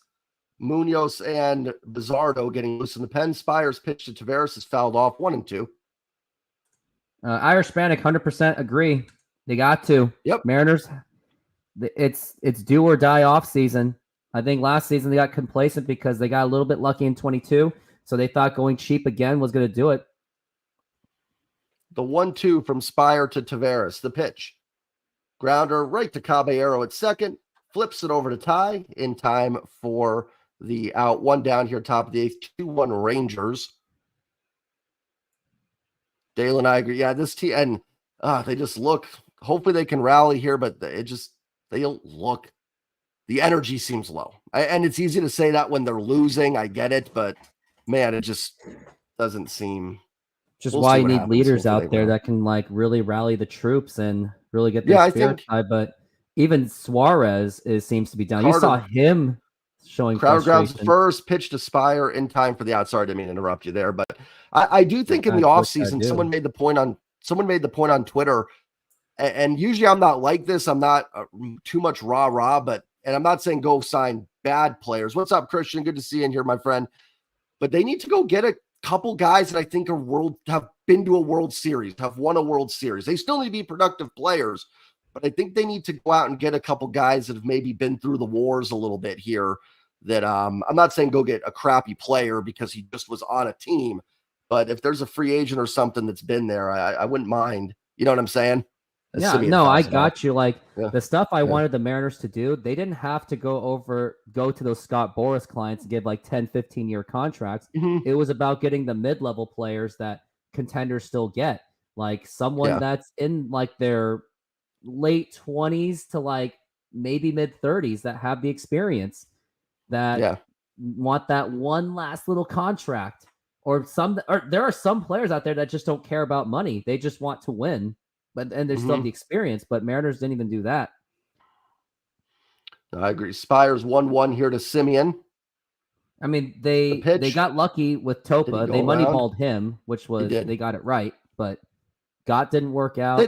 [SPEAKER 11] Munoz and Bizardo getting loose in the pen. Spire's pitch to Taveras is fouled off. 1-2.
[SPEAKER 1] Irish Spanic, 100% agree. They got to.
[SPEAKER 11] Yep.
[SPEAKER 1] Mariners, it's do or die off season. I think last season they got complacent because they got a little bit lucky in 22, so they thought going cheap again was going to do it.
[SPEAKER 11] The 1-2 from Spire to Taveras. The pitch. Grounder right to Caballero at second. Flips it over to Ty in time for the out. 1 down here, top of the 8th. 2-1 Rangers. Dale and I agree. Yeah, this team, and they just look, hopefully they can rally here, but they don't look the energy seems low. And it's easy to say that when they're losing. I get it, but man, it just doesn't seem.
[SPEAKER 1] Just
[SPEAKER 11] We'll
[SPEAKER 1] why
[SPEAKER 11] see
[SPEAKER 1] you
[SPEAKER 11] what
[SPEAKER 1] need
[SPEAKER 11] happens.
[SPEAKER 1] leaders
[SPEAKER 11] Hopefully
[SPEAKER 1] out
[SPEAKER 11] they
[SPEAKER 1] there
[SPEAKER 11] will.
[SPEAKER 1] that can like really rally the troops and really get their
[SPEAKER 11] Yeah, I
[SPEAKER 1] spirits
[SPEAKER 11] think-
[SPEAKER 1] high. But even Suarez seems to be down. You saw
[SPEAKER 11] Carter-
[SPEAKER 1] him showing
[SPEAKER 11] Crowder grounds
[SPEAKER 1] frustration.
[SPEAKER 11] first, pitch to Spire in time for the out. Sorry, I didn't mean to interrupt you there, but I do think in the
[SPEAKER 1] That's what I
[SPEAKER 11] offseason,
[SPEAKER 1] do.
[SPEAKER 11] someone made the point on Twitter, and usually I'm not like this. I'm not too much rah-rah, and I'm not saying go sign bad players. What's up, Christian? Good to see you in here, my friend. But they need to go get a couple guys that I think have been to a World Series, have won a World Series. They still need to be productive players, but I think they need to go out and get a couple guys that have maybe been through the wars a little bit here. That I'm not saying go get a crappy player because he just was on a team, but if there's a free agent or something that's been there, I wouldn't mind. You know what I'm saying?
[SPEAKER 1] Yeah,
[SPEAKER 11] Simeon
[SPEAKER 1] no, I
[SPEAKER 11] talks about.
[SPEAKER 1] got you. Like
[SPEAKER 11] Yeah.
[SPEAKER 1] the stuff I
[SPEAKER 11] Yeah.
[SPEAKER 1] wanted the Mariners to do, they didn't have to go to those Scott Boras clients and give like 10, 15-year contracts.
[SPEAKER 11] Mm-hmm.
[SPEAKER 1] It was about getting the mid-level players that contenders still get. Like someone
[SPEAKER 11] Yeah.
[SPEAKER 1] that's in like their late 20s to like maybe mid-30s that have the experience that want that one last little contract. Or there are some players out there that just don't care about money. They just want to win. And they still have the experience, but Mariners didn't even do that.
[SPEAKER 11] I agree. Spires 1-1 here to Simeon.
[SPEAKER 1] I mean, they got lucky with Topa.
[SPEAKER 11] go
[SPEAKER 1] They
[SPEAKER 11] around?
[SPEAKER 1] moneyballed him, which was
[SPEAKER 11] did.
[SPEAKER 1] they got it right, but Gott didn't work out.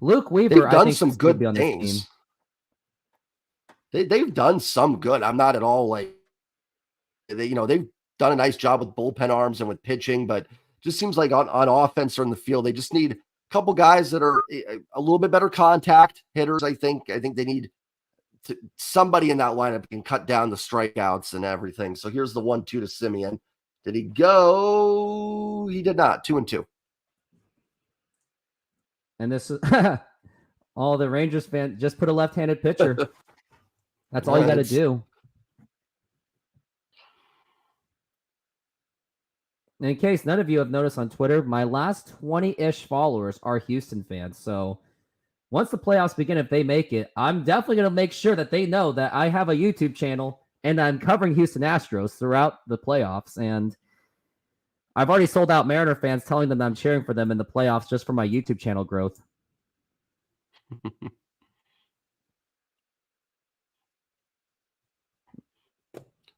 [SPEAKER 1] Luke Weaver,
[SPEAKER 11] They've
[SPEAKER 1] I
[SPEAKER 11] done
[SPEAKER 1] think,
[SPEAKER 11] some
[SPEAKER 1] should still
[SPEAKER 11] good
[SPEAKER 1] be on this team.
[SPEAKER 11] things. They've done some good. I'm not at all like they've done a nice job with bullpen arms and with pitching, but just seems like on offense or in the field, they just need a couple guys that are a little bit better contact hitters. I think they need somebody in that lineup can cut down the strikeouts and everything. So here's the 1-2 to Simeon. Did he go? He did not. 2-2.
[SPEAKER 1] And this is all the Rangers fans just put a left-handed pitcher. That's all you got to do. And in case none of you have noticed on Twitter, my last 20-ish followers are Houston fans. So once the playoffs begin, if they make it, I'm definitely going to make sure that they know that I have a YouTube channel and I'm covering Houston Astros throughout the playoffs. And I've already sold out Mariner fans telling them that I'm cheering for them in the playoffs just for my YouTube channel growth.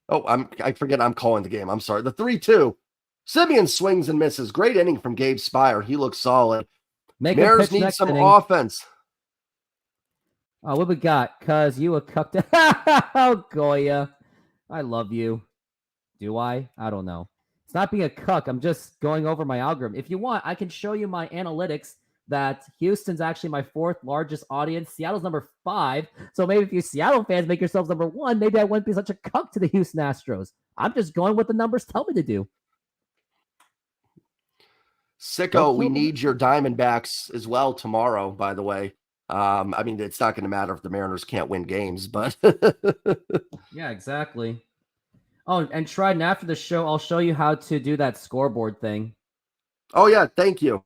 [SPEAKER 11] I forget I'm calling the game. I'm sorry. The 3-2. Simeon swings and misses. Great inning from Gabe Spire. He looks solid. Mariners need some offense.
[SPEAKER 1] Oh, what we got? Cuz you a cucked. Oh, Goya. I love you. Do I? I don't know. It's not being a cuck. I'm just going over my algorithm. If you want, I can show you my analytics that Houston's actually my 4th largest audience. Seattle's number 5. So maybe if you Seattle fans make yourselves number 1, maybe I wouldn't be such a cuck to the Houston Astros. I'm just going what the numbers tell me to do.
[SPEAKER 11] Sicko, we need your Diamondbacks as well tomorrow, by the way. I mean, it's not going to matter if the Mariners can't win games, but
[SPEAKER 1] yeah, exactly. Oh, and Trident, after the show, I'll show you how to do that scoreboard thing.
[SPEAKER 11] Oh yeah, thank you.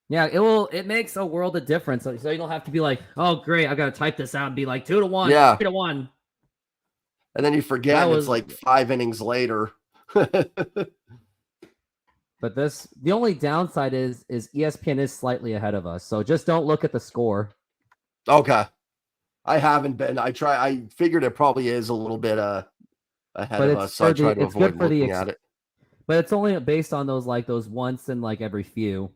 [SPEAKER 1] Yeah, it makes a world of difference. So you don't have to be like, oh great, I gotta type this out and be like 2-1,
[SPEAKER 11] Yeah.
[SPEAKER 1] 3-1.
[SPEAKER 11] And then you forget
[SPEAKER 1] That
[SPEAKER 11] and
[SPEAKER 1] was-
[SPEAKER 11] it's like 5 innings later.
[SPEAKER 1] But the only downside is ESPN is slightly ahead of us. So just don't look at the score.
[SPEAKER 11] Okay. I haven't been. I figured it probably is a little bit ahead
[SPEAKER 1] But
[SPEAKER 11] of us, so I try to avoid looking at it.
[SPEAKER 1] But it's only based on those once in like every few.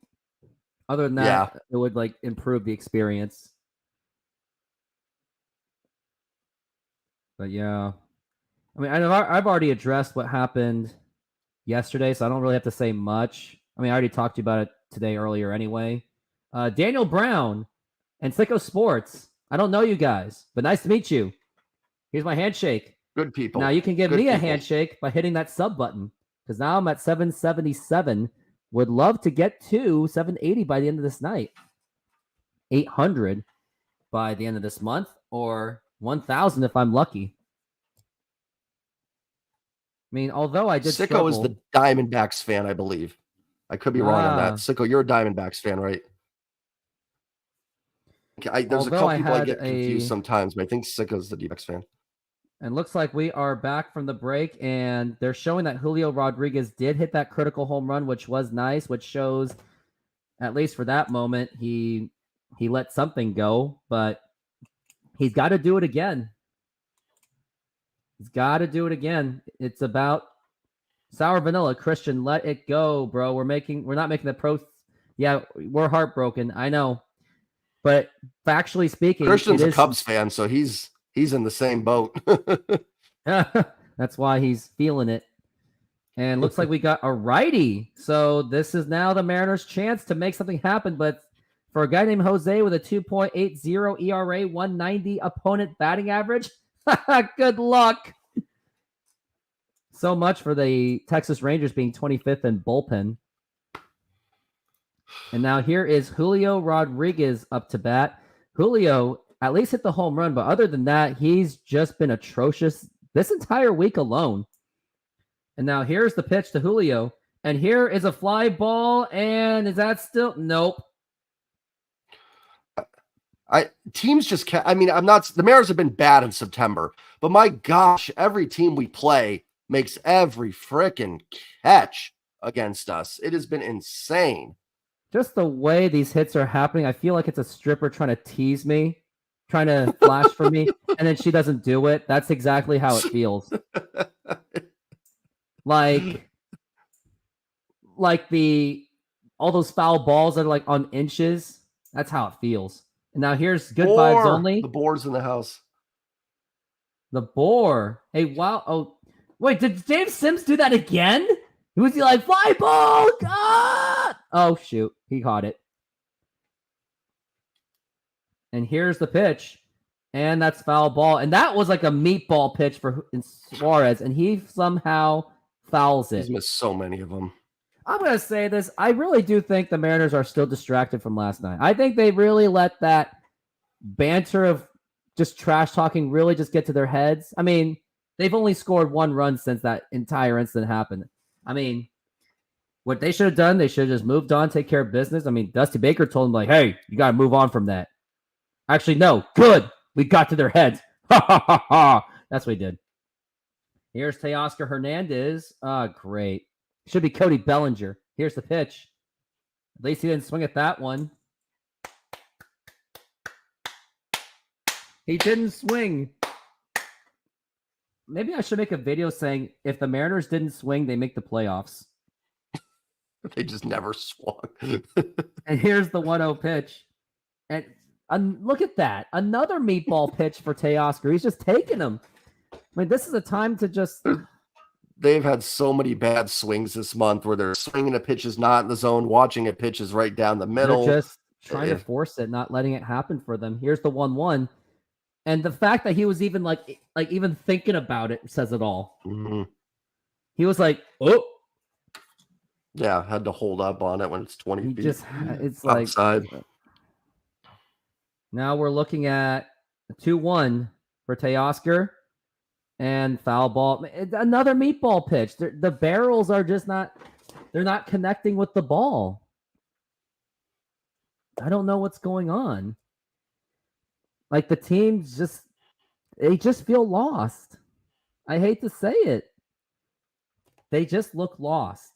[SPEAKER 1] Other than that, it would like improve the experience. But yeah, I mean, I've already addressed what happened yesterday, so I don't really have to say much. I mean, I already talked to you about it today earlier anyway. Daniel Brown and Sicko Sports. I don't know you guys, but nice to meet you. Here's my handshake.
[SPEAKER 11] Good people.
[SPEAKER 1] Now you can give
[SPEAKER 11] Good
[SPEAKER 1] me a
[SPEAKER 11] people.
[SPEAKER 1] handshake by hitting that sub button, because now I'm at 777. Would love to get to 780 by the end of this night. 800 by the end of this month, or 1,000 if I'm lucky. I mean, although I did
[SPEAKER 11] Sicko is
[SPEAKER 1] struggle-
[SPEAKER 11] the Diamondbacks fan, I believe. I could be wrong on that. Sicko, you're a Diamondbacks fan, right? There's a
[SPEAKER 1] Although
[SPEAKER 11] couple people I get
[SPEAKER 1] had
[SPEAKER 11] confused sometimes, but I think Sicko's the D-backs fan.
[SPEAKER 1] And looks like we are back from the break, and they're showing that Julio Rodriguez did hit that critical home run, which was nice, which shows, at least for that moment, he let something go, but he's got to do it again. He's got to do it again. It's about Sour Vanilla. Christian, let it go, bro. We're not making the pro. Yeah, we're heartbroken. I know. But factually speaking,
[SPEAKER 11] Christian's a Cubs fan, so he's in the same boat.
[SPEAKER 1] That's why he's feeling it. And looks like we got a righty. So this is now the Mariners' chance to make something happen. But for a guy named Jose with a 2.80 ERA, 190 opponent batting average, good luck. So much for the Texas Rangers being 25th in bullpen. And now here is Julio Rodriguez up to bat. Julio at least hit the home run, but other than that, he's just been atrocious this entire week alone. And now here's the pitch to Julio. And here is a fly ball. And is that still? Nope.
[SPEAKER 11] Teams just can't. I mean, the Mariners have been bad in September, but my gosh, every team we play makes every frickin' catch against us. It has been insane.
[SPEAKER 1] Just the way these hits are happening, I feel like it's a stripper trying to tease me, trying to flash for me, and then she doesn't do it. That's exactly how it feels. Like all those foul balls that are like on inches. That's how it feels. And now here's good vibes only.
[SPEAKER 11] The boar's in the house.
[SPEAKER 1] The boar. Hey, wow. Oh, wait, did James Sims do that again? Was he like, fly ball? God! Oh, shoot. He caught it. And here's the pitch. And that's foul ball. And that was like a meatball pitch for Suarez. And he somehow fouls it.
[SPEAKER 11] He's missed so many of them.
[SPEAKER 1] I'm going to say this. I really do think the Mariners are still distracted from last night. I think they really let that banter of just trash talking really just get to their heads. I mean, they've only scored 1 run since that entire incident happened. I mean, what they should have done, they should have just moved on, take care of business. I mean, Dusty Baker told them, like, hey, you got to move on from that. Actually, no. Good. We got to their heads. Ha, ha, ha, ha. That's what he did. Here's Teoscar Hernandez. Great. Should be Cody Bellinger. Here's the pitch. At least he didn't swing at that one. He didn't swing. Maybe I should make a video saying if the Mariners didn't swing, they make the playoffs.
[SPEAKER 11] They just never swung.
[SPEAKER 1] And here's the 1-0 pitch. And look at that. Another meatball pitch for Teoscar. He's just taking them. I mean, this is a time to just...
[SPEAKER 11] They've had so many bad swings this month where they're swinging a pitch is not in the zone, watching a pitch is right down the middle.
[SPEAKER 1] They're just trying to force it, not letting it happen for them. Here's the 1-1. And the fact that he was even like even thinking about it says it all.
[SPEAKER 11] Mm-hmm.
[SPEAKER 1] He was like, oh.
[SPEAKER 11] Yeah, had to hold up on it when it's 20 feet.
[SPEAKER 1] It's
[SPEAKER 11] outside.
[SPEAKER 1] Like... Now we're looking at 2-1 for Teoscar. And foul ball. Another meatball pitch. The barrels are just not... They're not connecting with the ball. I don't know what's going on. Like, the teams just... They just feel lost. I hate to say it. They just look lost.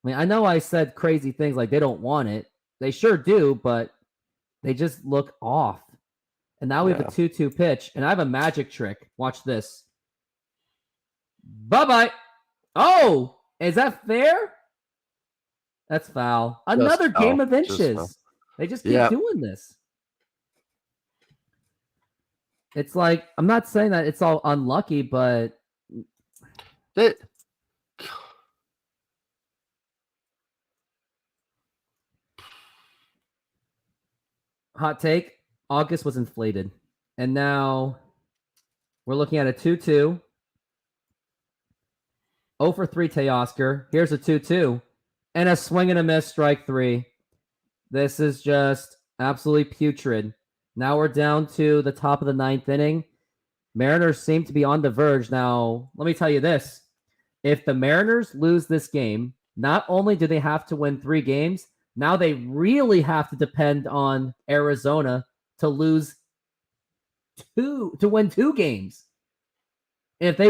[SPEAKER 1] I mean, I know I said crazy things like they don't want it. They sure do, but they just look off. And now we have a 2-2 pitch, and I have a magic trick. Watch this. Bye-bye. Oh, is that fair? That's foul. Another game of inches. They just keep doing this. It's like, I'm not saying that it's all unlucky, but... Hot take. August was inflated. And now we're looking at a 2-2. 0 for 3 Teoscar. Here's a 2-2. And a swing and a miss, strike 3. This is just absolutely putrid. Now we're down to the top of the 9th inning. Mariners seem to be on the verge. Now, let me tell you this. If the Mariners lose this game, not only do they have to win 3 games, Now they really have to depend on Arizona to win 2 games. If they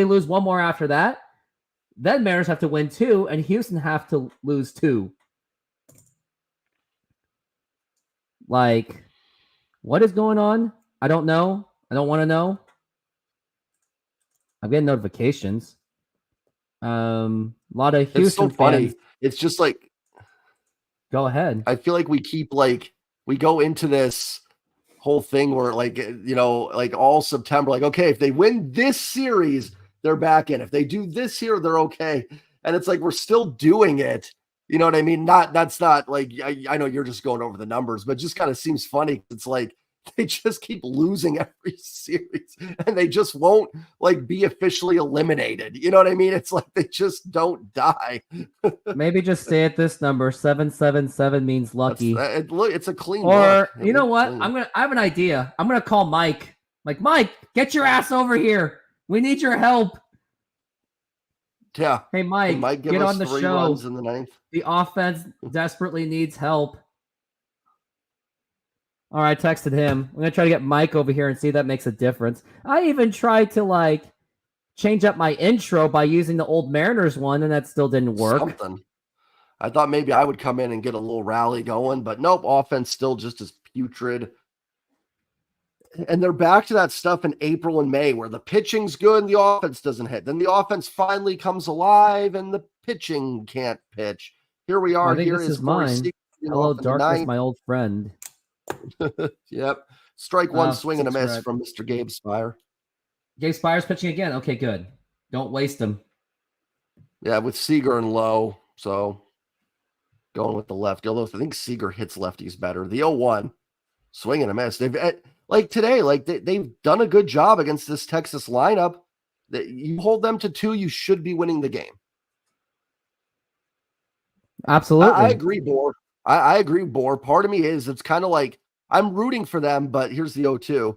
[SPEAKER 1] lose one more after that, then Mariners have to win 2, and Houston have to lose 2. Like, what is going on? I don't know. I don't want to know. I'm getting notifications. A lot of Houston
[SPEAKER 11] It's so funny.
[SPEAKER 1] fans.
[SPEAKER 11] It's just like,
[SPEAKER 1] Go ahead.
[SPEAKER 11] I feel like we keep we go into this whole thing where all September, okay, if they win this series, they're back in. If they do this here, they're okay. And it's like, we're still doing it. You know what I mean? That's not like, I know you're just going over the numbers, but it just kind of seems funny. It's like, they just keep losing every series and they just won't be officially eliminated. You know what I mean? It's like they just don't die.
[SPEAKER 1] Maybe just stay at this number. 777 means lucky.
[SPEAKER 11] It's a clean.
[SPEAKER 1] Or you know what? Clean. I have an idea. I'm gonna call Mike. Like, Mike, get your ass over here. We need your help.
[SPEAKER 11] Yeah.
[SPEAKER 1] Hey, Mike,
[SPEAKER 11] get
[SPEAKER 1] on the
[SPEAKER 11] 3
[SPEAKER 1] show.
[SPEAKER 11] runs in the 9th.
[SPEAKER 1] The offense desperately needs help. All right, I texted him. I'm going to try to get Mike over here and see if that makes a difference. I even tried to, change up my intro by using the old Mariners one, and that still didn't work.
[SPEAKER 11] Something. I thought maybe I would come in and get a little rally going, but nope, offense still just as putrid. And they're back to that stuff in April and May where the pitching's good and the offense doesn't hit. Then the offense finally comes alive and the pitching can't pitch. Here we are.
[SPEAKER 1] I think
[SPEAKER 11] Here
[SPEAKER 1] this is
[SPEAKER 11] Corey
[SPEAKER 1] mine.
[SPEAKER 11] Seager
[SPEAKER 1] Hello,
[SPEAKER 11] off in the
[SPEAKER 1] darkness,
[SPEAKER 11] 9th.
[SPEAKER 1] my old friend.
[SPEAKER 11] Yep. Strike one,
[SPEAKER 1] Oh,
[SPEAKER 11] swing and a miss
[SPEAKER 1] subscribe.
[SPEAKER 11] from Mr. Gabe Spire.
[SPEAKER 1] Gabe Spire's pitching again. Okay, good. Don't waste him.
[SPEAKER 11] Yeah, with Seager and Lowe. So going with the lefty. Although I think Seager hits lefties better. The 0-1, swing and a miss. They've today, they've done a good job against this Texas lineup. That you hold them to 2, you should be winning the game.
[SPEAKER 1] Absolutely.
[SPEAKER 11] I agree, Bohr. I agree, Bohr. Part of me it's kind of like I'm rooting for them, but here's the 0-2,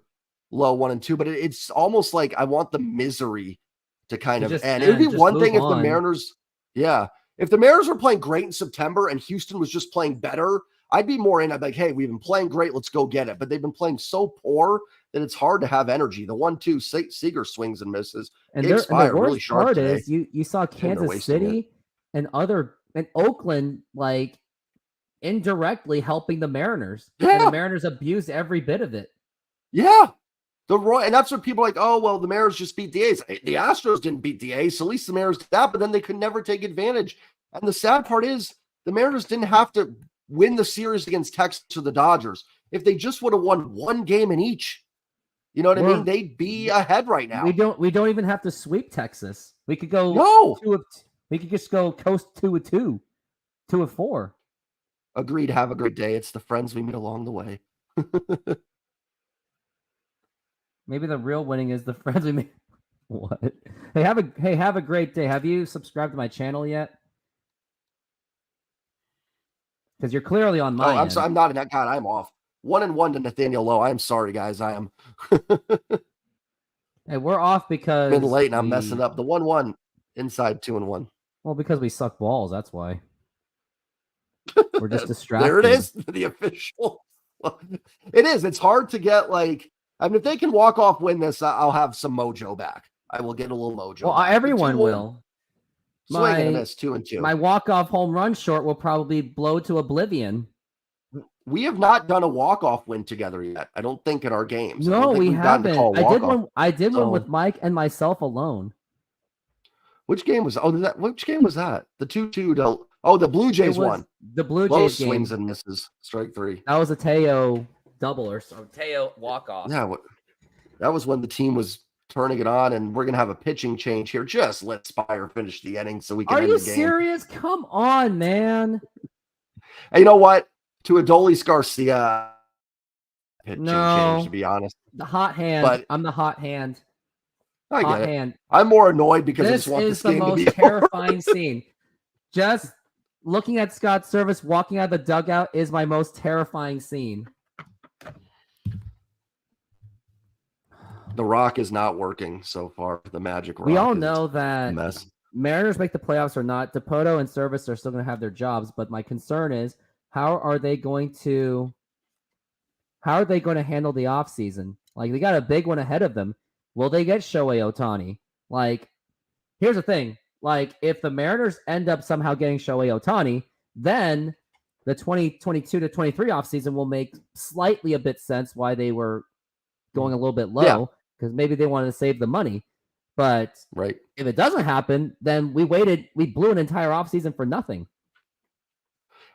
[SPEAKER 11] low 1 and 2. But it's almost like I want the misery to kind of end. It would be one thing if the Mariners, if the Mariners were playing great in September and Houston was just playing better, I'd be more in. I'd be like, hey, we've been playing great. Let's go get it. But they've been playing so poor that it's hard to have energy. The 1-2, Seager swings and misses.
[SPEAKER 1] And,
[SPEAKER 11] Gabe
[SPEAKER 1] and the
[SPEAKER 11] Spire
[SPEAKER 1] worst
[SPEAKER 11] really sharp
[SPEAKER 1] part
[SPEAKER 11] today.
[SPEAKER 1] is you saw
[SPEAKER 11] they're
[SPEAKER 1] Kansas
[SPEAKER 11] wasting
[SPEAKER 1] City and Oakland indirectly helping the Mariners.
[SPEAKER 11] Yeah.
[SPEAKER 1] And the Mariners abused every bit of it.
[SPEAKER 11] Yeah. And that's what people are like, oh, well, the Mariners just beat the A's. The Astros didn't beat the A's, so at least the Mariners did that, but then they could never take advantage. And the sad part is the Mariners didn't have to win the series against Texas or the Dodgers. If they just would have won 1 game in each, you know what I mean? They'd be ahead right now.
[SPEAKER 1] We don't even have to sweep Texas. We could go we could just go coast 2-2, 2-4.
[SPEAKER 11] Agreed. Have a great day. It's the friends we meet along the way.
[SPEAKER 1] Maybe the real winning is the friends we make. What? Hey, have a great day. Have you subscribed to my channel yet? Because you're clearly on my
[SPEAKER 11] I'm
[SPEAKER 1] end.
[SPEAKER 11] sorry, I'm not in that. God, I'm off. 1-1 to Nathaniel Lowe. I'm sorry, guys. I am.
[SPEAKER 1] Hey, we're off because
[SPEAKER 11] Been late and I'm messing up. The 1-1 inside 2-1.
[SPEAKER 1] Well, because we suck balls. That's why. We're just distracted.
[SPEAKER 11] There it is. The official. It is. It's hard to get if they can walk off win this, I'll have some mojo back. I will get a little mojo.
[SPEAKER 1] Well,
[SPEAKER 11] back.
[SPEAKER 1] everyone will.
[SPEAKER 11] Swing and a miss, 2-2.
[SPEAKER 1] My walk-off home run short will probably blow to oblivion.
[SPEAKER 11] We have not done a walk-off win together yet. I don't think in our games.
[SPEAKER 1] No, we haven't. I did one
[SPEAKER 11] So-
[SPEAKER 1] with Mike and myself alone.
[SPEAKER 11] Which game was? Which game was that? The 2-2. The Blue Jays one.
[SPEAKER 1] The Blue
[SPEAKER 11] Low
[SPEAKER 1] Jays game.
[SPEAKER 11] swings and misses. Strike 3.
[SPEAKER 1] That was a Teo double or so. Teo walk-off.
[SPEAKER 11] Yeah, that was when the team was turning it on, and we're gonna have a pitching change here. Just let Spire finish the inning so we can
[SPEAKER 1] Are
[SPEAKER 11] end
[SPEAKER 1] you
[SPEAKER 11] the game.
[SPEAKER 1] serious? Come on, man.
[SPEAKER 11] And you know what? To Adolis Garcia, pitching
[SPEAKER 1] No.
[SPEAKER 11] change, to be honest.
[SPEAKER 1] The hot hand.
[SPEAKER 11] But
[SPEAKER 1] I'm the hot hand.
[SPEAKER 11] I
[SPEAKER 1] Hot
[SPEAKER 11] get it.
[SPEAKER 1] hand.
[SPEAKER 11] I'm more annoyed because I
[SPEAKER 1] This
[SPEAKER 11] just want
[SPEAKER 1] is
[SPEAKER 11] this
[SPEAKER 1] the
[SPEAKER 11] game to
[SPEAKER 1] most
[SPEAKER 11] be
[SPEAKER 1] terrifying scene. Just looking at Scott Service walking out of the dugout is my most terrifying scene.
[SPEAKER 11] The Rock is not working so far. The Magic Rock.
[SPEAKER 1] We all
[SPEAKER 11] is
[SPEAKER 1] know
[SPEAKER 11] a
[SPEAKER 1] that
[SPEAKER 11] mess.
[SPEAKER 1] Mariners make the playoffs or not, Dipoto and Service are still going to have their jobs. But my concern is, how are they going to handle the offseason? Like, they got a big one ahead of them. Will they get Shohei Ohtani? Like, here's the thing. Like, if the Mariners end up somehow getting Shohei Ohtani, then the 2022 to 23 offseason will make slightly a bit sense why they were going a little bit low, because maybe they wanted to save the money. But if it doesn't happen, then we blew an entire offseason for nothing.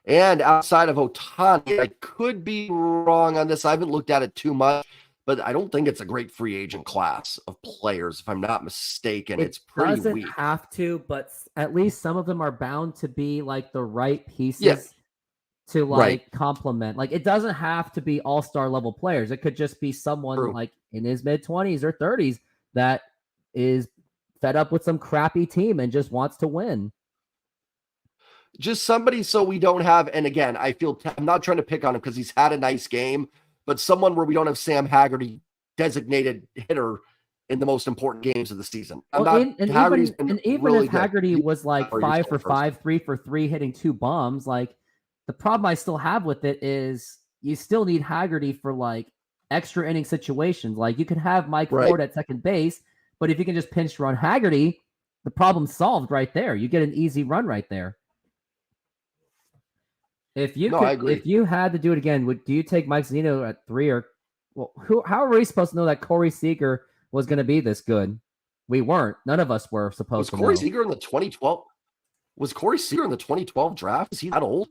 [SPEAKER 11] And outside of Ohtani, I could be wrong on this. I haven't looked at it too much, but I don't think it's a great free agent class of players, if I'm not mistaken. It's pretty
[SPEAKER 1] doesn't
[SPEAKER 11] weak.
[SPEAKER 1] Have to, but at least some of them are bound to be like the right pieces to like complement. Like, it doesn't have to be all-star level players. It could just be someone like in his mid-20s or 30s that is fed up with some crappy team and just wants to win.
[SPEAKER 11] Just somebody so we don't have, and again, I'm not trying to pick on him because he's had a nice game, but someone where we don't have Sam Haggerty designated hitter in the most important games of the season.
[SPEAKER 1] Even if Haggerty was like 5 for 5, 3 for 3, hitting 2 bombs, like, the problem I still have with it is you still need Haggerty for like extra inning situations. Like, you could have Mike Ford at second base, but if you can just pinch run Haggerty, the problem's solved right there. You get an easy run right there. If you had to do it again, do you take Mike Zunino at 3 or how are we supposed to know that Corey Seager was going to be this good? We weren't. None of us were supposed to know.
[SPEAKER 11] Was Corey Seager in the 2012? Was Corey Seager in the 2012 draft? Is he that old?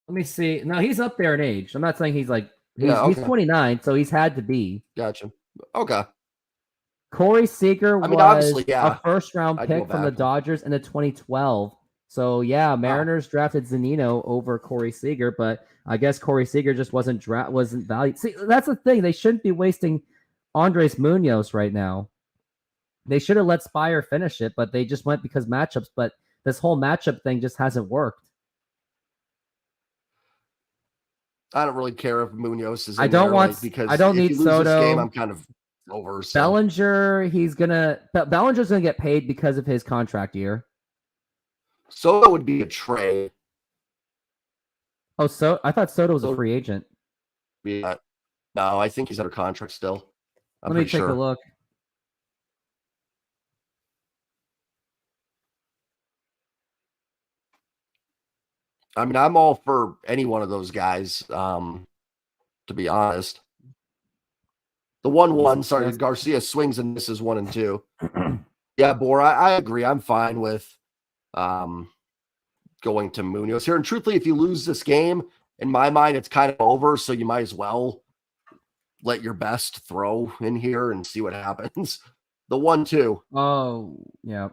[SPEAKER 1] Let me see. No, he's up there in age. I'm not saying he's like he's 29, so he's had to be.
[SPEAKER 11] Gotcha. Okay.
[SPEAKER 1] Corey Seager was
[SPEAKER 11] obviously,
[SPEAKER 1] a first-round pick from the Dodgers in the 2012. So, Mariners drafted Zunino over Corey Seager, but I guess Corey Seager just wasn't valued. See, that's the thing. They shouldn't be wasting Andres Munoz right now. They should have let Spire finish it, but they just went because matchups. But this whole matchup thing just hasn't worked.
[SPEAKER 11] I don't really care if Munoz is.
[SPEAKER 1] I don't need Soto.
[SPEAKER 11] This game, I'm kind of over. So.
[SPEAKER 1] Bellinger's gonna get paid because of his contract year.
[SPEAKER 11] Soto would be a trade.
[SPEAKER 1] Oh, so I thought Soto was a free agent.
[SPEAKER 11] Yeah. No, I think he's under contract still.
[SPEAKER 1] Let me take a look.
[SPEAKER 11] I mean, I'm all for any one of those guys, to be honest. The 1-1, sorry, Garcia swings and misses 1 and 2. Yeah, Bor, I agree. I'm fine with going to Munoz here. And truthfully, if you lose this game, in my mind, it's kind of over. So you might as well let your best throw in here and see what happens. The 1-2.
[SPEAKER 1] Oh, yeah.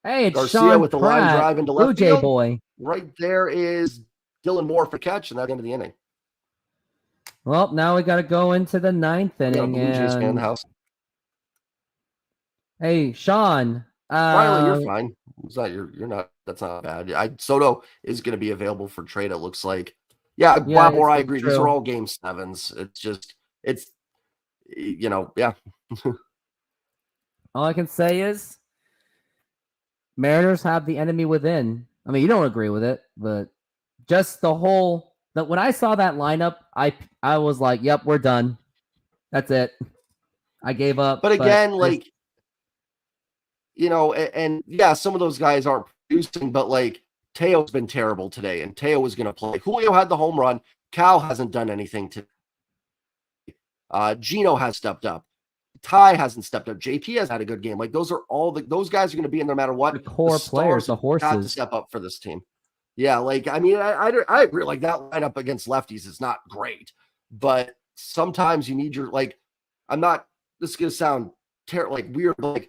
[SPEAKER 1] Hey, it's
[SPEAKER 11] Garcia
[SPEAKER 1] Sean
[SPEAKER 11] with the
[SPEAKER 1] Pratt,
[SPEAKER 11] line drive into
[SPEAKER 1] Blue
[SPEAKER 11] left
[SPEAKER 1] Jay
[SPEAKER 11] field.
[SPEAKER 1] boy.
[SPEAKER 11] Right there is Dylan Moore for catch, and that's the end of the inning.
[SPEAKER 1] Well, now we got to go into the 9th inning.
[SPEAKER 11] Blue Jays fan in the house.
[SPEAKER 1] Hey, Sean.
[SPEAKER 11] Riley, you're fine. It's not, you're not. That's not bad. Soto is going to be available for trade. It looks like. Yeah, Bob Moore. I agree.
[SPEAKER 1] True.
[SPEAKER 11] These are all game 7s. It's yeah.
[SPEAKER 1] All I can say is Mariners have the enemy within. I mean, you don't agree with it, but just when I saw that lineup, I was like, yep, we're done. That's it. I gave up.
[SPEAKER 11] But again, and yeah, some of those guys aren't producing, but like Teo's been terrible today, and Teo was going to play. Julio had the home run. Cal hasn't done anything today. Gino has stepped up. Ty hasn't stepped up. JP has had a good game. Like those guys are going to be in no matter what.
[SPEAKER 1] The core players, the horses,
[SPEAKER 11] have to step up for this team. Yeah, like I mean, I agree. Like that lineup against lefties is not great, but sometimes you need your I'm not. This is going to sound weird, but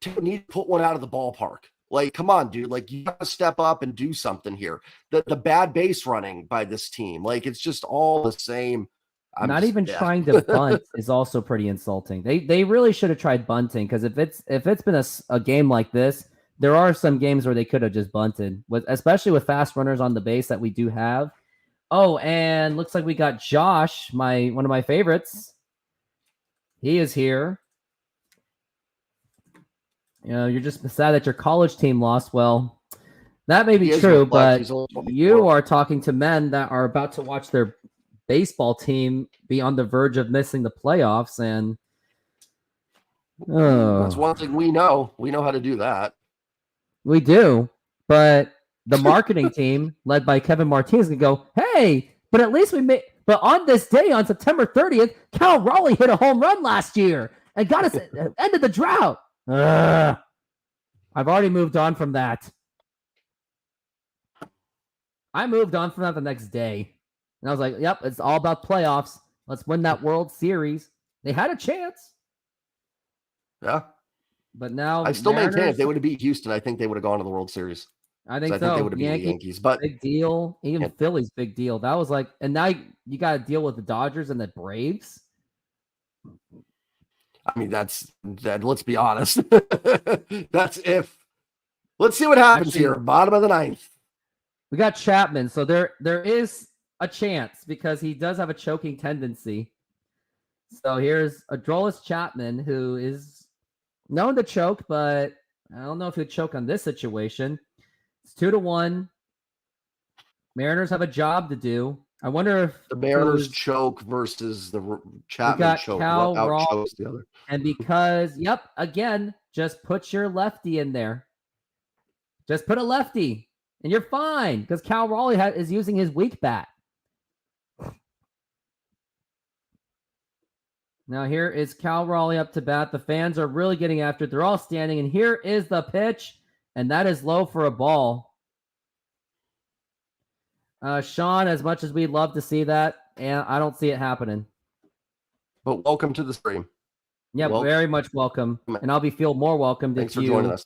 [SPEAKER 11] you need to put one out of the ballpark. Like, come on, dude. Like, you got to step up and do something here. The bad base running by this team, like, it's just all the same.
[SPEAKER 1] Trying to bunt is also pretty insulting. They really should have tried bunting, because if it's been a game like this, there are some games where they could have just bunted, especially with fast runners on the base that we do have. Oh, and looks like we got Josh, one of my favorites. He is here. you're just sad that your college team lost. Well, that may be
[SPEAKER 11] He is
[SPEAKER 1] true,
[SPEAKER 11] black.
[SPEAKER 1] but
[SPEAKER 11] He's only 24.
[SPEAKER 1] you are talking to men that are about to watch their baseball team be on the verge of missing the playoffs, and
[SPEAKER 11] That's one thing we know. We know how to do that.
[SPEAKER 1] we do. But the marketing team, led by Kevin Martinez, can go, hey, but at least we made. But on this day, on September 30th, Cal Raleigh hit a home run last year and got us ended the drought. I've already moved on from that. I moved on from that the next day. And I was like, yep, it's all about playoffs. Let's win that World Series. They had a chance.
[SPEAKER 11] Yeah.
[SPEAKER 1] But now
[SPEAKER 11] I still maintain
[SPEAKER 1] Mariners-
[SPEAKER 11] if they would have beat Houston, I think they would have gone to the World Series.
[SPEAKER 1] I think
[SPEAKER 11] I
[SPEAKER 1] so.
[SPEAKER 11] think they would have beat the Yankees. But
[SPEAKER 1] big deal. Even Philly's big deal. That was like, and now you got to deal with the Dodgers and the Braves.
[SPEAKER 11] I mean, that's that. Let's be honest. That's if. Let's see what happens
[SPEAKER 1] Actually,
[SPEAKER 11] here. Bottom of the ninth.
[SPEAKER 1] We got Chapman, so there is a chance because he does have a choking tendency. So here's Aroldis Chapman, who is known to choke, but I don't know if he'll choke on this situation. It's 2-1. Mariners have a job to do. I wonder if
[SPEAKER 11] The Mariners choke versus the Chapman
[SPEAKER 1] got
[SPEAKER 11] choke.
[SPEAKER 1] Cal
[SPEAKER 11] What
[SPEAKER 1] Raw-
[SPEAKER 11] outchokes the other?
[SPEAKER 1] And because, yep, again, just put your lefty in there. Just put a lefty, and you're fine because Cal Raleigh is using his weak bat. Now here is Cal Raleigh up to bat. The fans are really getting after it. They're all standing, and here is the pitch, and that is low for a ball. Sean, as much as we'd love to see that, and I don't see it happening.
[SPEAKER 11] But welcome to the stream.
[SPEAKER 1] Yeah,
[SPEAKER 11] Well-
[SPEAKER 1] very much welcome. And I'll feel more welcomed
[SPEAKER 11] Thanks
[SPEAKER 1] if
[SPEAKER 11] for
[SPEAKER 1] you
[SPEAKER 11] joining us.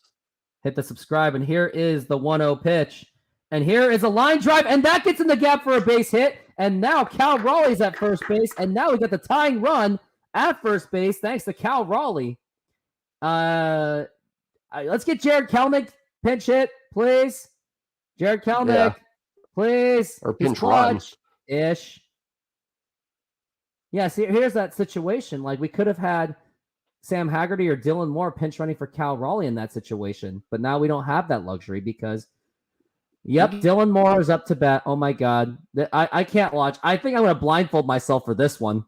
[SPEAKER 1] hit the subscribe. And here is the 1-0 pitch. And here is a line drive, and that gets in the gap for a base hit. And now Cal Raleigh's at first base, and now we got the tying run at first base thanks to Cal Raleigh. Let's get Jared Kelnick pinch hit, please. Jared Kelnick, please.
[SPEAKER 11] Or
[SPEAKER 1] He's
[SPEAKER 11] pinch run.
[SPEAKER 1] clutch-ish. Yeah, see, here's that situation. Like, we could have had Sam Haggerty or Dylan Moore pinch running for Cal Raleigh in that situation, but now we don't have that luxury because, yep, Dylan Moore is up to bat. Oh my God, I can't watch. I think I'm gonna blindfold myself for this one.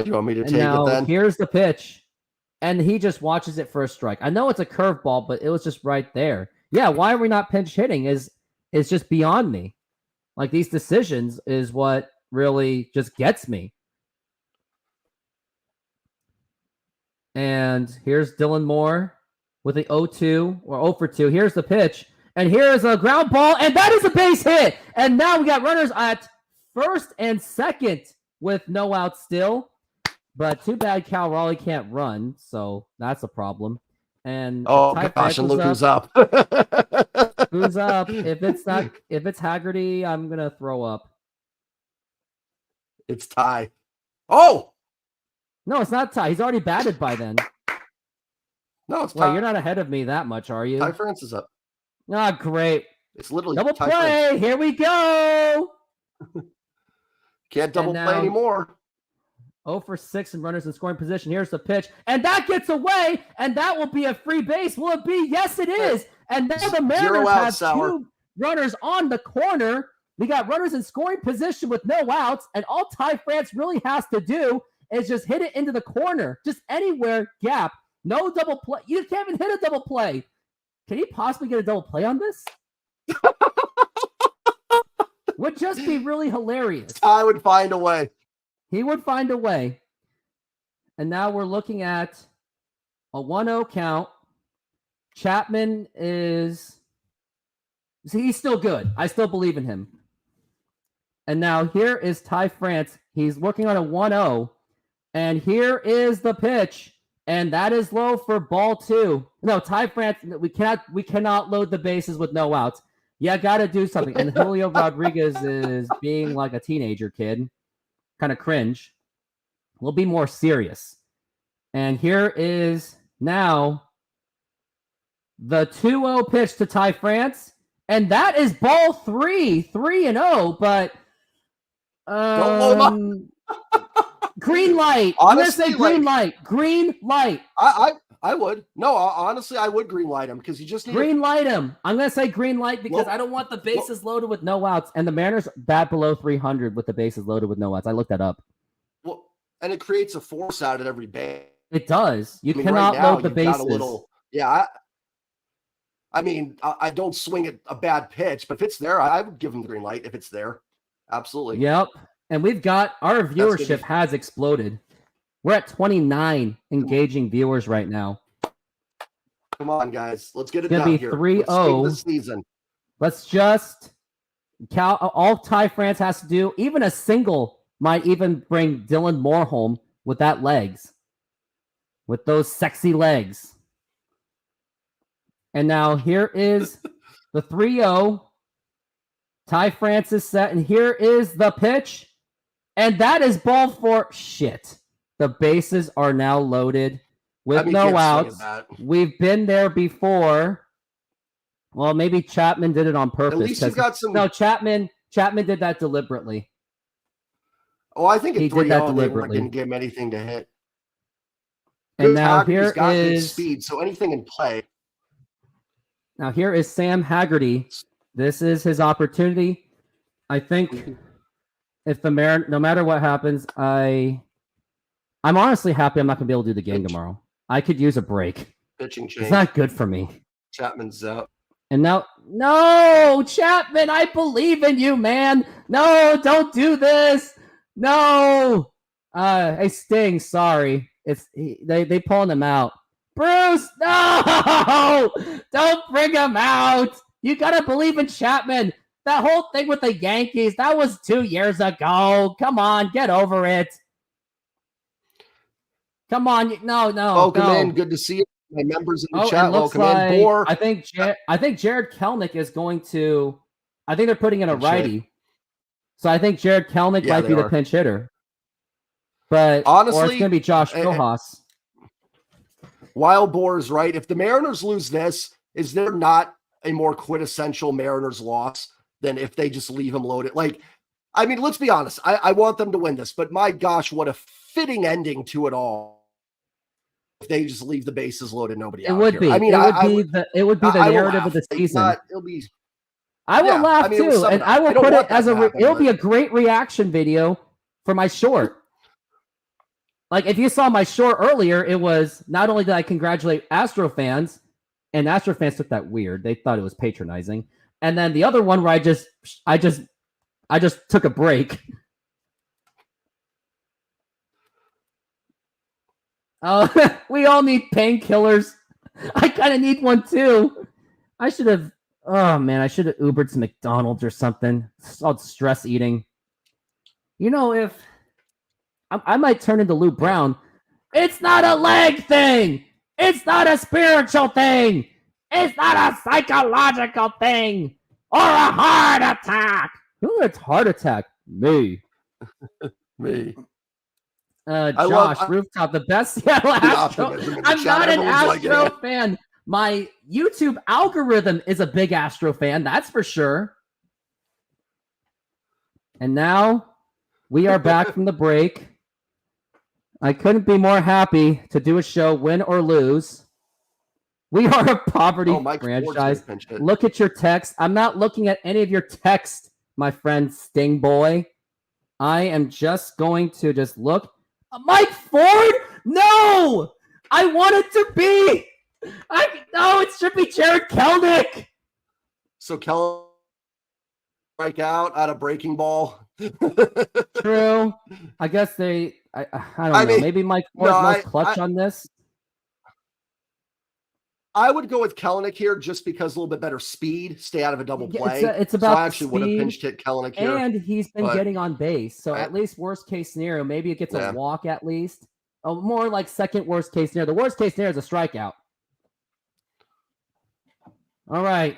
[SPEAKER 11] You want me to
[SPEAKER 1] And
[SPEAKER 11] take
[SPEAKER 1] now
[SPEAKER 11] it then?
[SPEAKER 1] here's the pitch, and he just watches it for a strike. I know it's a curveball, but it was just right there. Yeah, why are we not pinch hitting? Is just beyond me. Like, these decisions is what really just gets me. And here's Dylan Moore with the 0-2 or 0 for 2. Here's the pitch. And here's a ground ball. And that is a base hit. And now we got runners at first and second with no outs still. But too bad Cal Raleigh can't run. So that's a problem. And
[SPEAKER 11] Oh
[SPEAKER 1] Ty
[SPEAKER 11] gosh, and look who's
[SPEAKER 1] Franchel's
[SPEAKER 11] up.
[SPEAKER 1] Who's up? If it's Haggerty, I'm gonna throw up.
[SPEAKER 11] It's Ty. Oh
[SPEAKER 1] No, it's not Ty. He's already batted by then.
[SPEAKER 11] no, it's
[SPEAKER 1] Wait,
[SPEAKER 11] Ty.
[SPEAKER 1] you're not ahead of me that much, are you?
[SPEAKER 11] Ty France is up.
[SPEAKER 1] Ah, great.
[SPEAKER 11] It's literally
[SPEAKER 1] Double
[SPEAKER 11] Ty
[SPEAKER 1] play.
[SPEAKER 11] France.
[SPEAKER 1] Here we go.
[SPEAKER 11] Can't double
[SPEAKER 1] And
[SPEAKER 11] play
[SPEAKER 1] now-
[SPEAKER 11] anymore.
[SPEAKER 1] 0 for 6 in runners in scoring position. Here's the pitch. And that gets away. And that will be a free base. Will it be? Yes, it is. And now the Mariners
[SPEAKER 11] outs,
[SPEAKER 1] have
[SPEAKER 11] Sauer.
[SPEAKER 1] 2 runners on the corner. We got runners in scoring position with no outs. And all Ty France really has to do is just hit it into the corner. Just anywhere, gap. No double play. You can't even hit a double play. Can he possibly get a double play on this? Would just be really hilarious.
[SPEAKER 11] Ty would find a way.
[SPEAKER 1] He would find a way. And now we're looking at a 1-0 count. Chapman is... See, he's still good. I still believe in him. And now here is Ty France. He's working on a 1-0. And here is the pitch. And that is low for ball 2. No, Ty France, we cannot load the bases with no outs. Yeah, got to do something. And Julio Rodriguez is being like a teenager kid. Kind of cringe. We'll be more serious. And here is now the 2-0 pitch to Ty France. And that is ball 3. 3-0, but green light. I'm going to say green light. Green light.
[SPEAKER 11] I would. No, honestly, I would green light him because you just need
[SPEAKER 1] Green light him. I'm going to say green light because I don't want the bases loaded with no outs. And the Mariners bat below 300 with the bases loaded with no outs. I looked that up.
[SPEAKER 11] Well, and it creates a force out at every base.
[SPEAKER 1] It does. You
[SPEAKER 11] I mean,
[SPEAKER 1] cannot
[SPEAKER 11] right now,
[SPEAKER 1] load the
[SPEAKER 11] you've got
[SPEAKER 1] bases.
[SPEAKER 11] I mean, I don't swing at a bad pitch, but if it's there, I would give him the green light if it's there. Absolutely.
[SPEAKER 1] Yep. And we've got our
[SPEAKER 11] good.
[SPEAKER 1] viewership has exploded. We're at 29 engaging viewers right now.
[SPEAKER 11] Come on, guys. Let's get it
[SPEAKER 1] It's
[SPEAKER 11] done
[SPEAKER 1] gonna be
[SPEAKER 11] here.
[SPEAKER 1] 3-0
[SPEAKER 11] this season.
[SPEAKER 1] Let's just all Ty France has to do, even a single might even bring Dylan Moore home with that legs. With those sexy legs. And now here is the 3-0. Ty France is set, and here is the pitch. And that is ball for shit. The bases are now loaded with no outs. We've been there before. Well, maybe Chapman did it on purpose.
[SPEAKER 11] At least you got some.
[SPEAKER 1] No, Chapman did that deliberately.
[SPEAKER 11] Oh, I think
[SPEAKER 1] he
[SPEAKER 11] at
[SPEAKER 1] did that
[SPEAKER 11] 3-0
[SPEAKER 1] deliberately.
[SPEAKER 11] didn't give him anything to hit.
[SPEAKER 1] And
[SPEAKER 11] Good
[SPEAKER 1] now
[SPEAKER 11] tackle,
[SPEAKER 1] here
[SPEAKER 11] he's got good
[SPEAKER 1] is
[SPEAKER 11] speed, so anything in play.
[SPEAKER 1] Now here is Sam Haggerty. This is his opportunity. I think if the no matter what happens, I'm honestly happy I'm not gonna be able to do the game tomorrow. I could use a break.
[SPEAKER 11] Pitching change.
[SPEAKER 1] It's not good for me.
[SPEAKER 11] Chapman's out.
[SPEAKER 1] And now, no, Chapman, I believe in you, man. No, don't do this. No. Hey, Sting, sorry. They pulling him out. Bruce, no! Don't bring him out. You gotta believe in Chapman. That whole thing with the Yankees, that was 2 years ago. Come on, get over it. Come on, no.
[SPEAKER 11] Welcome in. Good to see you. My members in the chat.
[SPEAKER 1] Looks
[SPEAKER 11] Welcome in. Boar.
[SPEAKER 1] I think Jared Kelnick is going to. I think they're putting in a righty. So I think Jared Kelnick might be the pinch hitter. But
[SPEAKER 11] honestly,
[SPEAKER 1] or it's going to be Josh Rojas.
[SPEAKER 11] Wild Boar is right. If the Mariners lose this, is there not a more quintessential Mariners loss than if they just leave him loaded? Like, I mean, let's be honest. I want them to win this, but my gosh, what a fitting ending to it all. If they just leave the bases loaded, nobody out.
[SPEAKER 1] It would
[SPEAKER 11] here.
[SPEAKER 1] be.
[SPEAKER 11] I mean,
[SPEAKER 1] it would be the narrative of the season.
[SPEAKER 11] It'll be.
[SPEAKER 1] I will laugh too, and I will put it as it'll be a great reaction video for my short. Like if you saw my short earlier, it was not only did I congratulate Astro fans, and Astro fans took that weird. They thought it was patronizing. And then the other one where I just took a break. We all need painkillers. I kind of need one too. I should have. Oh man, I should have Ubered to McDonald's or something. It's called stress eating. You know, if I might turn into Lou Brown. It's not a leg thing. It's not a spiritual thing. It's not a psychological thing or a heart attack. Who gets heart attack? Me.
[SPEAKER 11] Me.
[SPEAKER 1] Josh, Rooftop, the best Seattle Astro. I'm not an Astro fan. My YouTube algorithm is a big Astro fan, that's for sure. And now we are back from the break. I couldn't be more happy to do a show, win or lose. We are a poverty franchise. Look at your text. I'm not looking at any of your text, my friend Sting Boy. I am just going to just look. Mike Ford? No! I want it to be. No, it should be Jared Kelnick.
[SPEAKER 11] So Kelnick strike out of breaking ball.
[SPEAKER 1] True. I guess I don't know.
[SPEAKER 11] Mean,
[SPEAKER 1] maybe Mike Ford's most clutch on this.
[SPEAKER 11] I would go with Kelnick here just because a little bit better speed, stay out of a double play.
[SPEAKER 1] It's about
[SPEAKER 11] so I actually would have pinched hit Kelnick here.
[SPEAKER 1] And he's been getting on base. So at least worst case scenario, maybe it gets a walk at least. More like second worst case scenario. The worst case scenario is a strikeout. All right.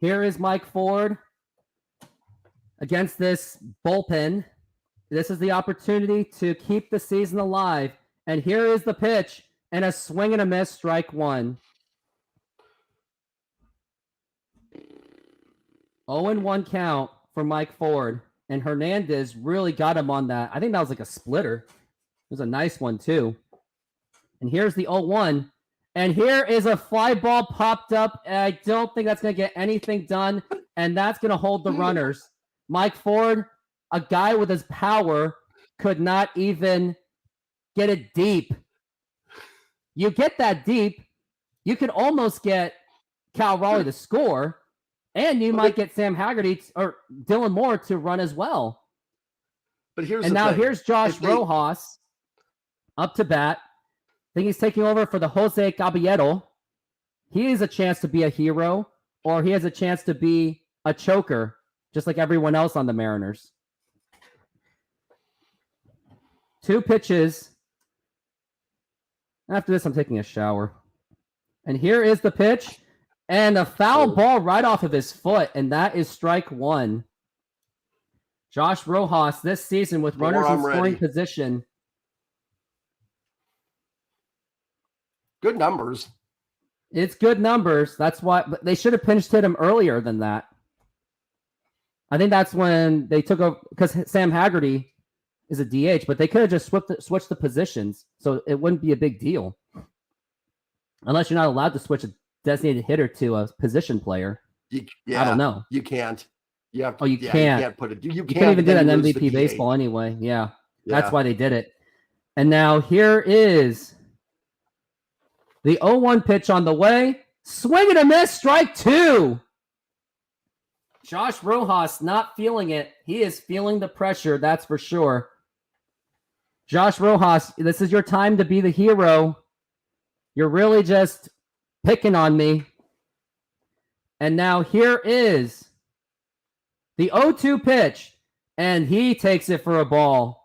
[SPEAKER 1] Here is Mike Ford against this bullpen. This is the opportunity to keep the season alive. And here is the pitch. And a swing and a miss, strike one. 0-1 count for Mike Ford. And Hernandez really got him on that. I think that was like a splitter. It was a nice one, too. And here's the 0-1. And here is a fly ball popped up. And I don't think that's going to get anything done. And that's going to hold the runners. Mike Ford, a guy with his power, could not even get it deep. You get that deep, you could almost get Cal Raleigh to score, and you might get Sam Haggerty or Dylan Moore to run as well.
[SPEAKER 11] But here's
[SPEAKER 1] and
[SPEAKER 11] the
[SPEAKER 1] now
[SPEAKER 11] thing.
[SPEAKER 1] here's Josh Rojas up to bat. I think he's taking over for the Jose Caballero. He has a chance to be a hero, or he has a chance to be a choker, just like everyone else on the Mariners. 2 pitches. After this, I'm taking a shower. And here is the pitch. And a foul ball right off of his foot. And that is strike 1. Josh Rojas this season with runners in scoring position.
[SPEAKER 11] Good numbers.
[SPEAKER 1] It's good numbers. That's why but they should have pinch hit him earlier than that. I think that's when they took over because Sam Haggerty is a DH, but they could have just switched the positions, so it wouldn't be a big deal. Unless you're not allowed to switch a designated hitter to a position player. I don't know.
[SPEAKER 11] You can't. You have to,
[SPEAKER 1] you
[SPEAKER 11] can't.
[SPEAKER 1] can't.
[SPEAKER 11] You can't put it. You
[SPEAKER 1] can't
[SPEAKER 11] can't
[SPEAKER 1] even do that in
[SPEAKER 11] lose the
[SPEAKER 1] MVP
[SPEAKER 11] DH.
[SPEAKER 1] baseball anyway. Yeah,
[SPEAKER 11] Yeah.
[SPEAKER 1] that's why they did it. And now here is the 0-1 pitch on the way. Swing and a miss, strike 2. Josh Rojas not feeling it. He is feeling the pressure, that's for sure. Josh Rojas, this is your time to be the hero. You're really just picking on me. And now here is the 0-2 pitch, and he takes it for a ball.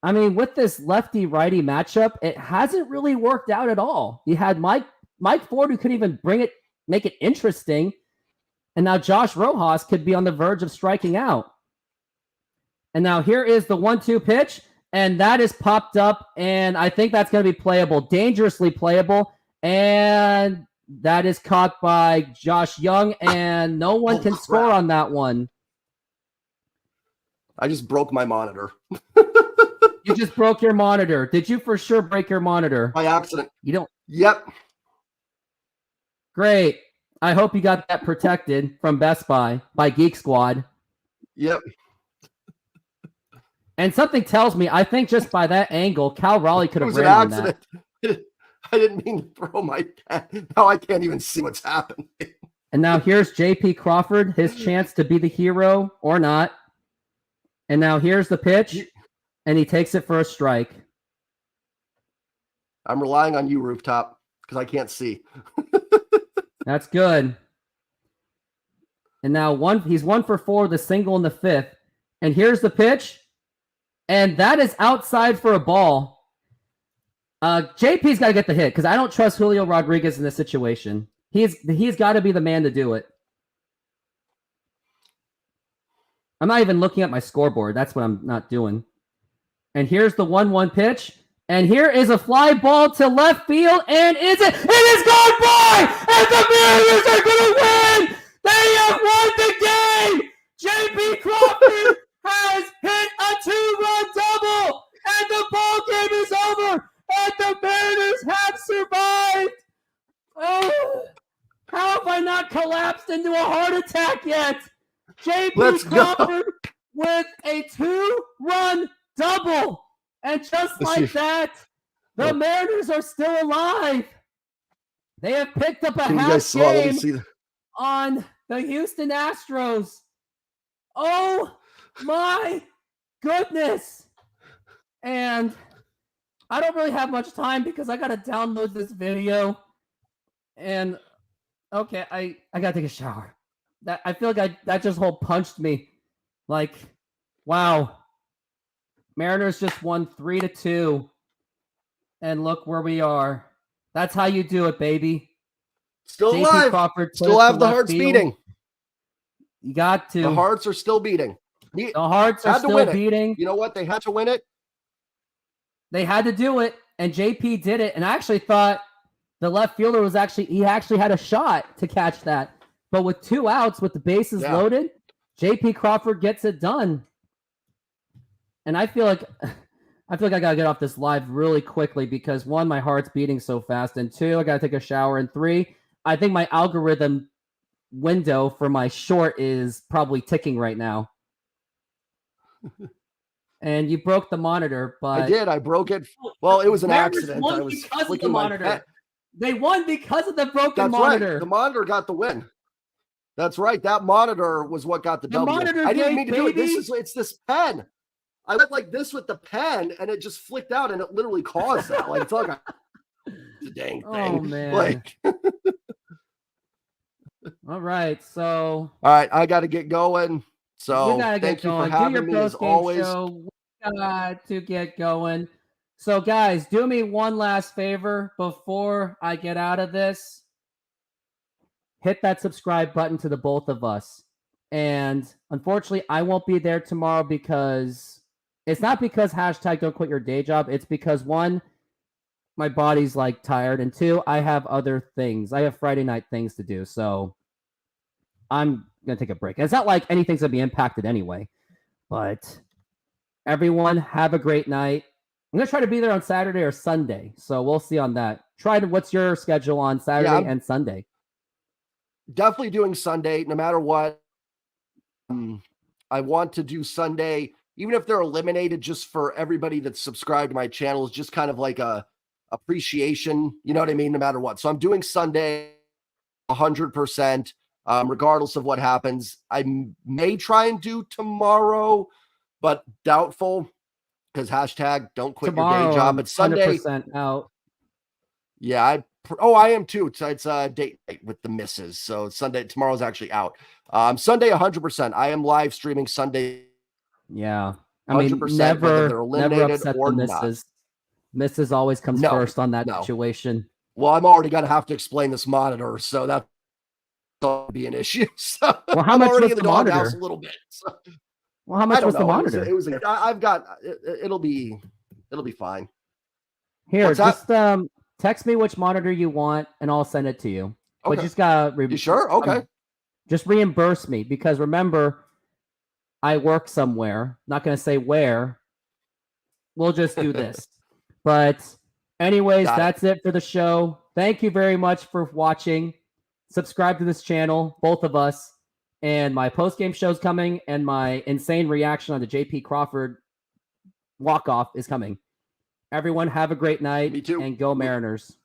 [SPEAKER 1] I mean, with this lefty-righty matchup, it hasn't really worked out at all. You had Mike Ford, who could even make it interesting, and now Josh Rojas could be on the verge of striking out. And now here is the 1-2 pitch, and that is popped up, and I think that's going to be playable, dangerously playable, and that is caught by Josh Young, and no one can score on that one.
[SPEAKER 11] I just broke my monitor.
[SPEAKER 1] You just broke your monitor. Did you for sure break your monitor?
[SPEAKER 11] By accident.
[SPEAKER 1] You don't?
[SPEAKER 11] Yep.
[SPEAKER 1] Great. I hope you got that protected from Best Buy by Geek Squad.
[SPEAKER 11] Yep.
[SPEAKER 1] And something tells me, I think just by that angle, Cal Raleigh could
[SPEAKER 11] It
[SPEAKER 1] have
[SPEAKER 11] was an
[SPEAKER 1] ran on
[SPEAKER 11] accident.
[SPEAKER 1] that.
[SPEAKER 11] I didn't mean to throw my now I can't even see what's happening.
[SPEAKER 1] And now here's J.P. Crawford, his chance to be the hero or not. And now here's the pitch, and he takes it for a strike.
[SPEAKER 11] I'm relying on you, Rooftop, because I can't see.
[SPEAKER 1] That's good. And now he's 1 for 4 with a single in the 5th. And here's the pitch. And that is outside for a ball. JP's got to get the hit because I don't trust Julio Rodriguez in this situation. He's got to be the man to do it. I'm not even looking at my scoreboard. That's what I'm not doing. And here's the 1-1 pitch. And here is a fly ball to left field. And it is gone by! And the Mariners are going to win! They have won the game! J.P. Crawford has hit a 2-run double! And the ball game is over! And the Mariners have survived! Oh, how have I not collapsed into a heart attack yet? J.P. Crawford with a 2-run double. And just like that, the Mariners are still alive. They have picked up a half game on the Houston Astros. Oh my goodness. And I don't really have much time because I got to download this video. And okay, I got to take a shower. I feel like that just whole punched me. Like, wow. Mariners just won 3-2. And look where we are. That's how you do it, baby.
[SPEAKER 11] Still
[SPEAKER 1] JP
[SPEAKER 11] alive.
[SPEAKER 1] Crawford
[SPEAKER 11] Still have the hearts beating.
[SPEAKER 1] You got to.
[SPEAKER 11] The hearts are still beating.
[SPEAKER 1] The hearts are still beating.
[SPEAKER 11] You know what? They had to win it.
[SPEAKER 1] They had to do it, and JP did it. And I actually thought the left fielder he actually had a shot to catch that. But with 2 outs, with the bases loaded, JP Crawford gets it done. And I feel like I feel like I gotta get off this live really quickly because 1, my heart's beating so fast, and 2, I gotta take a shower, and 3, I think my algorithm window for my short is probably ticking right now. And you broke the monitor, but
[SPEAKER 11] I did. I broke it. Well, it was an
[SPEAKER 1] Mariners
[SPEAKER 11] accident.
[SPEAKER 1] won
[SPEAKER 11] I was
[SPEAKER 1] because of the
[SPEAKER 11] flicking my
[SPEAKER 1] monitor.
[SPEAKER 11] pen.
[SPEAKER 1] They won because of the broken
[SPEAKER 11] That's
[SPEAKER 1] monitor.
[SPEAKER 11] right. The monitor got the win. That's right. That monitor was what got the W.
[SPEAKER 1] monitor
[SPEAKER 11] I didn't
[SPEAKER 1] gave,
[SPEAKER 11] mean to do it.
[SPEAKER 1] baby.
[SPEAKER 11] It's this pen. I went like this with the pen, and it just flicked out, and it literally caused that. Like it's like the dang thing.
[SPEAKER 1] Oh man.
[SPEAKER 11] Like,
[SPEAKER 1] all right, so
[SPEAKER 11] all right, I got to get going. So
[SPEAKER 1] we gotta
[SPEAKER 11] thank
[SPEAKER 1] get
[SPEAKER 11] you
[SPEAKER 1] going.
[SPEAKER 11] for having
[SPEAKER 1] Do
[SPEAKER 11] me
[SPEAKER 1] your
[SPEAKER 11] as
[SPEAKER 1] post game
[SPEAKER 11] always.
[SPEAKER 1] show. We got to get going. So, guys, do me one last favor before I get out of this. Hit that subscribe button to the both of us. And unfortunately, I won't be there tomorrow because it's not because hashtag don't quit your day job. It's because 1, my body's like tired, and 2, I have other things. I have Friday night things to do. So I'm going to take a break. And it's not like anything's going to be impacted anyway. But everyone, have a great night. I'm going to try to be there on Saturday or Sunday. So we'll see on that. What's your schedule on Saturday and Sunday?
[SPEAKER 11] Definitely doing Sunday, no matter what. I want to do Sunday, even if they're eliminated, just for everybody that's subscribed to my channel, is just kind of like a appreciation. You know what I mean? No matter what. So I'm doing Sunday 100%, regardless of what happens. I may try and do tomorrow, but doubtful because hashtag don't quit
[SPEAKER 1] Tomorrow,
[SPEAKER 11] your day job. But Sunday,
[SPEAKER 1] 100% out.
[SPEAKER 11] Yeah, I am too. It's a date night with the misses. So Sunday, tomorrow's actually out. Sunday 100%. I am live streaming Sunday.
[SPEAKER 1] Yeah. I mean,
[SPEAKER 11] 100%, whether
[SPEAKER 1] never
[SPEAKER 11] they're eliminated
[SPEAKER 1] upset
[SPEAKER 11] or
[SPEAKER 1] the
[SPEAKER 11] not.
[SPEAKER 1] misses. Misses always comes
[SPEAKER 11] No,
[SPEAKER 1] first on that
[SPEAKER 11] no.
[SPEAKER 1] situation.
[SPEAKER 11] Well, I'm already gonna have to explain this monitor, so that's gonna be an issue. So
[SPEAKER 1] Well, how
[SPEAKER 11] I'm
[SPEAKER 1] much
[SPEAKER 11] already
[SPEAKER 1] was
[SPEAKER 11] in the
[SPEAKER 1] the
[SPEAKER 11] doghouse
[SPEAKER 1] monitor?
[SPEAKER 11] a little bit. So.
[SPEAKER 1] Well, how
[SPEAKER 11] I
[SPEAKER 1] much
[SPEAKER 11] don't
[SPEAKER 1] was the
[SPEAKER 11] know.
[SPEAKER 1] monitor?
[SPEAKER 11] I've got. It'll be fine.
[SPEAKER 1] Here,
[SPEAKER 11] What's that?
[SPEAKER 1] just text me which monitor you want, and I'll send it to you. But
[SPEAKER 11] Okay.
[SPEAKER 1] just gotta
[SPEAKER 11] You sure? Okay.
[SPEAKER 1] just reimburse me because remember, I work somewhere. Not gonna say where. We'll just do this. But anyways,
[SPEAKER 11] Got it.
[SPEAKER 1] that's it for the show. Thank you very much for watching. Subscribe to this channel, both of us. And my post-game show's coming, and my insane reaction on the JP Crawford walk-off is coming. Everyone have a great night.
[SPEAKER 11] Me too.
[SPEAKER 1] And go Mariners.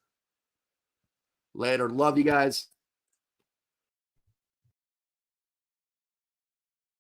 [SPEAKER 11] Later. Love you guys.